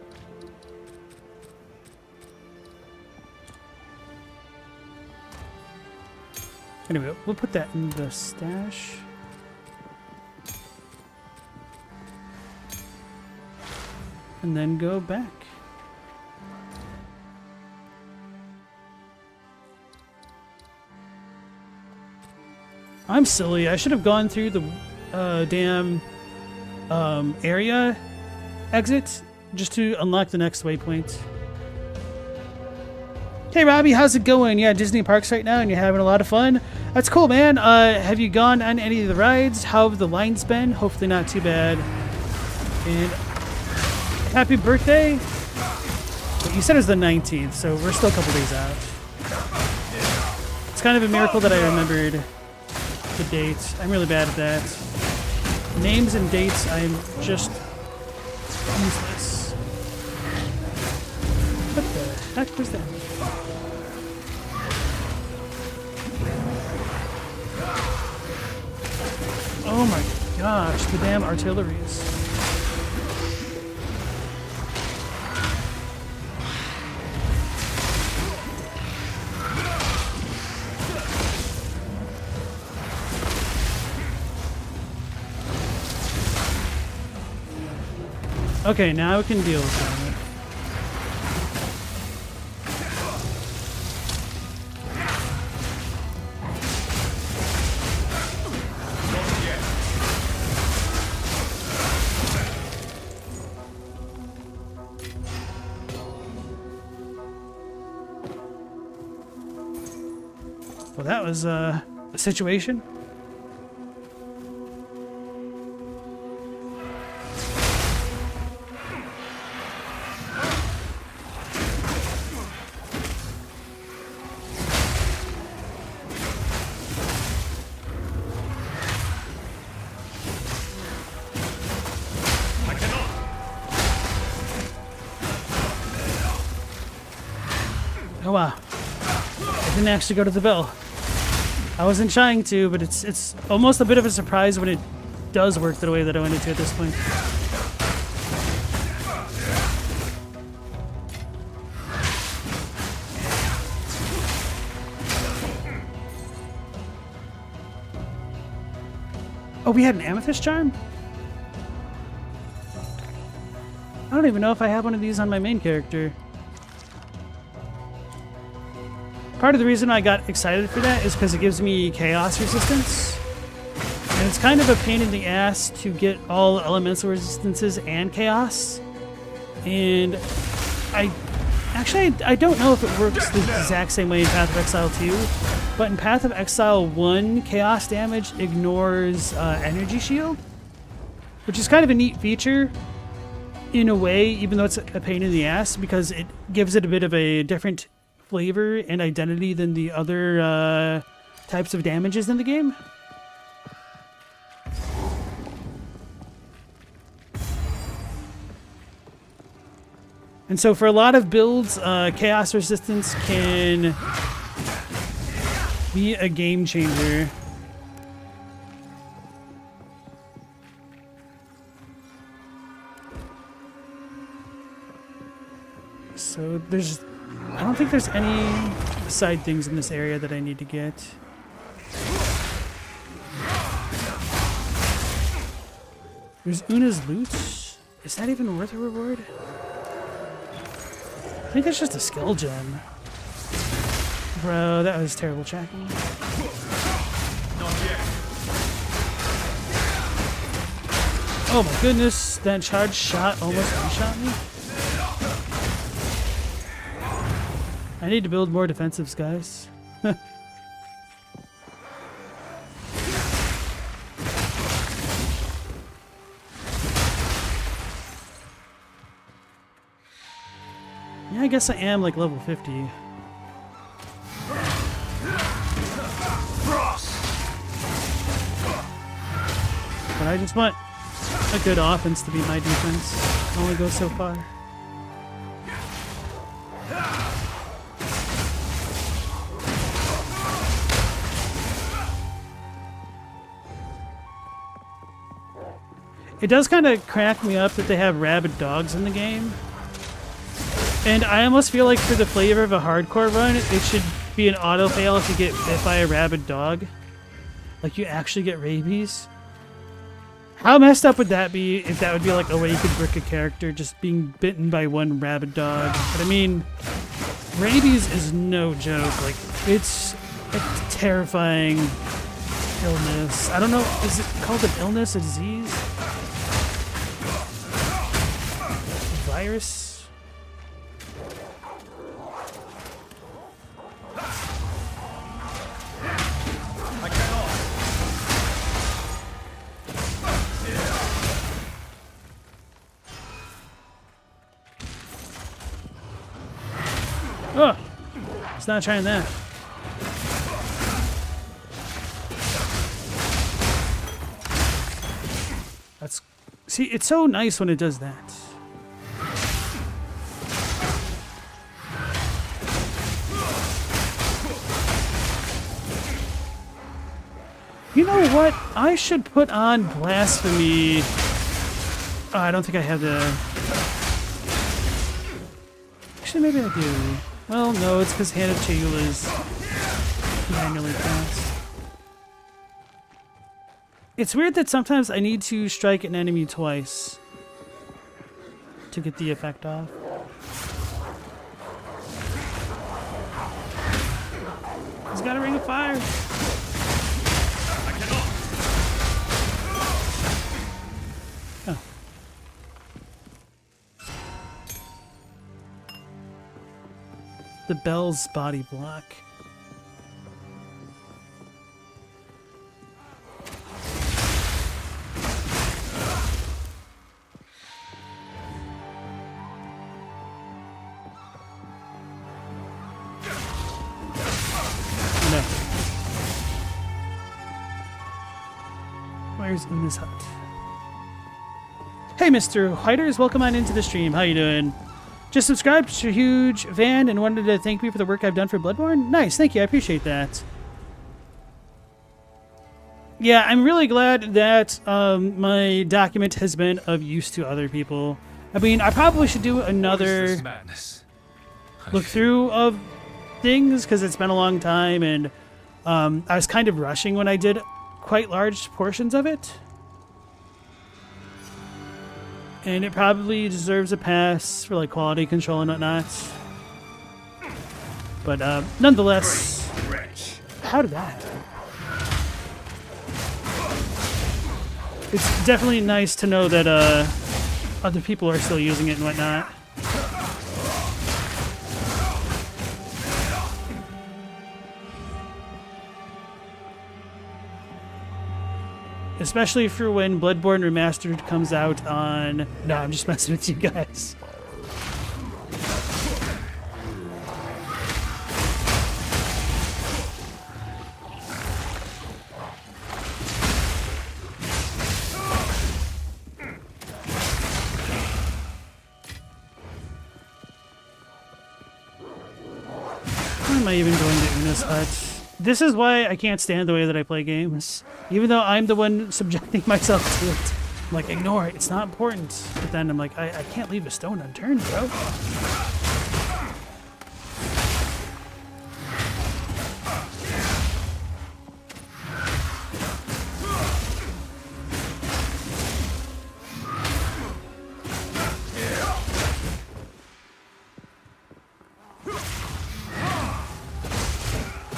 [SPEAKER 1] Anyway, we'll put that in the stash. And then go back. I'm silly. I should have gone through the damn area exit just to unlock the next waypoint. Hey Robbie, how's it going? Yeah, Disney parks right now and you're having a lot of fun. That's cool, man. Have you gone on any of the rides? How have the lines been? Hopefully not too bad. And happy birthday. You said it was the 19th, so we're still a couple days out. It's kind of a miracle that I remembered the dates. I'm really bad at that. Names and dates, I'm just useless. What the heck was that? Oh my gosh, the damn artilleries. Okay, now we can deal with that. Well, that was a situation. Oh wow. I didn't actually go to the bell. I wasn't trying to, but it's almost a bit of a surprise when it does work the way that I wanted to at this point. Oh, we had an amethyst charm? I don't even know if I have one of these on my main character. Part of the reason I got excited for that is because it gives me chaos resistance. And it's kind of a pain in the ass to get all elemental resistances and chaos. And I don't know if it works the exact same way in Path of Exile 2, but in Path of Exile 1, chaos damage ignores energy shield, which is kind of a neat feature in a way, even though it's a pain in the ass, because it gives it a bit of a different flavor and identity than the other types of damages in the game. And so for a lot of builds, chaos resistance can be a game changer. So there's, I don't think there's any side things in this area that I need to get. There's Una's loot. Is that even worth a reward? I think that's just a skill gem. Bro, that was terrible tracking. Oh my goodness, that charged shot almost one-shot me. I need to build more defensives, guys. Yeah, I guess I am like level 50. But I just want a good offense to be my defense. Can only go so far. It does kind of crack me up that they have rabid dogs in the game. And I almost feel like for the flavor of a hardcore run, it should be an auto-fail if you get bit by a rabid dog. Like you actually get rabies. How messed up would that be if that would be like a way you could brick a character just being bitten by one rabid dog? But I mean, rabies is no joke. Like, it's a terrifying illness. I don't know, is it called an illness, a disease? Virus? Oh, it's not trying that. That's, see, it's so nice when it does that. You know what? I should put on Blasphemy. Oh, I don't think I have the... Actually, maybe I do. Well, no, it's because Hand of Chayula is manually cast. It's weird that sometimes I need to strike an enemy twice to get the effect off. He's got a ring of fire. Oh. The Bell's body block. No. Where's Una's hut? Hey, Mr. Whiters, welcome on into the stream. How you doing? Just subscribed to a huge fan and wanted to thank me for the work I've done for Bloodborne. Nice, thank you. I appreciate that. Yeah, I'm really glad that my document has been of use to other people. I mean, I probably should do another look through of things because it's been a long time, and I was kind of rushing when I did quite large portions of it. And it probably deserves a pass for like quality control and whatnot. But nonetheless, how did that happen? It's definitely nice to know that other people are still using it and whatnot. Especially for when Bloodborne Remastered comes out on... No, I'm just messing with you guys. Why am I even going to Una's hut? This is why I can't stand the way that I play games. Even though I'm the one subjecting myself to it. I'm like, ignore it. It's not important. But then I'm like, I can't leave a stone unturned, bro.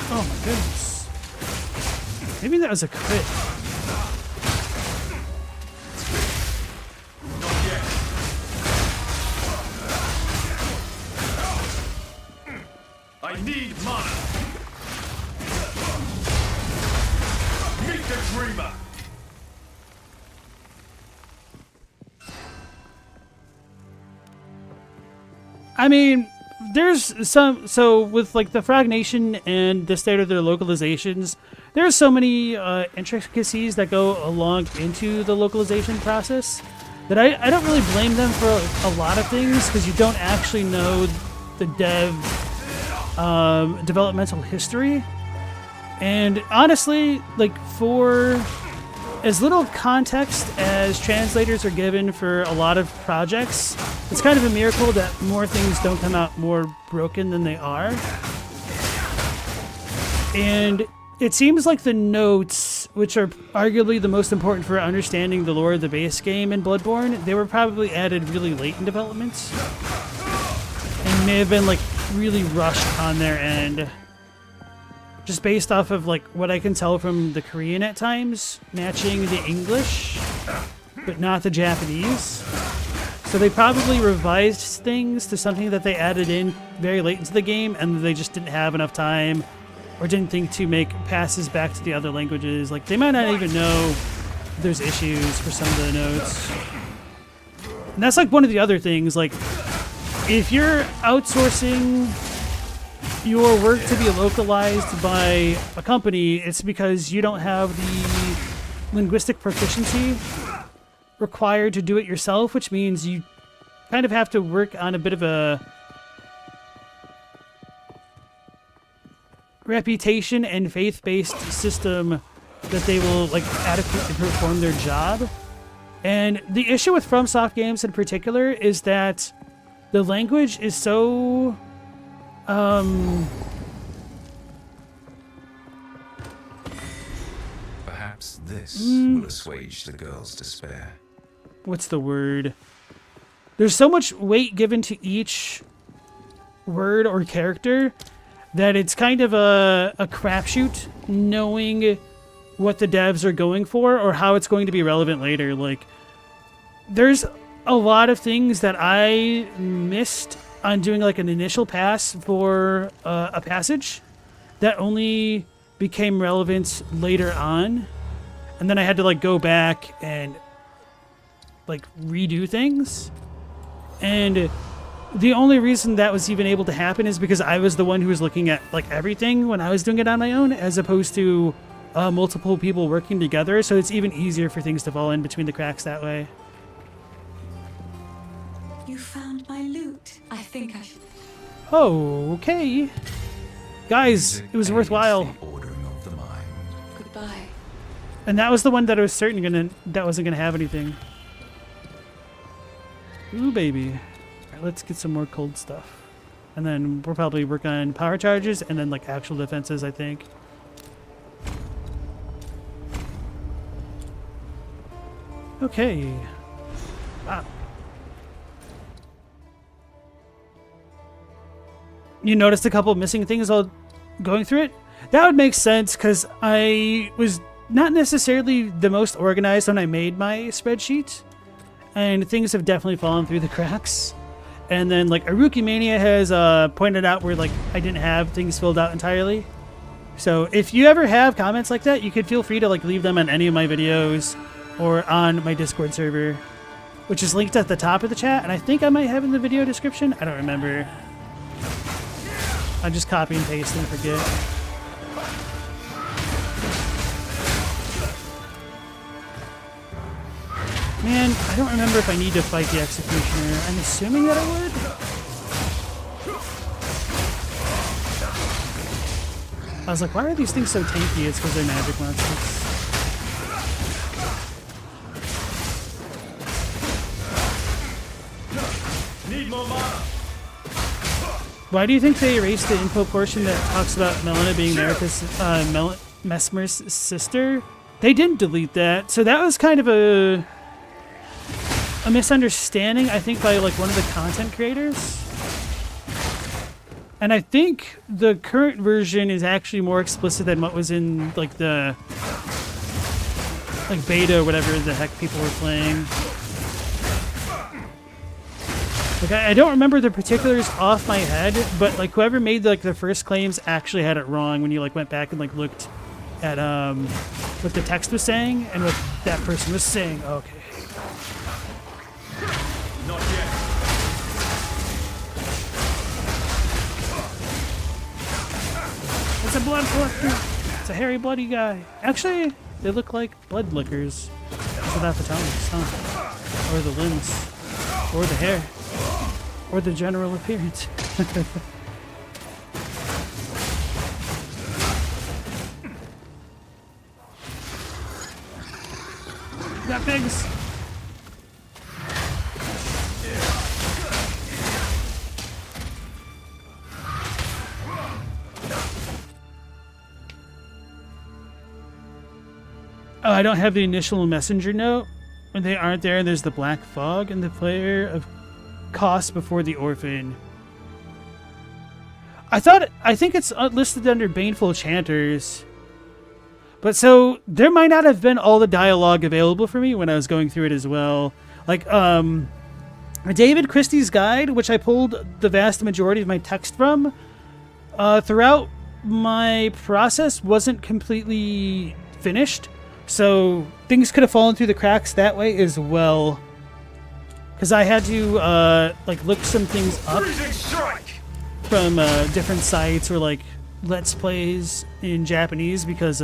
[SPEAKER 1] Oh my goodness. Maybe that was a crit.
[SPEAKER 2] I need mana. Meet the dreamer.
[SPEAKER 1] I mean, there's some, so with like the Fragnation and the state of their localizations, there's so many intricacies that go along into the localization process that I don't really blame them for a lot of things, because you don't actually know the dev developmental history. And honestly, like, for as little context as translators are given for a lot of projects, it's kind of a miracle that more things don't come out more broken than they are. And it seems like the notes, which are arguably the most important for understanding the lore of the base game in Bloodborne, they were probably added really late in development and may have been like really rushed on their end. Just based off of like what I can tell from the Korean at times, matching the English, but not the Japanese. So they probably revised things to something that they added in very late into the game, and they just didn't have enough time or didn't think to make passes back to the other languages. Like, they might not even know there's issues for some of the notes. And that's like one of the other things, like, if you're outsourcing your work to be localized by a company, it's because you don't have the linguistic proficiency required to do it yourself, which means you kind of have to work on a bit of a reputation and faith-based system that they will like adequately perform their job. And the issue with FromSoft games in particular is that the language is so
[SPEAKER 7] Perhaps this will assuage the girl's despair.
[SPEAKER 1] what's the word? There's so much weight given to each word or character that it's kind of a crapshoot knowing what the devs are going for or how it's going to be relevant later. Like, there's a lot of things that I missed on doing like an initial pass for a passage that only became relevant later on. And then I had to like go back and like redo things. And the only reason that was even able to happen is because I was the one who was looking at like everything when I was doing it on my own, as opposed to multiple people working together. So it's even easier for things to fall in between the cracks that way.
[SPEAKER 3] You found my loot. I think I should.
[SPEAKER 1] Oh, okay. Guys, it was worthwhile.
[SPEAKER 7] The ordering of the mind.
[SPEAKER 3] Goodbye.
[SPEAKER 1] And that was the one that I was certain that wasn't gonna have anything. Ooh, baby. Alright, let's get some more cold stuff. And then we'll probably work on power charges and then like actual defenses, I think. Okay. Wow. You noticed a couple of missing things while going through it? That would make sense, because I was not necessarily the most organized when I made my spreadsheet, and things have definitely fallen through the cracks. And then like Aruki Mania has pointed out where like I didn't have things filled out entirely. So if you ever have comments like that, you could feel free to like leave them on any of my videos or on my Discord server, which is linked at the top of the chat, and I think I might have in the video description. I don't remember. I just copy and paste and forget. Man, I don't remember if I need to fight the Executioner. I'm assuming that I would. I was like, why are these things so tanky? It's because they're magic monsters.
[SPEAKER 2] Need more mana.
[SPEAKER 1] Why do you think they erased the info portion that talks about Melina being Mesmer's sister? They didn't delete that, so that was kind of a misunderstanding, I think, by like one of the content creators. And I think the current version is actually more explicit than what was in like the beta or whatever the heck people were playing. Like I don't remember the particulars off my head, but like whoever made like the first claims actually had it wrong when you like went back and like looked at what the text was saying and what that person was saying. Okay.
[SPEAKER 2] Not yet.
[SPEAKER 1] It's a blood collector. It's a hairy, bloody guy. Actually, they look like blood lickers without the tongues, huh? Or the limbs, or the hair, or the general appearance. Got pigs. Oh, I don't have the initial messenger note. When they aren't there, there's the black fog and the player of cost before the orphan. I think it's listed under Baneful Chanters. But so there might not have been all the dialogue available for me when I was going through it as well. Like David Christie's guide, which I pulled the vast majority of my text from, throughout my process wasn't completely finished. So things could have fallen through the cracks that way as well. Because I had to like look some things up from different sites or like Let's Plays in Japanese, because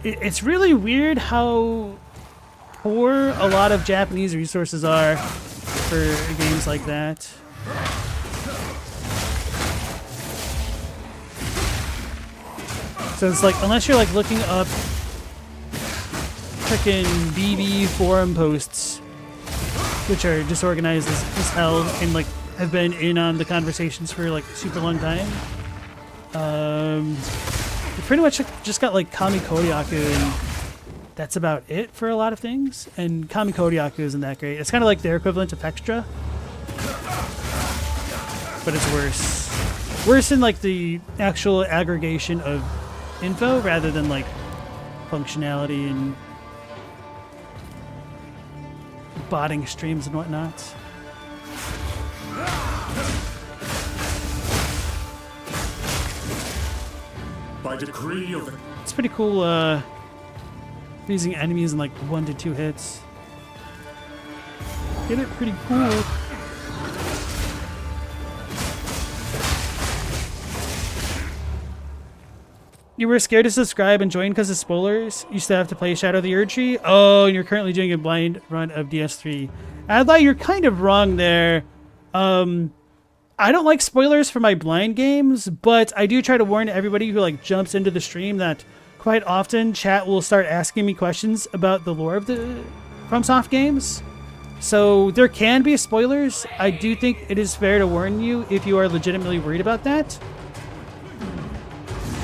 [SPEAKER 1] it's really weird how poor a lot of Japanese resources are for games like that. So it's like, unless you're like looking up frickin' BB forum posts, which are disorganized as hell and like have been in on the conversations for like a super long time. You pretty much just got like Kami Kodiaku, and that's about it for a lot of things. And Kami Kodiaku isn't that great. It's kind of like their equivalent of Extra, but it's worse. Worse in like the actual aggregation of info rather than like functionality and botting streams and whatnot.
[SPEAKER 2] By decree of the...
[SPEAKER 1] It's pretty cool using enemies in like 1 to 2 hits. Get it pretty cool. You were scared to subscribe and join because of spoilers? You still have to play Shadow of the Erdtree? Oh, and you're currently doing a blind run of DS3. I thought you're kind of wrong there. I don't like spoilers for my blind games, but I do try to warn everybody who like jumps into the stream that quite often chat will start asking me questions about the lore of the FromSoft games. So there can be spoilers. I do think it is fair to warn you if you are legitimately worried about that.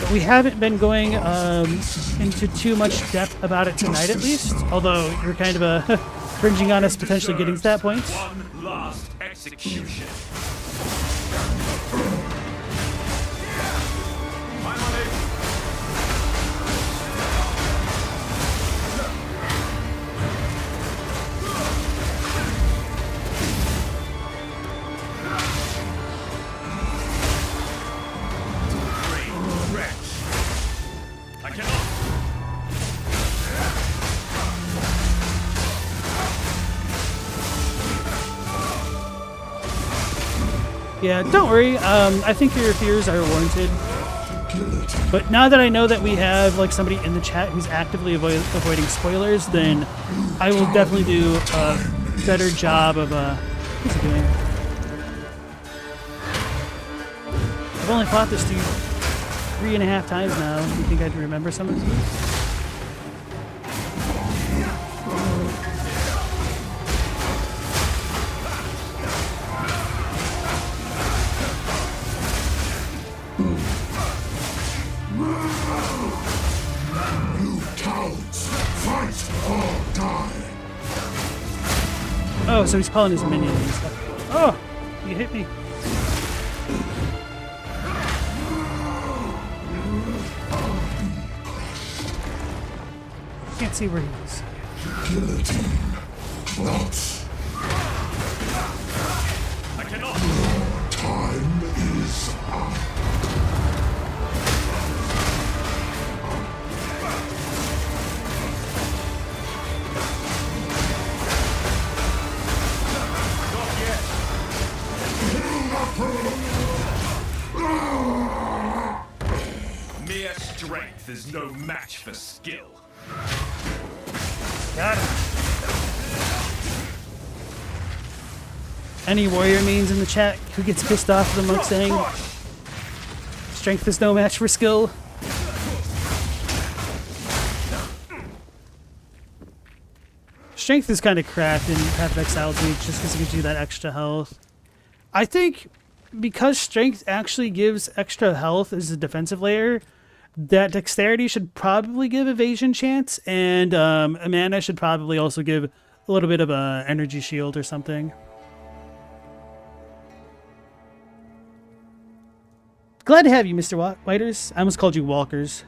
[SPEAKER 1] But we haven't been going into too much depth about it tonight, at least. Although you're kind of cringing on us potentially getting to that point.
[SPEAKER 2] One last execution. I'm on it. I cannot.
[SPEAKER 1] Yeah, don't worry. I think your fears are warranted. But now that I know that we have like somebody in the chat who's actively avoiding spoilers, then I will definitely do a better job of what's he doing? I've only fought this dude 3.5 times now. Do you think I'd remember some of these? Oh, so he's calling his minions and stuff. Oh, you hit me. Can't see where he is.
[SPEAKER 2] I cannot.
[SPEAKER 4] Time is up.
[SPEAKER 2] Mere strength is no match for skill.
[SPEAKER 1] Got it. Any warrior mains in the chat who gets pissed off at the monk saying strength is no match for skill? Strength is kind of crap in Path of Exile too, just because it gives you that extra health. I think because strength actually gives extra health as a defensive layer, that dexterity should probably give evasion chance, and mana should probably also give a little bit of a energy shield or something. Glad to have you, Mr. Whiters. I almost called you Walkers.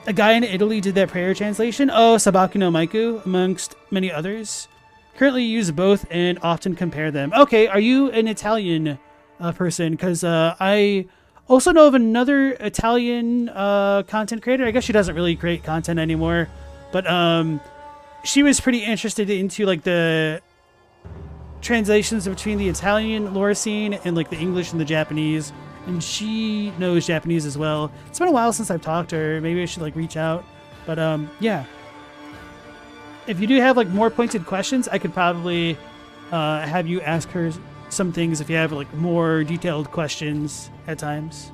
[SPEAKER 1] A guy in Italy did that prayer translation. Oh, Sabaku no Maiku, amongst many others. Currently use both and often compare them. Okay, are you an Italian person? Because I also know of another Italian content creator. I guess she doesn't really create content anymore, but she was pretty interested into like the translations between the Italian lore scene and like the English and the Japanese, and she knows Japanese as well. It's been a while since I've talked to her. Maybe I should like reach out, but yeah. If you do have like more pointed questions, I could probably have you ask her some things if you have like more detailed questions at times.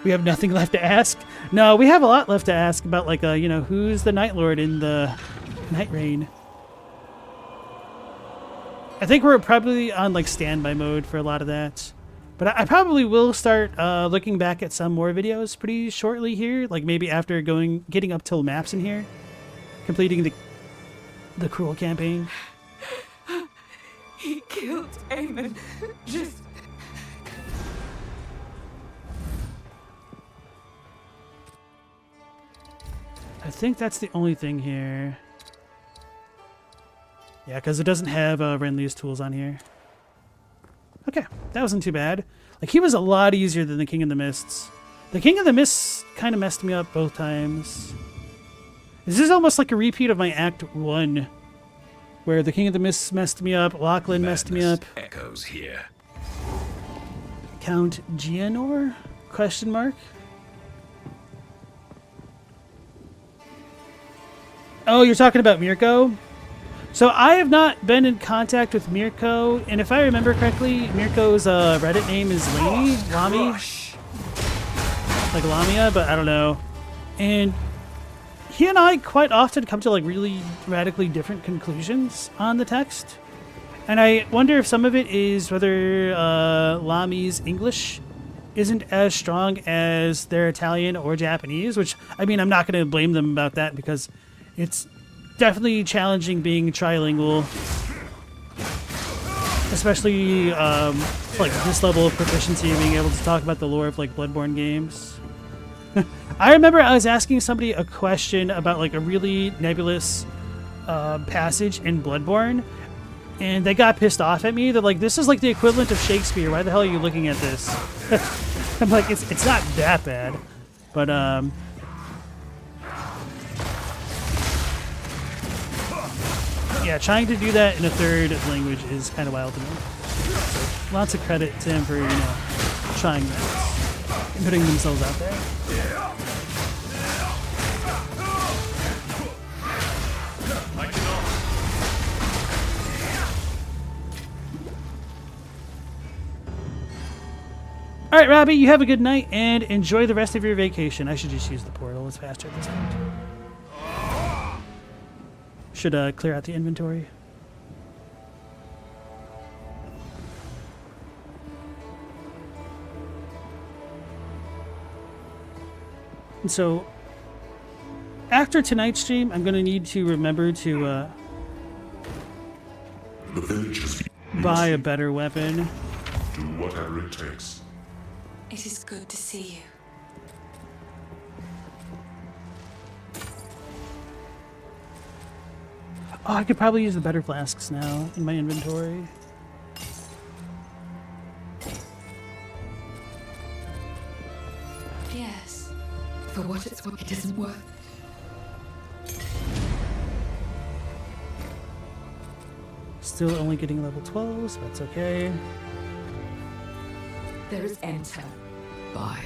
[SPEAKER 1] We have nothing left to ask? No, we have a lot left to ask about like, you know, who's the Night Lord in the Night Reign. I think we're probably on like standby mode for a lot of that. But I probably will start looking back at some more videos pretty shortly here, like maybe after getting up till maps in here, completing the Cruel campaign.
[SPEAKER 3] He killed Eamon. Just...
[SPEAKER 1] I think that's the only thing here. Yeah, because it doesn't have Renly's tools on here. Okay, that wasn't too bad. Like, he was a lot easier than the King of the Mists. The King of the Mists kind of messed me up both times. This is almost like a repeat of my Act 1, where the King of the Mists messed me up, Lachlan messed me up.
[SPEAKER 7] Echoes here.
[SPEAKER 1] Count Gianor? Question mark? Oh, you're talking about Mirko? So I have not been in contact with Mirko, and if I remember correctly, Mirko's Reddit name is Lami? Like Lamia, but I don't know. And he and I quite often come to like really radically different conclusions on the text. And I wonder if some of it is whether Lami's English isn't as strong as their Italian or Japanese, which, I mean, I'm not going to blame them about that because it's definitely challenging being trilingual, especially like this level of proficiency and being able to talk about the lore of like Bloodborne games. I remember I was asking somebody a question about like a really nebulous passage in Bloodborne, and they got pissed off at me. They're like, "This is like the equivalent of Shakespeare. Why the hell are you looking at this?" I'm like, "It's not that bad," but yeah, trying to do that in a third language is kind of wild to me. Lots of credit to him for, you know, trying that and putting themselves out there. All right, Robbie, you have a good night and enjoy the rest of your vacation. I should just use the portal. It's faster at this point. Should clear out the inventory. And so, after tonight's stream, I'm going to need to remember to
[SPEAKER 8] The village has
[SPEAKER 1] buy a better weapon.
[SPEAKER 8] do whatever it takes.
[SPEAKER 3] It is good to see you.
[SPEAKER 1] Oh, I could probably use the better flasks now in my inventory.
[SPEAKER 3] Yes.
[SPEAKER 6] For what it's worth, it isn't worth.
[SPEAKER 1] Still only getting level 12, so that's okay.
[SPEAKER 6] There is enter. Buy.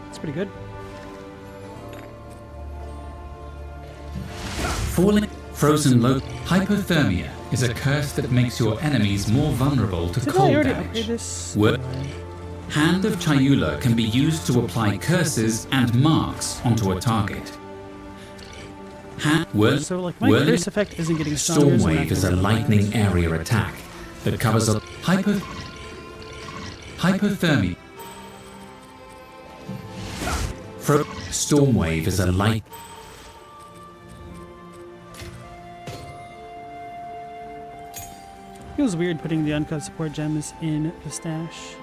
[SPEAKER 1] It's pretty good.
[SPEAKER 5] Falling frozen low hypothermia is a curse that makes your enemies more vulnerable to
[SPEAKER 1] Did I
[SPEAKER 5] cold
[SPEAKER 1] already upgrade
[SPEAKER 5] damage.
[SPEAKER 1] this?
[SPEAKER 5] Hand of CHUGGA can be used to apply curses and marks onto a target.
[SPEAKER 1] So, like, my curse effect isn't getting stronger. so I'm not
[SPEAKER 5] Stormwave is a
[SPEAKER 1] gonna-
[SPEAKER 5] lightning area attack that covers a hypothermia. Stormwave is a light.
[SPEAKER 1] Feels weird putting the uncut support gems in the stash.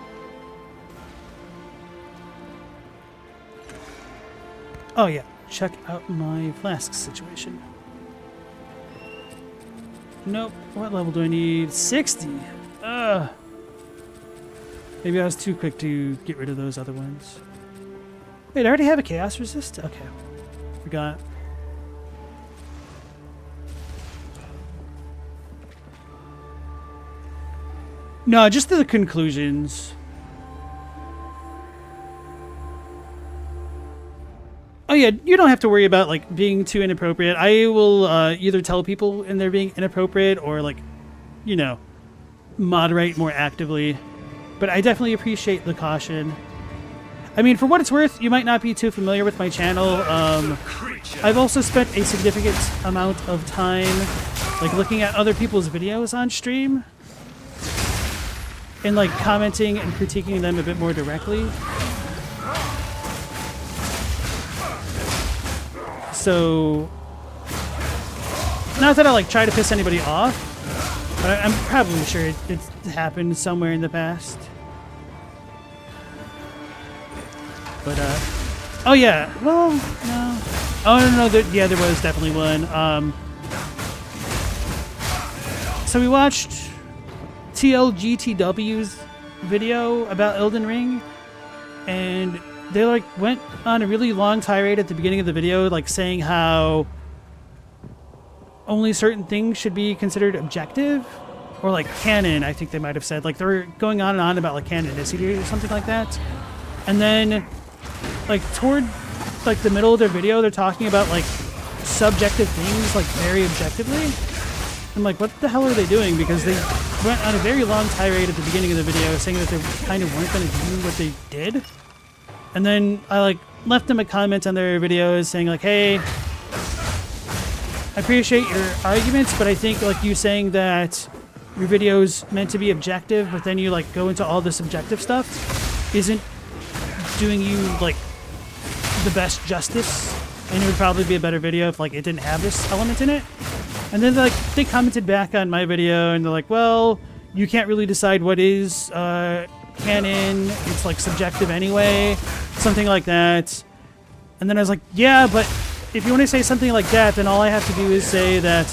[SPEAKER 1] Oh yeah, check out my flask situation. Nope. What level do I need? 60. Ugh. Maybe I was too quick to get rid of those other ones. Wait, I already have a chaos resist? Okay. Forgot. No, just the conclusions. Oh yeah, you don't have to worry about like being too inappropriate. I will either tell people when they're being inappropriate or like, you know, moderate more actively. But I definitely appreciate the caution. I mean, for what it's worth, you might not be too familiar with my channel. I've also spent a significant amount of time like looking at other people's videos on stream and like commenting and critiquing them a bit more directly. So, not that I like try to piss anybody off, but I'm probably sure it's happened somewhere in the past. But oh yeah, well no, oh no, yeah, there was definitely one. So we watched TLGTW's video about Elden Ring, and they like went on a really long tirade at the beginning of the video, like saying how only certain things should be considered objective, or like canon. I think they might have said, like they were going on and on about like canonicity or something like that. And then, like toward like the middle of their video, they're talking about like subjective things, like very objectively. I'm like, what the hell are they doing? Because they went on a very long tirade at the beginning of the video, saying that they kind of weren't going to do what they did. And then I like left them a comment on their videos saying like, hey, I appreciate your arguments, but I think like you saying that your video's meant to be objective, but then you like go into all the subjective stuff isn't doing you like the best justice, and it would probably be a better video if like it didn't have this element in it. And then like they commented back on my video and they're like, well, you can't really decide what is canon, it's like subjective anyway, something like that. And then I was like, yeah, but if you want to say something like that, then all I have to do is say that,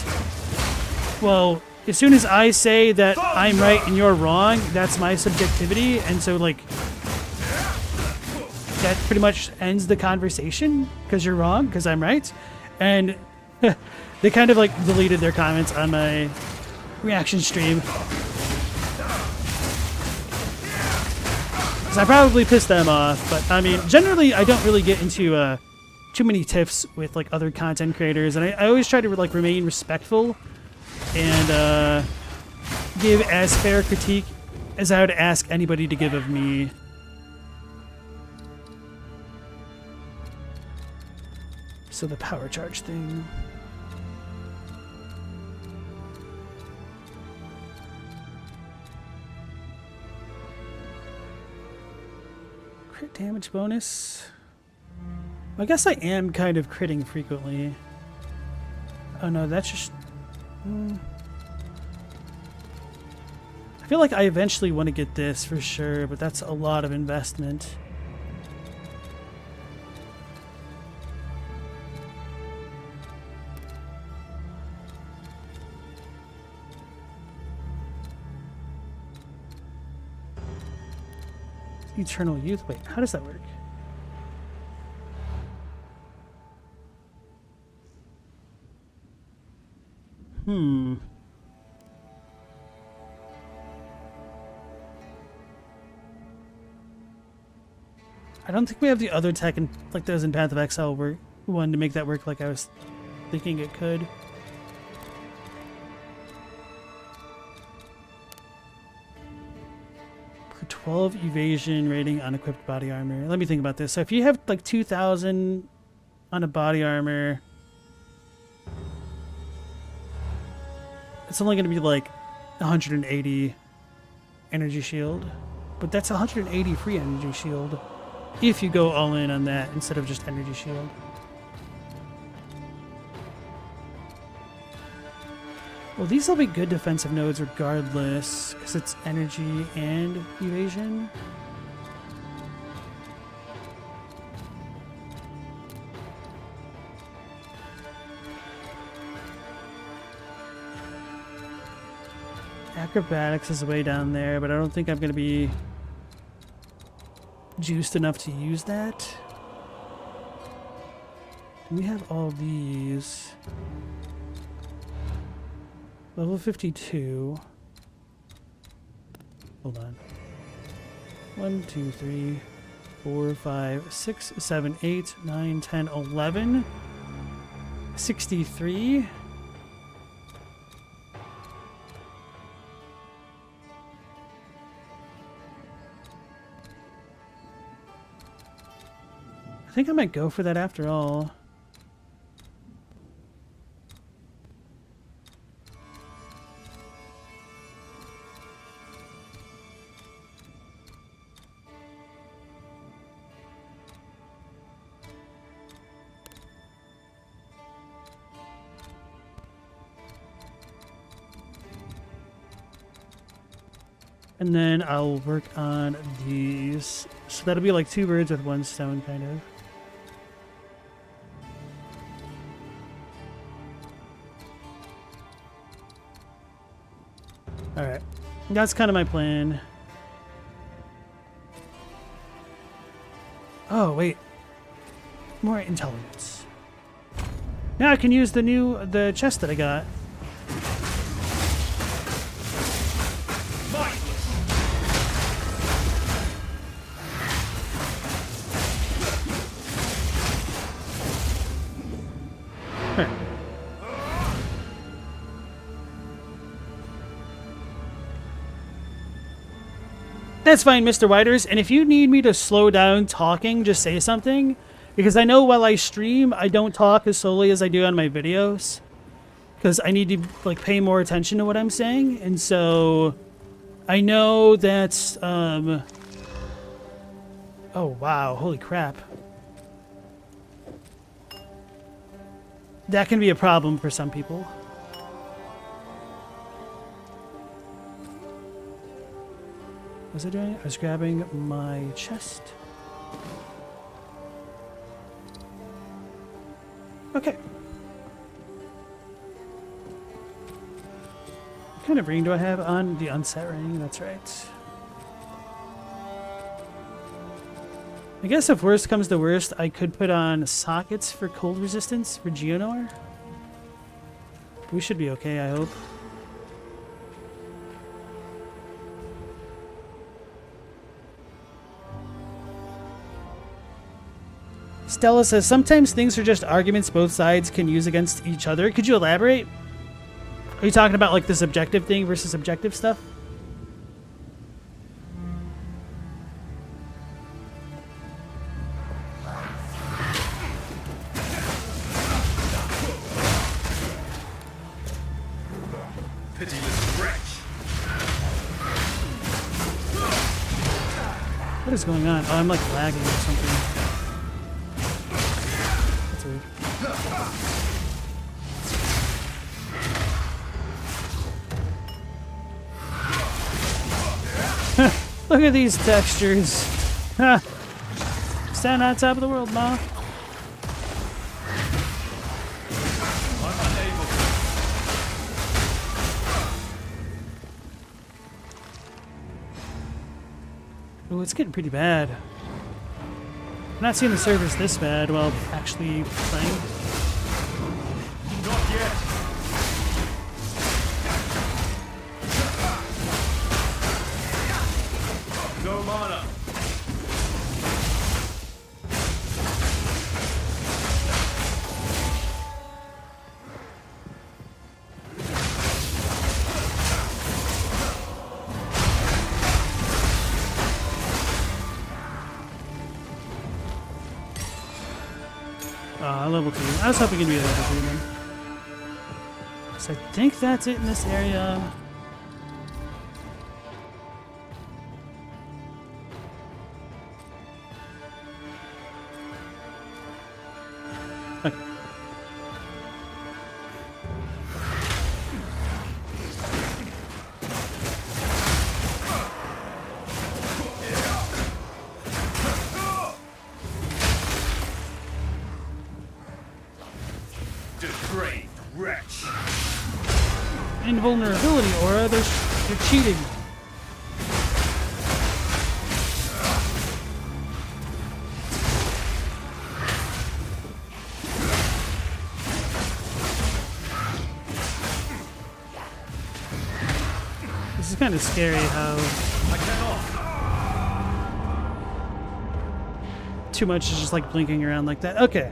[SPEAKER 1] well, as soon as I say that I'm right and you're wrong, that's my subjectivity, and so like that pretty much ends the conversation because you're wrong because I'm right. And they kind of like deleted their comments on my reaction stream. Because I probably pissed them off, but I mean, generally I don't really get into too many tiffs with like other content creators, and I always try to like remain respectful and give as fair critique as I would ask anybody to give of me. So the power charge thing. Crit damage bonus. I guess I am kind of critting frequently. Oh no, that's just... I feel like I eventually want to get this for sure, but that's a lot of investment. Eternal Youth. Wait, how does that work? I don't think we have the other tech in, like those in Path of Exile one to make that work like I was thinking it could. For 12 evasion rating on equipped body armor. Let me think about this. So if you have like 2,000 on a body armor, it's only going to be like 180 energy shield. But that's 180 free energy shield if you go all in on that instead of just energy shield. Well, these will be good defensive nodes regardless, because it's energy and evasion. Acrobatics is way down there, but I don't think I'm going to be juiced enough to use that. We have all these. Level 52. Hold on. 1, 2, 3, 4, 5, 6, 7, 8, 9, 10, 11. 63. I think I might go for that after all. And then I'll work on these. So that'll be like 2 birds with 1 stone, kind of. Alright. That's kind of my plan. Oh, wait. More intelligence. Now I can use the chest that I got. That's fine, Mr. Whiters, and if you need me to slow down talking, just say something, because I know while I stream, I don't talk as slowly as I do on my videos, because I need to like pay more attention to what I'm saying, and so I know that's, oh wow, holy crap. That can be a problem for some people. What was I doing? I was grabbing my chest. Okay. What kind of ring do I have on? The unset ring, that's right. I guess if worst comes to worst, I could put on sockets for cold resistance for Geonor. We should be okay, I hope. Stella says, sometimes things are just arguments both sides can use against each other. Could you elaborate? Are you talking about like this objective thing versus subjective stuff?
[SPEAKER 2] Pitiless wretch.
[SPEAKER 1] What is going on? Oh, I'm like lagging or something. That's weird. Look at these textures. Ha! Stand on top of the world, Ma. Oh, it's getting pretty bad. I'm not seeing the servers this bad while actually playing.
[SPEAKER 2] Not yet. No mana.
[SPEAKER 1] Level 2. I was hoping it'd be a level 2 then. So I think that's it in this area. Okay.
[SPEAKER 2] Depraved wretch.
[SPEAKER 1] Invulnerability aura, they're cheating. This is kind of scary how
[SPEAKER 2] I cannot.
[SPEAKER 1] too much is just like blinking around like that. Okay.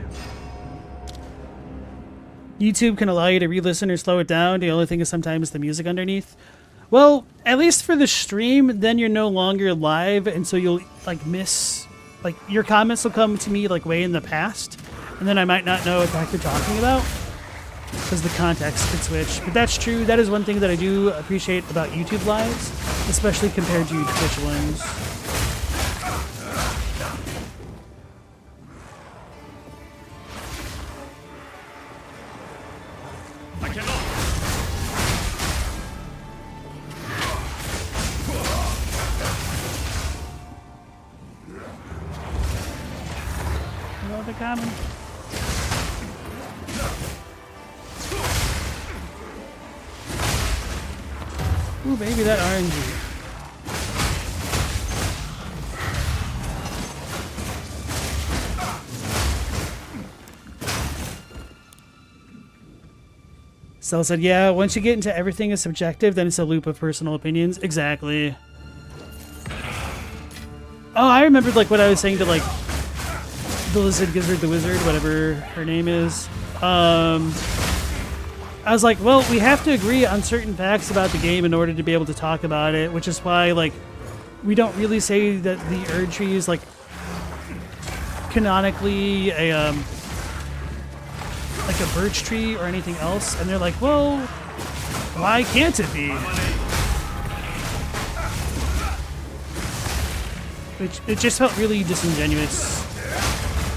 [SPEAKER 1] YouTube can allow you to re-listen or slow it down. The only thing is sometimes the music underneath. Well, at least for the stream, then you're no longer live, and so you'll like miss, like your comments will come to me like way in the past, and then I might not know what the heck you're talking about because the context could switch. But that's true. That is one thing that I do appreciate about YouTube lives, especially compared to Twitch ones.
[SPEAKER 2] I cannot.
[SPEAKER 1] Hello, they're coming. Ooh, baby, that RNG. Cell said, yeah, once you get into everything is subjective, then it's a loop of personal opinions. Exactly. Oh, I remembered like what I was saying to like the Lizard Gizzard the Wizard, whatever her name is. I was like, well, we have to agree on certain facts about the game in order to be able to talk about it, which is why like we don't really say that the Erd Tree is like canonically a like a birch tree or anything else, and they're like, well, why can't it be? Which it just felt really disingenuous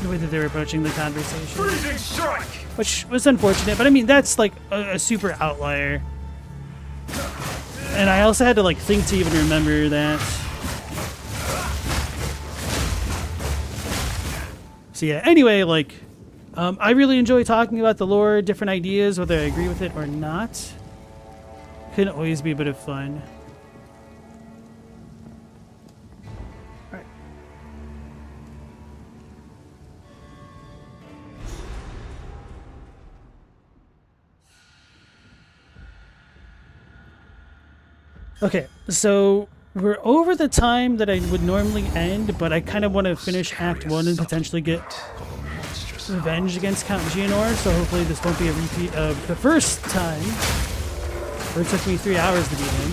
[SPEAKER 1] the way that they were approaching the conversation,
[SPEAKER 2] Freezing strike.
[SPEAKER 1] which was unfortunate. But I mean, that's like a super outlier, and I also had to like think to even remember that. So yeah. Anyway, like. I really enjoy talking about the lore, different ideas, whether I agree with it or not. Can always be a bit of fun. Alright. Okay, so we're over the time that I would normally end, but I kind of want to finish Act 1 and potentially get revenge against Count Geonor, so hopefully this won't be a repeat of the first time, where it took me 3 hours to beat him.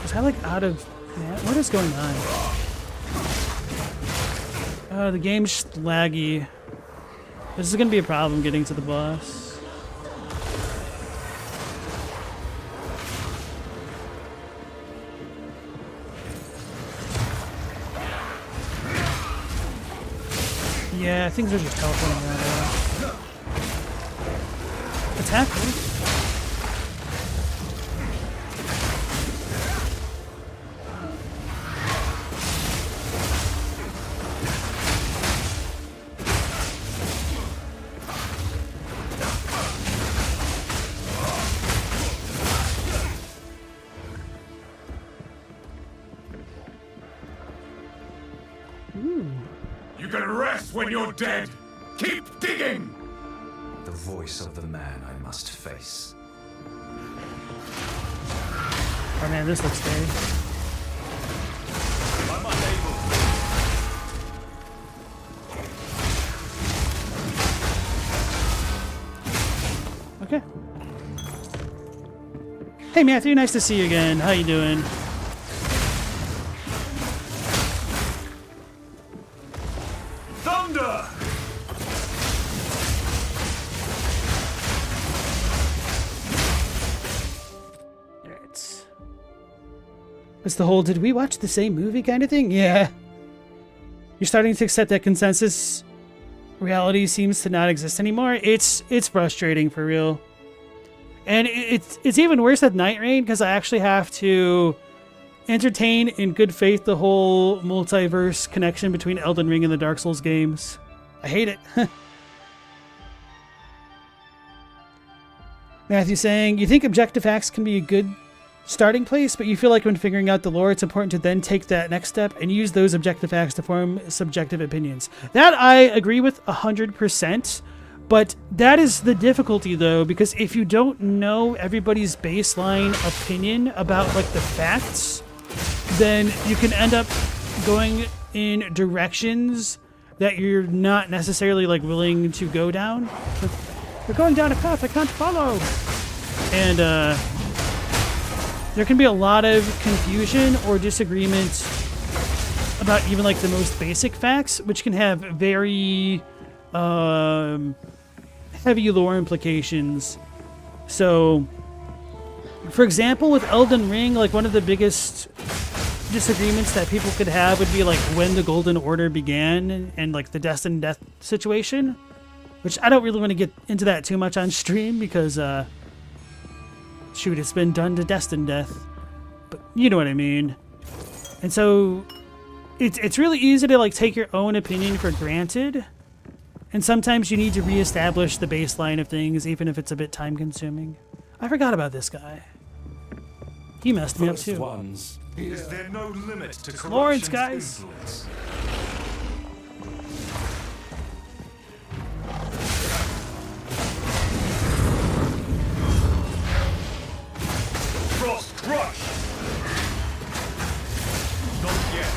[SPEAKER 1] Was I like out of... Man, what is going on? The game's just laggy. This is gonna be a problem getting to the boss. Yeah, things are just teleporting around a lot. Attack me.
[SPEAKER 2] You can rest when you're dead. Keep digging.
[SPEAKER 7] The voice of the man I must face.
[SPEAKER 1] Oh man, this looks scary.
[SPEAKER 2] I'm unable.
[SPEAKER 1] Okay. Hey Matthew, nice to see you again. How you doing?
[SPEAKER 2] Thunder!
[SPEAKER 1] Alright. It's the whole did we watch the same movie kind of thing? Yeah. You're starting to accept that consensus reality seems to not exist anymore. It's frustrating for real. And it's even worse at Night Rain because I actually have to entertain in good faith the whole multiverse connection between Elden Ring and the Dark Souls games. I hate it. Matthew saying, you think objective facts can be a good starting place, but you feel like when figuring out the lore, it's important to then take that next step and use those objective facts to form subjective opinions. That I agree with 100%. But that is the difficulty, though, because if you don't know everybody's baseline opinion about, like, the facts, then you can end up going in directions that you're not necessarily, like, willing to go down. You're going down a path I can't follow! And, there can be a lot of confusion or disagreement about even, like, the most basic facts, which can have very, heavy lore implications. So, for example, with Elden Ring, like one of the biggest disagreements that people could have would be like when the Golden Order began and like the destined death situation, which I don't really want to get into that too much on stream because, shoot, it's been done to destined death, but you know what I mean. And so, it's really easy to like take your own opinion for granted. And sometimes you need to reestablish the baseline of things, even if it's a bit time-consuming. I forgot about this guy. He messed me up too.
[SPEAKER 2] Is there no limit to corruption's
[SPEAKER 1] Lawrence, guys.
[SPEAKER 2] influence? Frost Crush! Not yet.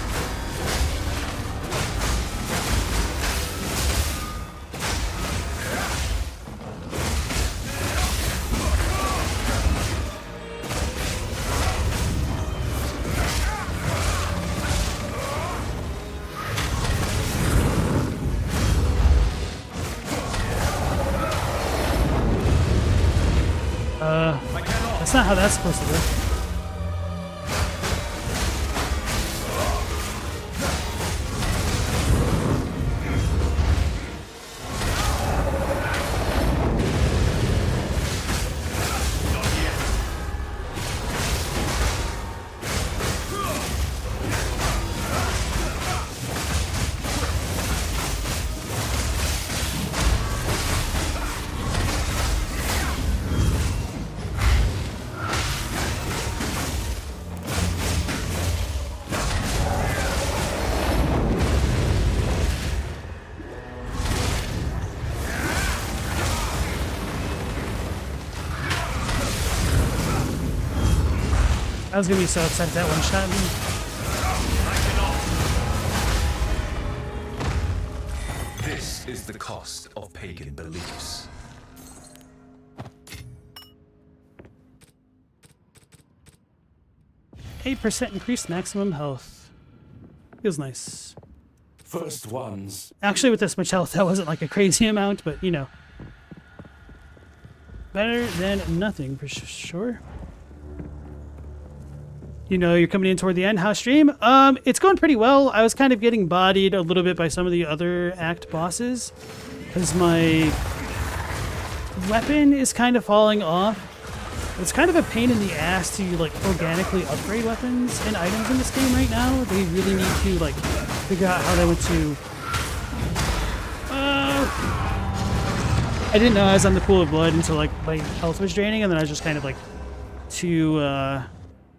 [SPEAKER 1] That's not how that's supposed to work. I was gonna be so upset if that one shot me.
[SPEAKER 7] is the cost of pagan beliefs.
[SPEAKER 1] 8% increased maximum health. Feels nice.
[SPEAKER 6] First ones.
[SPEAKER 1] Actually, with this much health, that wasn't like a crazy amount, but you know. Better than nothing, for sure. You know, you're coming in toward the end. How's stream? It's going pretty well. I was kind of getting bodied a little bit by some of the other act bosses, because my weapon is kind of falling off. It's kind of a pain in the ass to like organically upgrade weapons and items in this game right now. They really need to like figure out how they went to. I didn't know I was on the pool of blood until like my health was draining, and then I was just kind of like too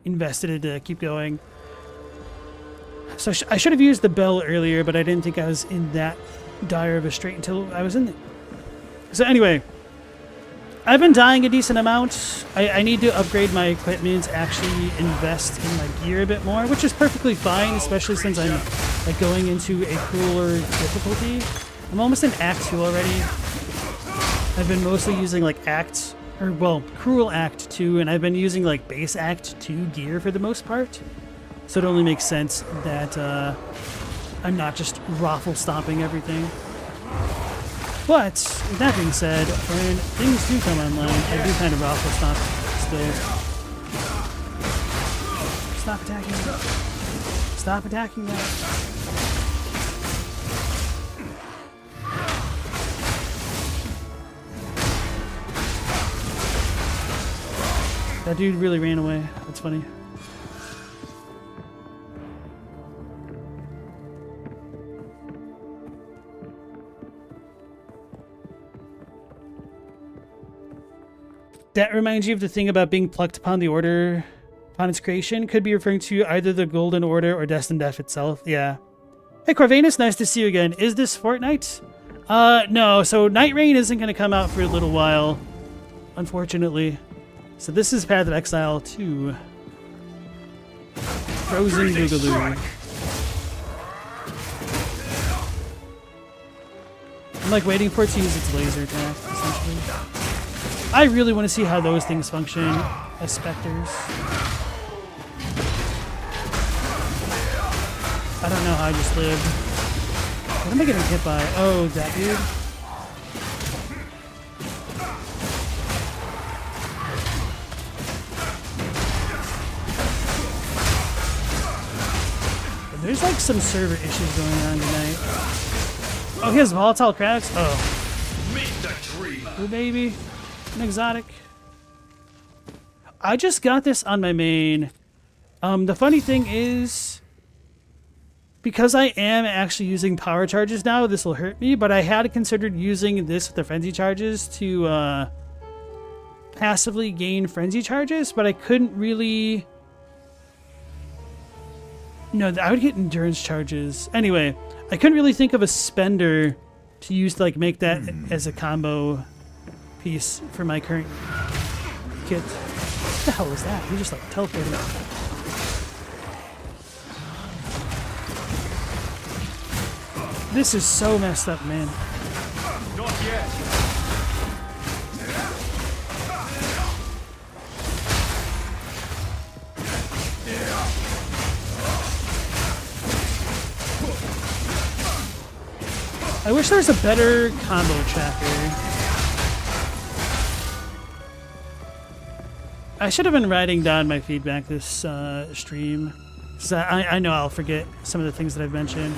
[SPEAKER 1] invested to keep going. So I should have used the bell earlier, but I didn't think I was in that dire of a strait until I was in it. So anyway, I've been dying a decent amount. I need to upgrade my equipment, actually invest in my gear a bit more, which is perfectly fine, especially since I'm like going into a cooler difficulty. I'm almost in Act 2 already. I've been mostly using like Cruel Act 2, and I've been using like base Act 2 gear for the most part. So it only makes sense that I'm not just raffle stomping everything. But, with that being said, when things do come online, I do kind of raffle stomp still. Stop attacking me. Stop attacking me. That dude really ran away. That's funny. That reminds you of the thing about being plucked upon the order upon its creation. Could be referring to either the Golden Order or Destined Death itself. Yeah. Hey Corvanus, nice to see you again. Is this Fortnite? No. So Night Rain isn't going to come out for a little while, unfortunately. So this is Path of Exile 2. Frozen Boogaloo. I'm like waiting for it to use its laser attack, essentially. I really want to see how those things function as specters. I don't know how I just lived. What am I getting hit by? Oh, that dude. There's like some server issues going on tonight. Oh, he has volatile cracks? Oh.
[SPEAKER 2] Meet the tree.
[SPEAKER 1] Ooh, baby. An exotic. I just got this on my main. The funny thing is, because I am actually using power charges now, this will hurt me, but I had considered using this with the frenzy charges to passively gain frenzy charges, but I couldn't really... No, I would get endurance charges. Anyway, I couldn't really think of a spender to use to like make that as a combo piece for my current kit. What the hell was that? He just like teleported. This is so messed up, man.
[SPEAKER 2] Not yet.
[SPEAKER 1] I wish there was a better combo tracker. I should have been writing down my feedback this stream, because I know I'll forget some of the things that I've mentioned.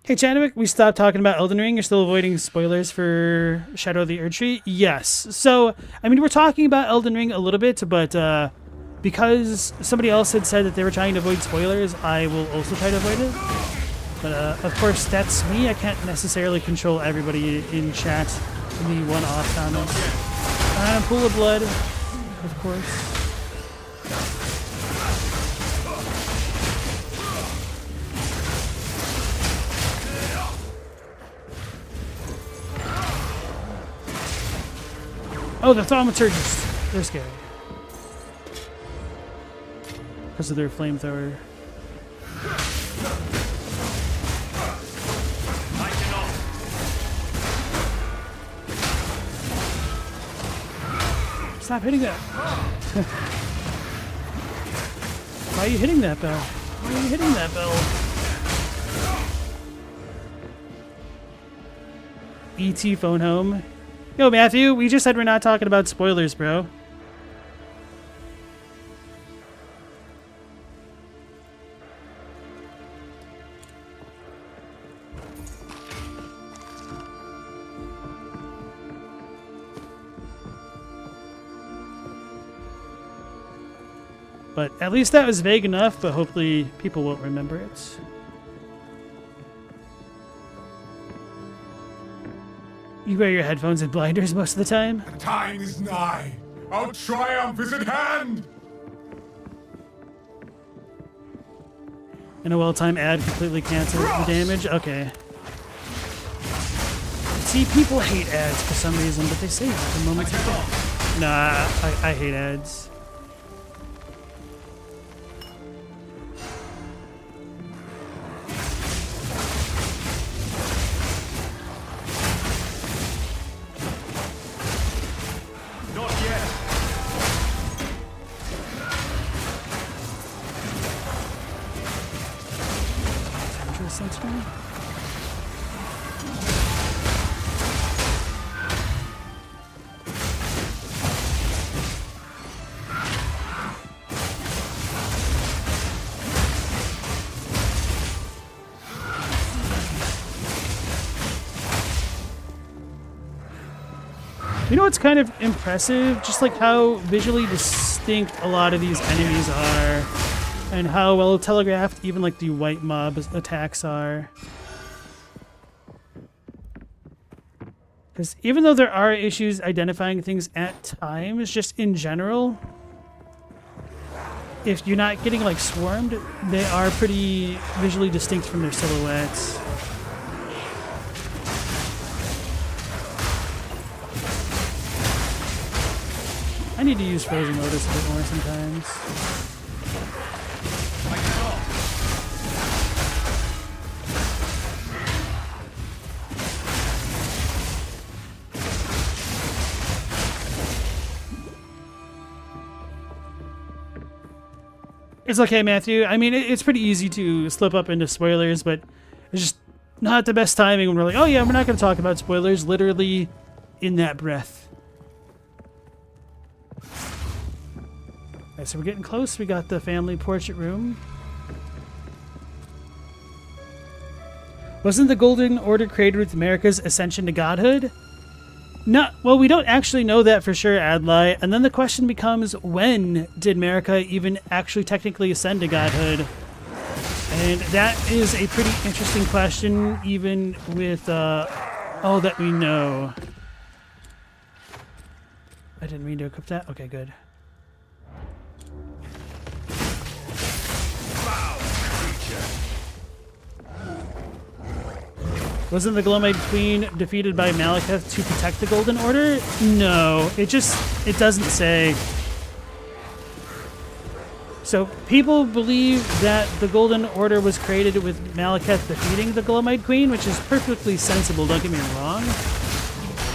[SPEAKER 1] Hey Chadwick, we stopped talking about Elden Ring. You're still avoiding spoilers for Shadow of the Erdtree? Yes. So, I mean, we're talking about Elden Ring a little bit, but because somebody else had said that they were trying to avoid spoilers, I will also try to avoid it. But of course, that's me. I can't necessarily control everybody in chat in the one-off comments. Pool of blood, of course. Oh, the thaumaturgists. They're scary. because of their flamethrower.
[SPEAKER 2] I cannot.
[SPEAKER 1] Stop hitting that. Why are you hitting that bell? Why are you hitting that bell? ET phone home. Yo, Matthew, we just said we're not talking about spoilers, bro. But at least that was vague enough, but hopefully people won't remember it. You wear your headphones and blinders most of the time?
[SPEAKER 8] The time is nigh. Our triumph is at hand.
[SPEAKER 1] And a well-timed ad completely cancels the damage? Okay. See, people hate ads for some reason, but they say it the moment they go. Nah, I hate ads.
[SPEAKER 2] Not yet.
[SPEAKER 1] Temperature sensor? You know what's kind of impressive? Just like how visually distinct a lot of these enemies are, and how well telegraphed even like the white mob attacks are. Because even though there are issues identifying things at times, just in general, if you're not getting like swarmed, they are pretty visually distinct from their silhouettes. I need to use Frozen Lotus a bit more sometimes.
[SPEAKER 2] I cannot.
[SPEAKER 1] It's okay, Matthew. I mean, it's pretty easy to slip up into spoilers, but it's just not the best timing when we're like, oh yeah, we're not going to talk about spoilers literally in that breath. Alright, so we're getting close. We got the family portrait room. Wasn't the Golden Order created with America's ascension to godhood? No, well, we don't actually know that for sure, Adlai. And then the question becomes, when did America even actually technically ascend to godhood? And that is a pretty interesting question, even with all that we know. I didn't mean to equip that. Okay, good. Wasn't the Glowmaid Queen defeated by Malekith to protect the Golden Order? No, it doesn't say. So people believe that the Golden Order was created with Malekith defeating the Glowmaid Queen, which is perfectly sensible, don't get me wrong.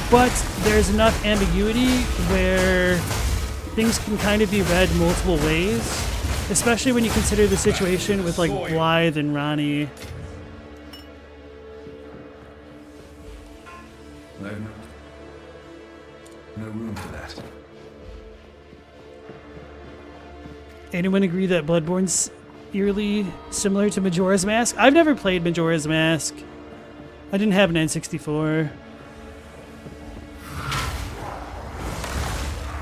[SPEAKER 1] But there's enough ambiguity where things can kind of be read multiple ways, especially when you consider the situation with like Blythe and Ronnie.
[SPEAKER 7] I've no room for that.
[SPEAKER 1] Anyone agree that Bloodborne's eerily similar to Majora's Mask? I've never played Majora's Mask. I didn't have an N64.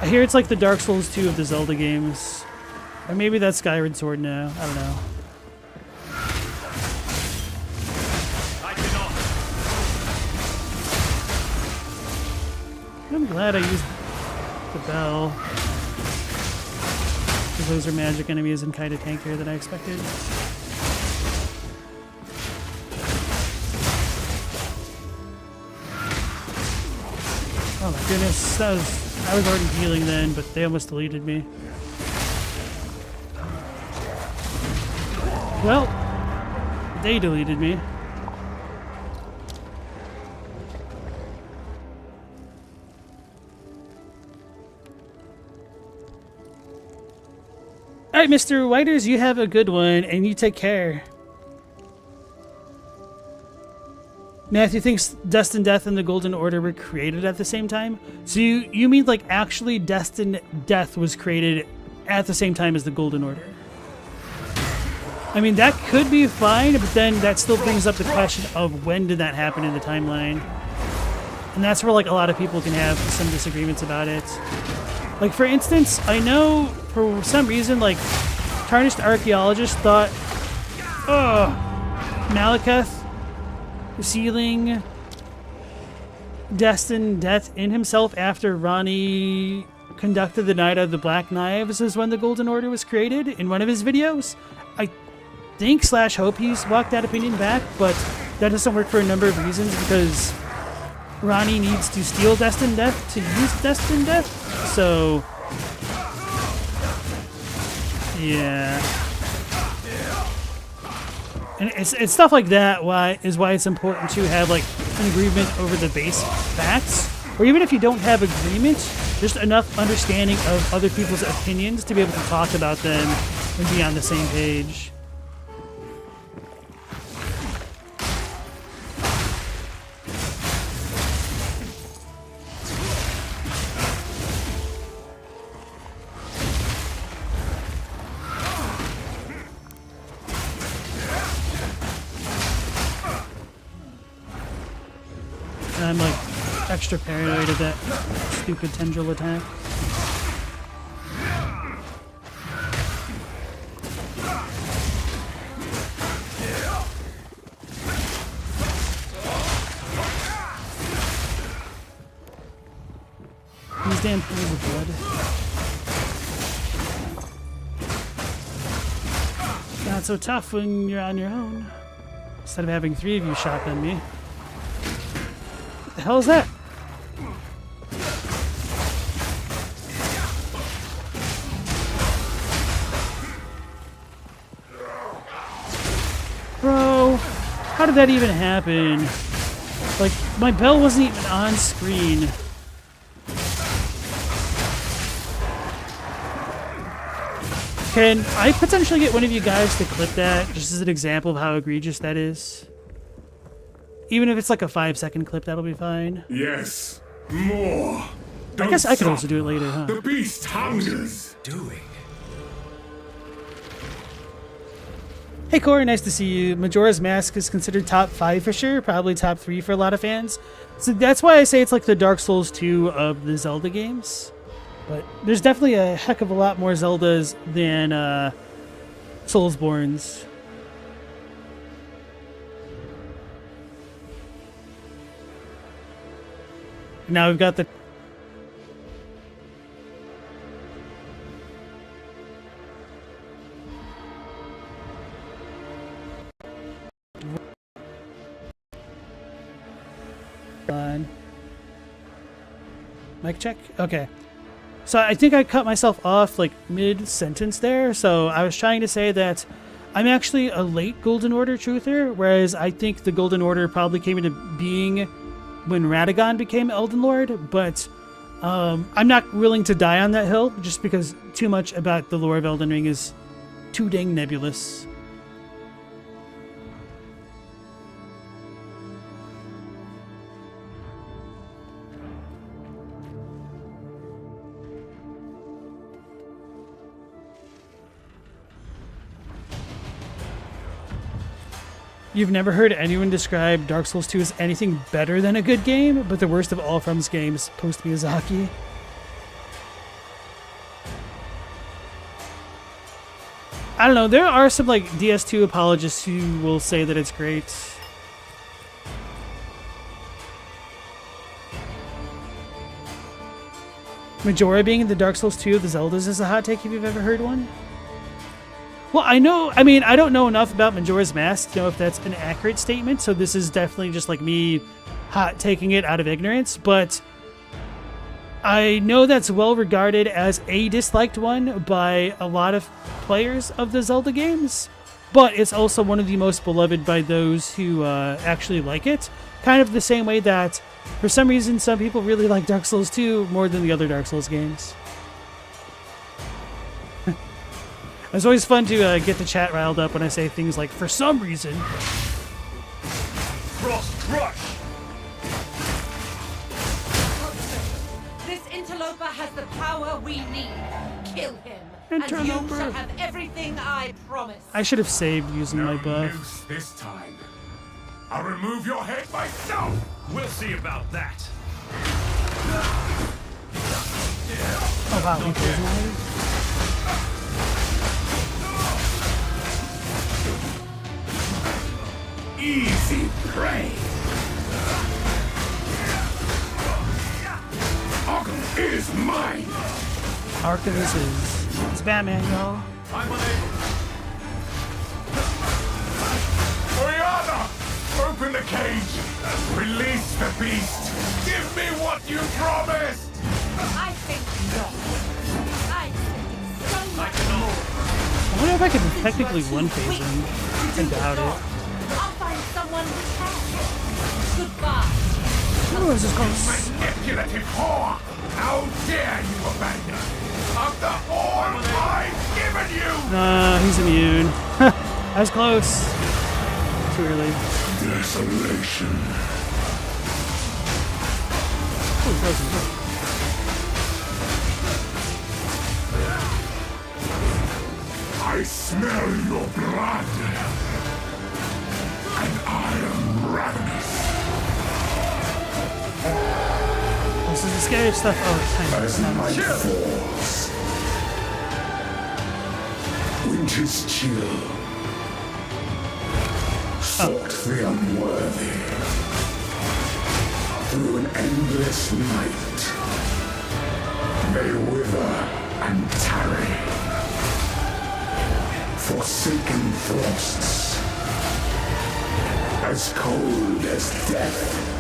[SPEAKER 1] I hear it's like the Dark Souls 2 of the Zelda games. Or maybe that's Skyward Sword now. I don't know. I'm glad I used the bell. Because those are magic enemies and kind of tankier than I expected. Oh my goodness, I was already healing then, but they almost deleted me. Well, they deleted me. All right, Mr. Whiters, you have a good one, and you take care. Matthew thinks Destined Death and the Golden Order were created at the same time. So you mean like actually Destined Death was created at the same time as the Golden Order? I mean, that could be fine, but then that still brings up the question of when did that happen in the timeline? And that's where like a lot of people can have some disagreements about it. Like, for instance, I know for some reason, like, Tarnished Archaeologist thought, Malekith sealing Destined Death in himself after Ronnie conducted the Night of the Black Knives is when the Golden Order was created in one of his videos. I think / hope he's walked that opinion back, but that doesn't work for a number of reasons, because Ronnie needs to steal Destined Death to use Destined Death, so yeah. And it's stuff like that why it's important to have like an agreement over the base facts, or even if you don't have agreement, just enough understanding of other people's opinions to be able to talk about them and be on the same page. I'm like extra paranoid of that stupid tendril attack. These damn pools of blood. Not so tough when you're on your own. Instead of having 3 of you shotgun me. The hell is that? Bro, how did that even happen? Like, my bell wasn't even on screen. Can I potentially get one of you guys to clip that, just as an example of how egregious that is? Even if it's like a 5-second clip, that'll be fine.
[SPEAKER 8] Yes, more.
[SPEAKER 1] I guess I could also do it later, huh?
[SPEAKER 8] The beast hungers.
[SPEAKER 4] Doing.
[SPEAKER 1] Hey Corey, nice to see you. Majora's Mask is considered top 5 for sure, probably top 3 for a lot of fans. So that's why I say it's like the Dark Souls 2 of the Zelda games. But there's definitely a heck of a lot more Zeldas than Soulsborns. Now we've got the mic check. Okay, so I think I cut myself off like mid-sentence there. So I was trying to say that I'm actually a late Golden Order truther, whereas I think the Golden Order probably came into being when Radagon became Elden Lord, but I'm not willing to die on that hill just because too much about the lore of Elden Ring is too dang nebulous. You've never heard anyone describe Dark Souls 2 as anything better than a good game, but the worst of all From's games, post Miyazaki. I don't know, there are some like DS2 apologists who will say that it's great. Majora being the Dark Souls 2 of the Zeldas is a hot take if you've ever heard one. Well, I don't know enough about Majora's Mask to know if that's an accurate statement, so this is definitely just like me hot taking it out of ignorance, but I know that's well regarded as a disliked one by a lot of players of the Zelda games. but it's also one of the most beloved by those who actually like it. Kind of the same way that, for some reason, some people really like Dark Souls 2 more than the other Dark Souls games. It's always fun to get the chat riled up when I say things like, for some reason.
[SPEAKER 2] Frost Crush!
[SPEAKER 9] This interloper has the power we need. Kill him, and you
[SPEAKER 1] Interloper.
[SPEAKER 9] shall have everything I promise.
[SPEAKER 1] I should have saved using my
[SPEAKER 8] No
[SPEAKER 1] buff.
[SPEAKER 8] noose this time. I'll remove your head myself.
[SPEAKER 2] We'll see about that.
[SPEAKER 1] Oh wow, he kills me.
[SPEAKER 8] Easy prey. Arkham is mine.
[SPEAKER 1] Arcanus is... It's Batman, y'all.
[SPEAKER 2] I'm unable.
[SPEAKER 8] Oriana, open the cage. Release the beast. Give me what you promised.
[SPEAKER 9] I think not. I think so much more.
[SPEAKER 1] I wonder if I could technically one-phase him. I doubt it.
[SPEAKER 9] I'll find someone who can. Goodbye.
[SPEAKER 1] Oh, this is close.
[SPEAKER 8] Manipulative whore. How dare you abandon? After all I've given you.
[SPEAKER 1] He's immune. I was close. Too early.
[SPEAKER 8] Desolation.
[SPEAKER 1] Oh, he's frozen.
[SPEAKER 8] I smell your blood. And I am ravenous.
[SPEAKER 1] This is the scary stuff. Oh, it's
[SPEAKER 8] As
[SPEAKER 1] time.
[SPEAKER 8] night falls, winter's chill sought the unworthy through an endless night. They wither and tarry, forsaken frosts, as cold as death.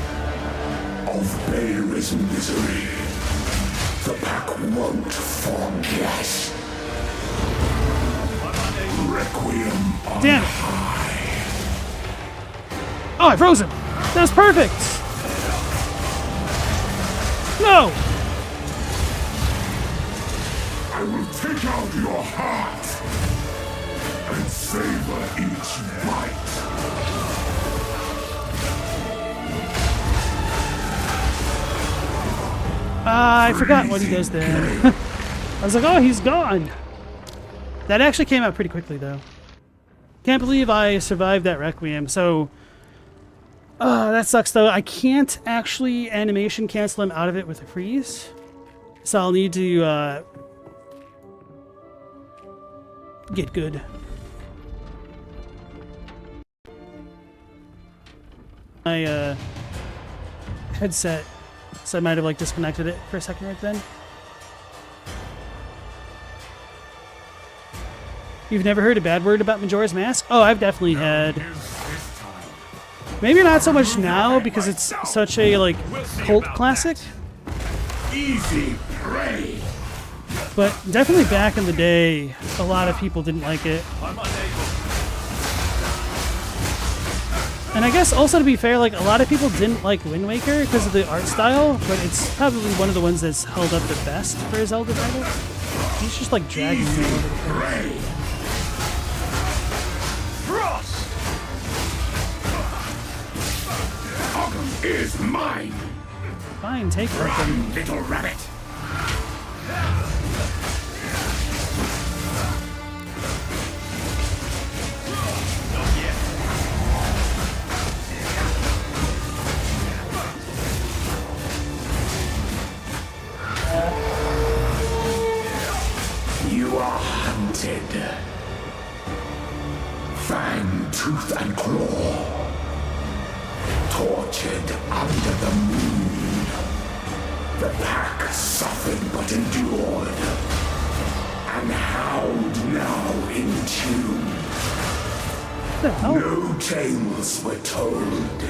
[SPEAKER 8] Of Baylor's misery, the pack won't forget. Requiem on
[SPEAKER 1] Damn it.
[SPEAKER 8] high.
[SPEAKER 1] Oh, I froze him. That was perfect. No.
[SPEAKER 8] I will take out your heart and savor each bite.
[SPEAKER 1] I forgot what he does there. I was like, oh, he's gone. That actually came out pretty quickly, though. Can't believe I survived that Requiem. So, that sucks, though. I can't actually animation cancel him out of it with a freeze. So I'll need to get good. My headset, so I might have like disconnected it for a second right then. You've never heard a bad word about Majora's Mask? Oh, I've definitely had. Maybe not so much now because it's such a like cult classic,
[SPEAKER 8] Easy prey.
[SPEAKER 1] but definitely back in the day, a lot of people didn't like it.
[SPEAKER 2] I'm unable.
[SPEAKER 1] And I guess also to be fair, like a lot of people didn't like Wind Waker because of the art style, but it's probably one of the ones that's held up the best for his Zelda title. He's just like dragging me over the place.
[SPEAKER 2] Frost!
[SPEAKER 8] Arkham is mine.
[SPEAKER 1] Fine, take Arkham.
[SPEAKER 8] Little rabbit. You are hunted. Fang, tooth, and claw. Tortured under the moon. The pack suffered but endured. And howled now in tune.
[SPEAKER 1] What the hell?
[SPEAKER 8] No tales were told.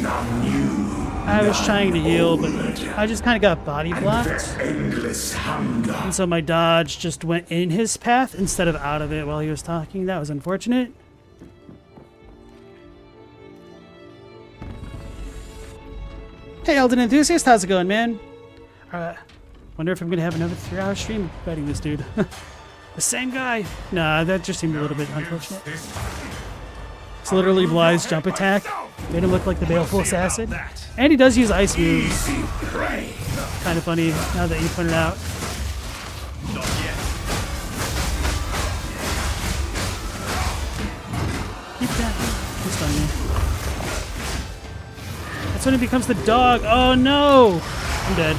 [SPEAKER 8] None knew.
[SPEAKER 1] I was trying to heal, but I just kind of got body blocked.
[SPEAKER 8] Endless hunger.
[SPEAKER 1] And so my dodge just went in his path instead of out of it while he was talking. That was unfortunate. Hey, Elden Enthusiast, how's it going, man? Wonder if I'm gonna have another 3-hour stream fighting this dude. The same guy. Nah, that just seemed a little bit unfortunate. It's literally Bly's jump attack. Made him look like the baleful assassin. And he does use ice moves. Kind of funny now that you pointed out.
[SPEAKER 2] Not yet.
[SPEAKER 1] Keep that. Just on me. That's when he becomes the dog. Oh no! I'm dead.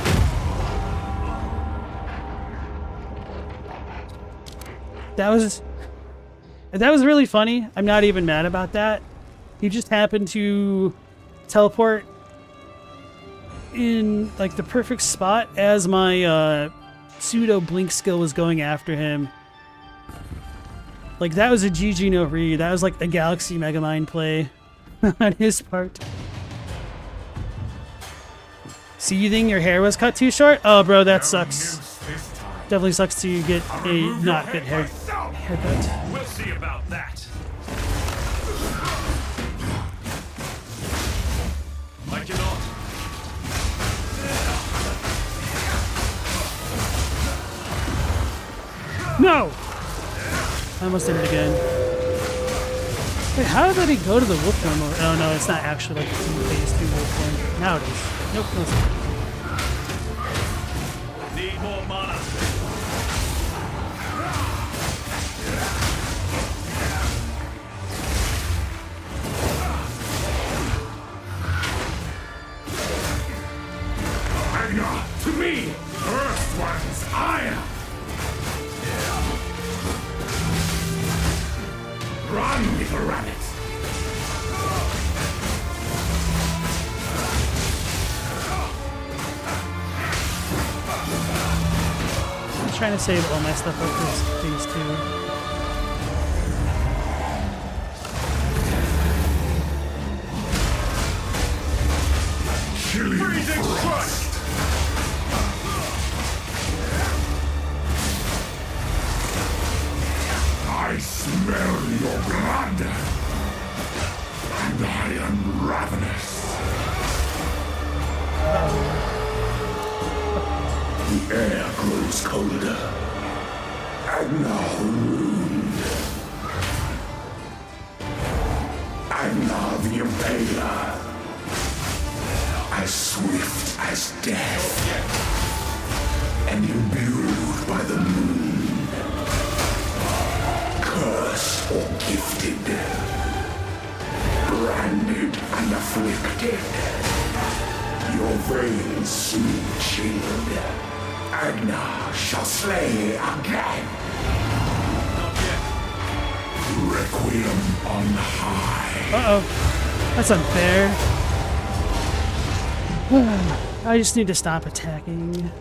[SPEAKER 1] That was really funny. I'm not even mad about that. He just happened to teleport in like the perfect spot as my pseudo blink skill was going after him. Like that was a GG no read. That was like a Galaxy Megamind play on his part. So you think your hair was cut too short? Oh bro, that sucks. Definitely sucks to get a not good haircut.
[SPEAKER 2] We'll see about that. I cannot.
[SPEAKER 1] No! I almost did it again. Wait, how did he go to the wolf form? Oh no, it's not actually like phase 2 wolf form. Now it is. Nope, no, it's not.
[SPEAKER 2] Need more mana.
[SPEAKER 8] To me, first one's iron. Run, little rabbit.
[SPEAKER 1] I'm trying to save all my stuff up for phase 2.
[SPEAKER 2] Freezing crust.
[SPEAKER 8] I smell your blood, and I am ravenous. The air grows colder, and now the wound, and now the impaler, as swift as death, and imbued by the moon. Cursed or gifted, branded and afflicted, your veins soon chilled, Agna shall slay again. Requiem on high.
[SPEAKER 1] Uh-oh. That's unfair. I just need to stop attacking.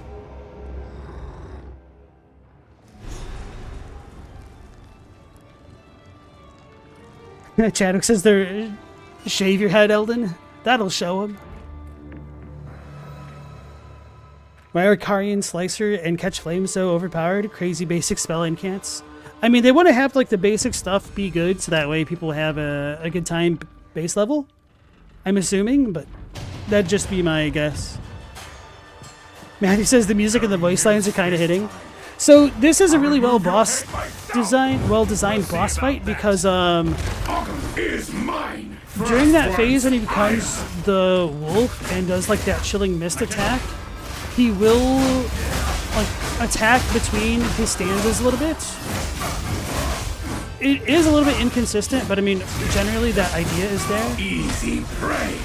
[SPEAKER 1] Chadwick says they're shave your head, Eldon. That'll show him. Why are Karian Slicer and Catch Flame so overpowered? Crazy basic spell incants. I mean, they want to have like the basic stuff be good, so that way people have a good time base level. I'm assuming, but that'd just be my guess. Matthew says the music and the voice lines are kind of hitting. So this is a really well designed boss fight because during that phase when he becomes the wolf and does like that chilling mist attack, he will like attack between his stanzas a little bit. It is a little bit inconsistent, but I mean generally that idea is there.
[SPEAKER 8] Easy prey.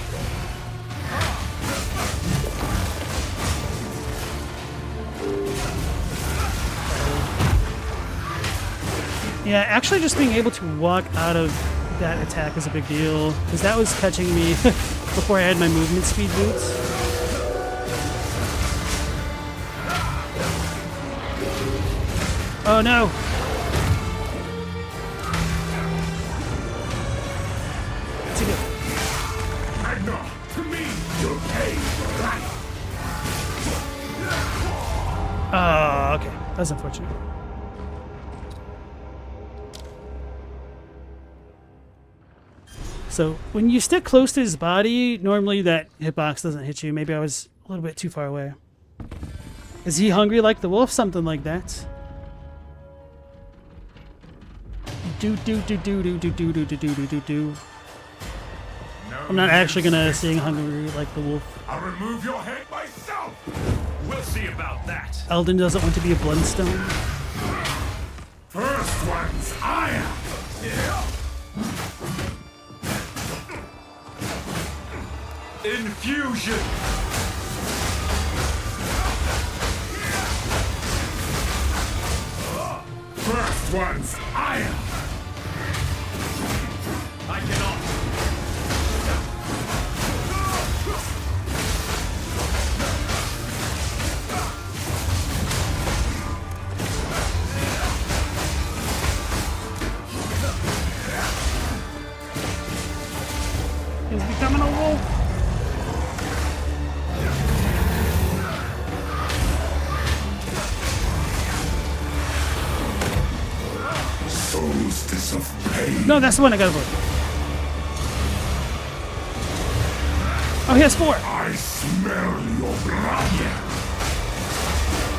[SPEAKER 1] Yeah, actually just being able to walk out of that attack is a big deal, because that was catching me before I had my movement speed boots. Oh no!
[SPEAKER 8] Agna, to me, your pain
[SPEAKER 1] Oh, okay. That's unfortunate. So when you stick close to his body, normally that hitbox doesn't hit you. Maybe I was a little bit too far away. Is he hungry like the wolf? Something like that. Do do do do do do do do do do do do. I'm not actually gonna sing hungry like the wolf.
[SPEAKER 8] I'll remove your head myself.
[SPEAKER 2] We'll see about that.
[SPEAKER 1] Eldon doesn't want to be a bloodstone.
[SPEAKER 8] First one's iron.
[SPEAKER 2] Infusion.
[SPEAKER 8] First one's iron.
[SPEAKER 2] I cannot.
[SPEAKER 1] He's becoming a wolf.
[SPEAKER 8] Solstice of pain.
[SPEAKER 1] No, that's the one I gotta vote. Oh, he has 4.
[SPEAKER 8] I smell your blood.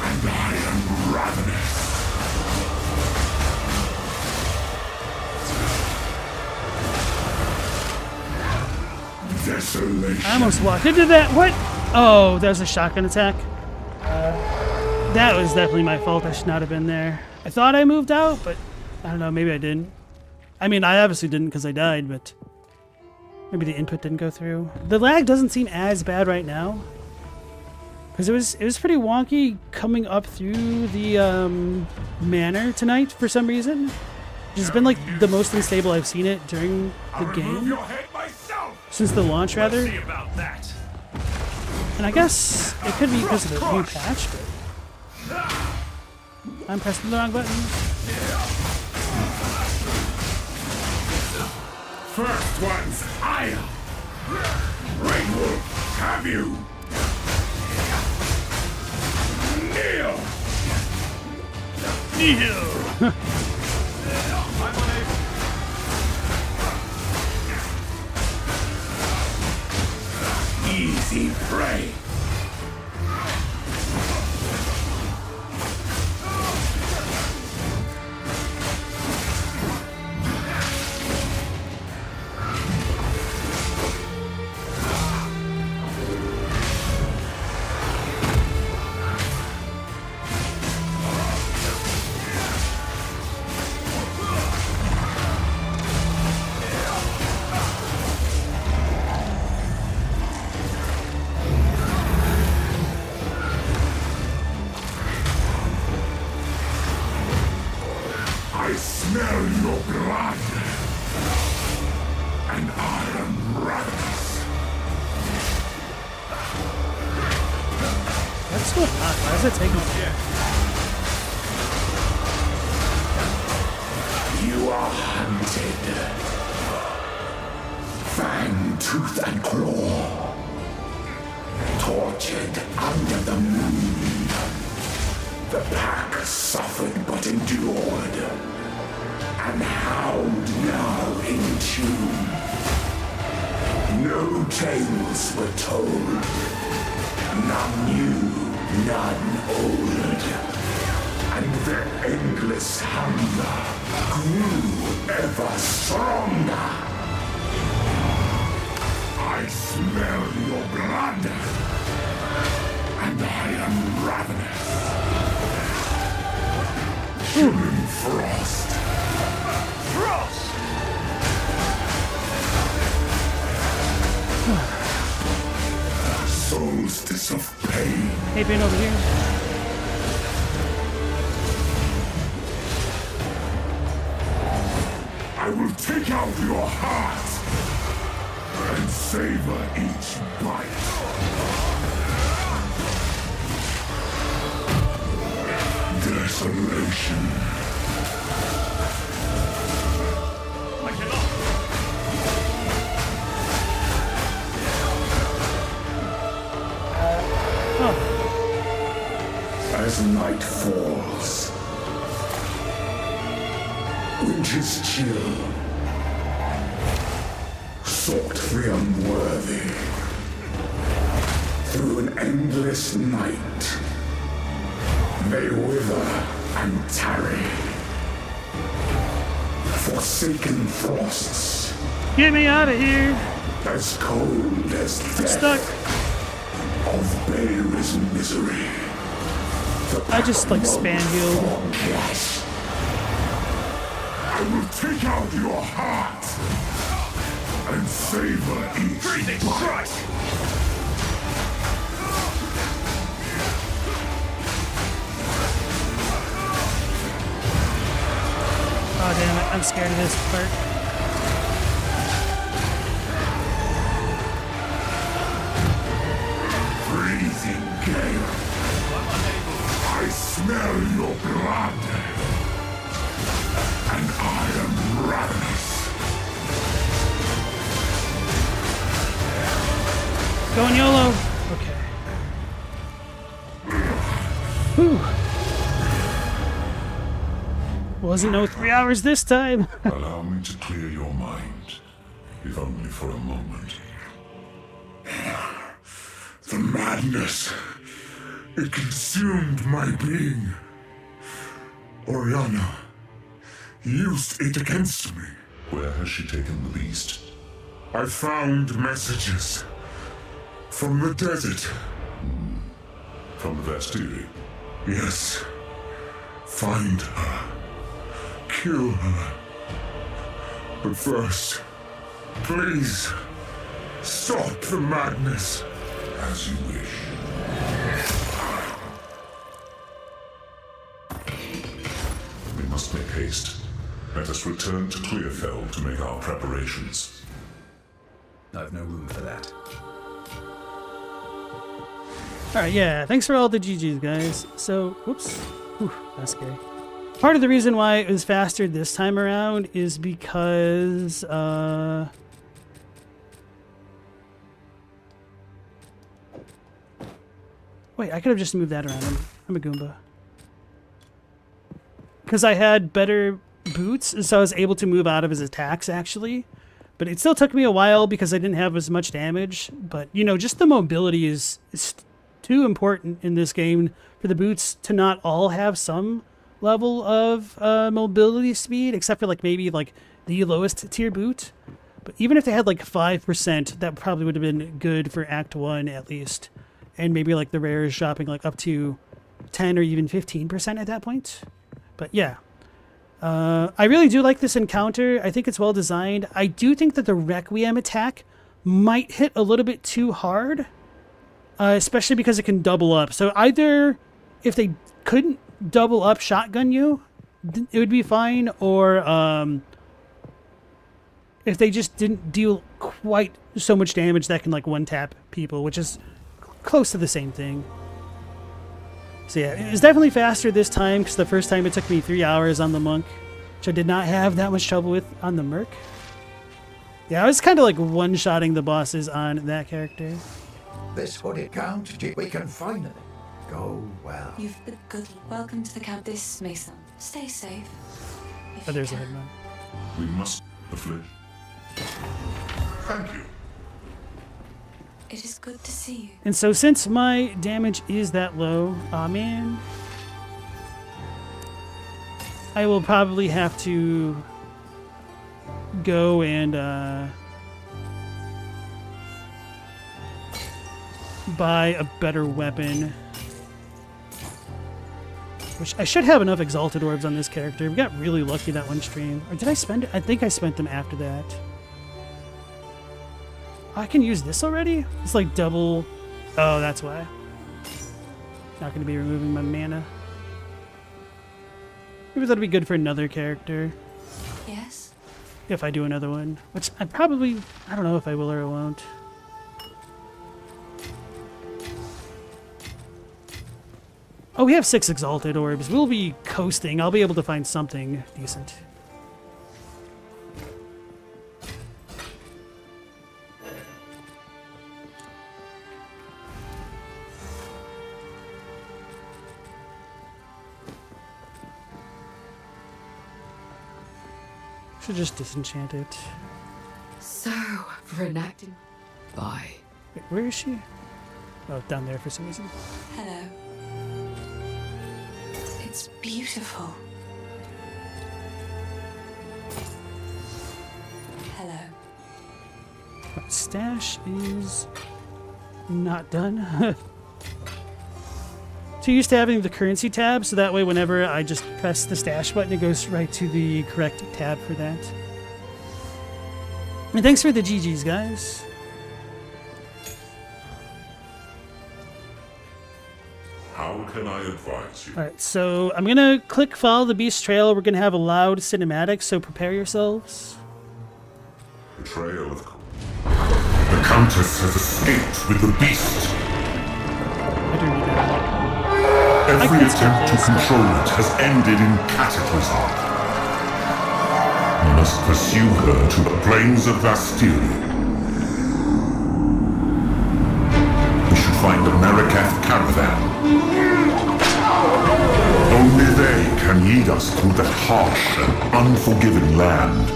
[SPEAKER 8] And I am ravenous. Desolation.
[SPEAKER 1] I almost walked into that. What? Oh, that was a shotgun attack. That was definitely my fault. I should not have been there. I thought I moved out, but I don't know. Maybe I didn't. I mean, I obviously didn't because I died, but maybe the input didn't go through. The lag doesn't seem as bad right now because it was pretty wonky coming up through the manor tonight for some reason. It's been like the most unstable I've seen it during the
[SPEAKER 8] I'll remove
[SPEAKER 1] game.
[SPEAKER 8] your head myself.
[SPEAKER 1] Since the launch, rather.
[SPEAKER 2] We'll see about that.
[SPEAKER 1] And I guess it could be because of the new patch, but I'm pressing the wrong button.
[SPEAKER 8] First one's iron. Great Wolf, have you? Kneel.
[SPEAKER 2] I'm unable.
[SPEAKER 8] Easy prey. I smell your blood, and I am ravenous.
[SPEAKER 1] What's going on? Why is it taking so long?
[SPEAKER 8] You are hunted. Fang, tooth, and claw. Tortured under the moon. The pack suffered but endured. And hound now in tune. No tales were told. None new, none old. And their endless hunger grew ever stronger. I smell your blood, and I am ravenous. Human frost. Frost! Solstice of pain.
[SPEAKER 1] Hey, Ben over here.
[SPEAKER 8] I will take out your heart and savor each bite. Desolation.
[SPEAKER 2] I cannot.
[SPEAKER 8] As night falls. Winter's chill. Sought the unworthy. Through an endless night, they wither and tarry. Forsaken frosts,
[SPEAKER 1] Get me out of here.
[SPEAKER 8] as cold as
[SPEAKER 1] I'm
[SPEAKER 8] death.
[SPEAKER 1] stuck.
[SPEAKER 8] Of Bale's misery.
[SPEAKER 1] I just like span healed.
[SPEAKER 8] Yes. I will take out your heart and savor each
[SPEAKER 2] Freezing
[SPEAKER 8] bite.
[SPEAKER 2] strike!
[SPEAKER 1] Oh damn it, I'm scared of this part.
[SPEAKER 8] Freezing gale. I smell your blood. And I am ravenous.
[SPEAKER 1] Going YOLO. Okay. Whew. Wasn't no 3 hours this time.
[SPEAKER 8] Allow me to clear your mind, if only for a moment. The madness, it consumed my being. Oriana used it against me. Where has she taken the beast? I found messages from the desert. From the Vastiri? Yes. Find her. Kill her. But first, please, stop the madness. As you wish. We must make haste. Let us return to Clearfell to make our preparations.
[SPEAKER 7] I've no room for that.
[SPEAKER 1] Alright, yeah, thanks for all the GGs, guys. So, whoops. Whew, that's scary. Part of the reason why it was faster this time around is because, wait, I could have just moved that around. I'm a Goomba. Because I had better boots, so I was able to move out of his attacks, actually. But it still took me a while because I didn't have as much damage. But, you know, just the mobility is too important in this game for the boots to not all have some level of mobility speed, except for, like, maybe, like, the lowest tier boot. But even if they had, like, 5%, that probably would have been good for Act 1, at least. And maybe, like, the rares dropping, like, up to 10 or even 15% at that point. But, yeah. I really do like this encounter. I think it's well designed. I do think that the Requiem attack might hit a little bit too hard, especially because it can double up. So either if they couldn't double up shotgun you, it would be fine, or if they just didn't deal quite so much damage that can like one-tap people, which is close to the same thing. So yeah, it was definitely faster this time because the first time it took me 3 hours on the Monk, which I did not have that much trouble with on the Merc. Yeah, I was kind of like one-shotting the bosses on that character.
[SPEAKER 6] This would it count? We can finally go well.
[SPEAKER 3] You've been good. Welcome to the camp. This Mason. Stay safe. If
[SPEAKER 1] Oh,
[SPEAKER 3] you
[SPEAKER 1] there's a
[SPEAKER 3] can.
[SPEAKER 1] headman.
[SPEAKER 8] We must the flesh. Thank you.
[SPEAKER 3] It is good to see you.
[SPEAKER 1] And so since my damage is that low, aw man, I will probably have to go and buy a better weapon. Which I should have enough Exalted Orbs on this character. We got really lucky that one stream. Or did I spend it? I think I spent them after that. I can use this already? It's like double... Oh, that's why. Not going to be removing my mana. Maybe that'll be good for another character.
[SPEAKER 3] Yes?
[SPEAKER 1] If I do another one. Which I probably... I don't know if I will or I won't. Oh, we have 6 Exalted Orbs. We'll be coasting. I'll be able to find something decent. Should just disenchant it.
[SPEAKER 3] So, for enacting. Bye.
[SPEAKER 1] Wait, where is she? Oh, down there for some reason.
[SPEAKER 3] Hello. It's beautiful. Hello.
[SPEAKER 1] My stash is not done. Too used to having the currency tab, so that way whenever I just press the stash button, it goes right to the correct tab for that. And thanks for the GGs, guys.
[SPEAKER 8] How can I advise you?
[SPEAKER 1] Alright, so I'm gonna click follow the beast trail. We're gonna have a loud cinematic, so prepare yourselves.
[SPEAKER 8] Betrayal of... The Countess has escaped with the beast.
[SPEAKER 1] I do need that.
[SPEAKER 8] Every
[SPEAKER 1] can skip
[SPEAKER 8] attempt to
[SPEAKER 1] this,
[SPEAKER 8] control it has ended in cataclysm. We must pursue her to the plains of Bastille. We should find the Marikath caravan. Only they can lead us through that harsh and unforgiving land.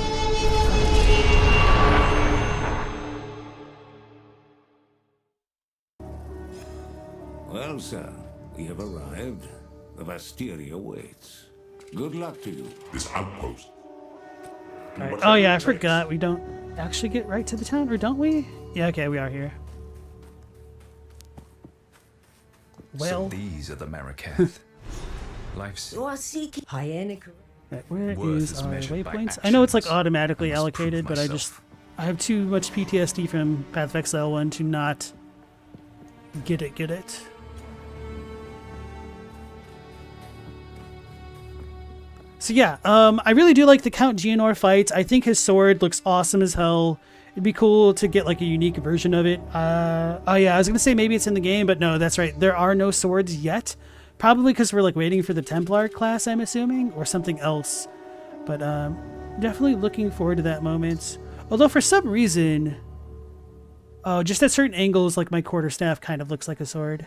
[SPEAKER 10] Well, sir, we have arrived. The Bastille awaits. Good luck to you.
[SPEAKER 8] This outpost.
[SPEAKER 1] Alright. Oh yeah, I forgot. We don't actually get right to the town, or don't we? Yeah, okay, we are here. Well,
[SPEAKER 7] So these are the Marikath. Life's
[SPEAKER 6] You are seeking Hyenical.
[SPEAKER 1] right, where
[SPEAKER 7] worth
[SPEAKER 1] is
[SPEAKER 7] is
[SPEAKER 1] our
[SPEAKER 7] measured by
[SPEAKER 1] waypoints? I know it's like
[SPEAKER 7] actions.
[SPEAKER 1] automatically
[SPEAKER 7] I must prove
[SPEAKER 1] allocated, but
[SPEAKER 7] myself.
[SPEAKER 1] I have too much PTSD from Path of Exile 1 to not get it. So yeah, I really do like the Count Geonor fight. I think his sword looks awesome as hell. It'd be cool to get like a unique version of it. Oh yeah, I was gonna say maybe it's in the game, but no, that's right. There are no swords yet. Probably because we're like waiting for the Templar class, I'm assuming, or something else. But definitely looking forward to that moment. Although for some reason, oh, just at certain angles, like my quarterstaff kind of looks like a sword.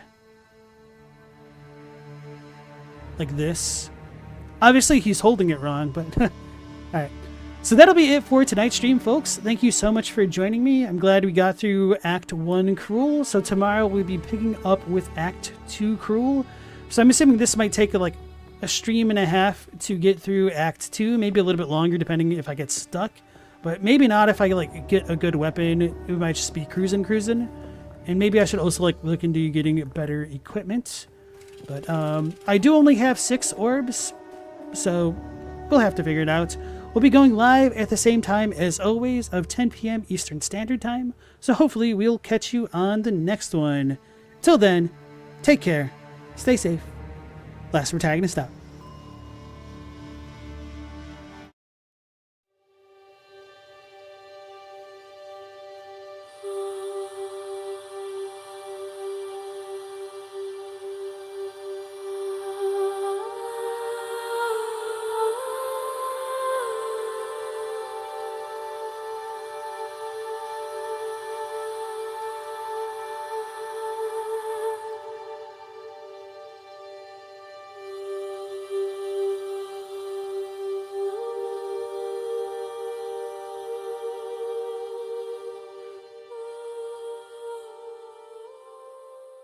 [SPEAKER 1] Like this. Obviously, he's holding it wrong, but alright. So that'll be it for tonight's stream, folks. Thank you so much for joining me. I'm glad we got through Act 1 Cruel. So tomorrow we'll be picking up with Act 2 Cruel. So I'm assuming this might take like a stream and a half to get through Act 2. Maybe a little bit longer depending if I get stuck. But maybe not if I like get a good weapon. It might just be cruising. And maybe I should also like look into getting better equipment. But I do only have 6 orbs. So we'll have to figure it out. We'll be going live at the same time as always of 10 p.m. Eastern Standard Time. So hopefully we'll catch you on the next one. Till then, take care, stay safe. Last protagonist out.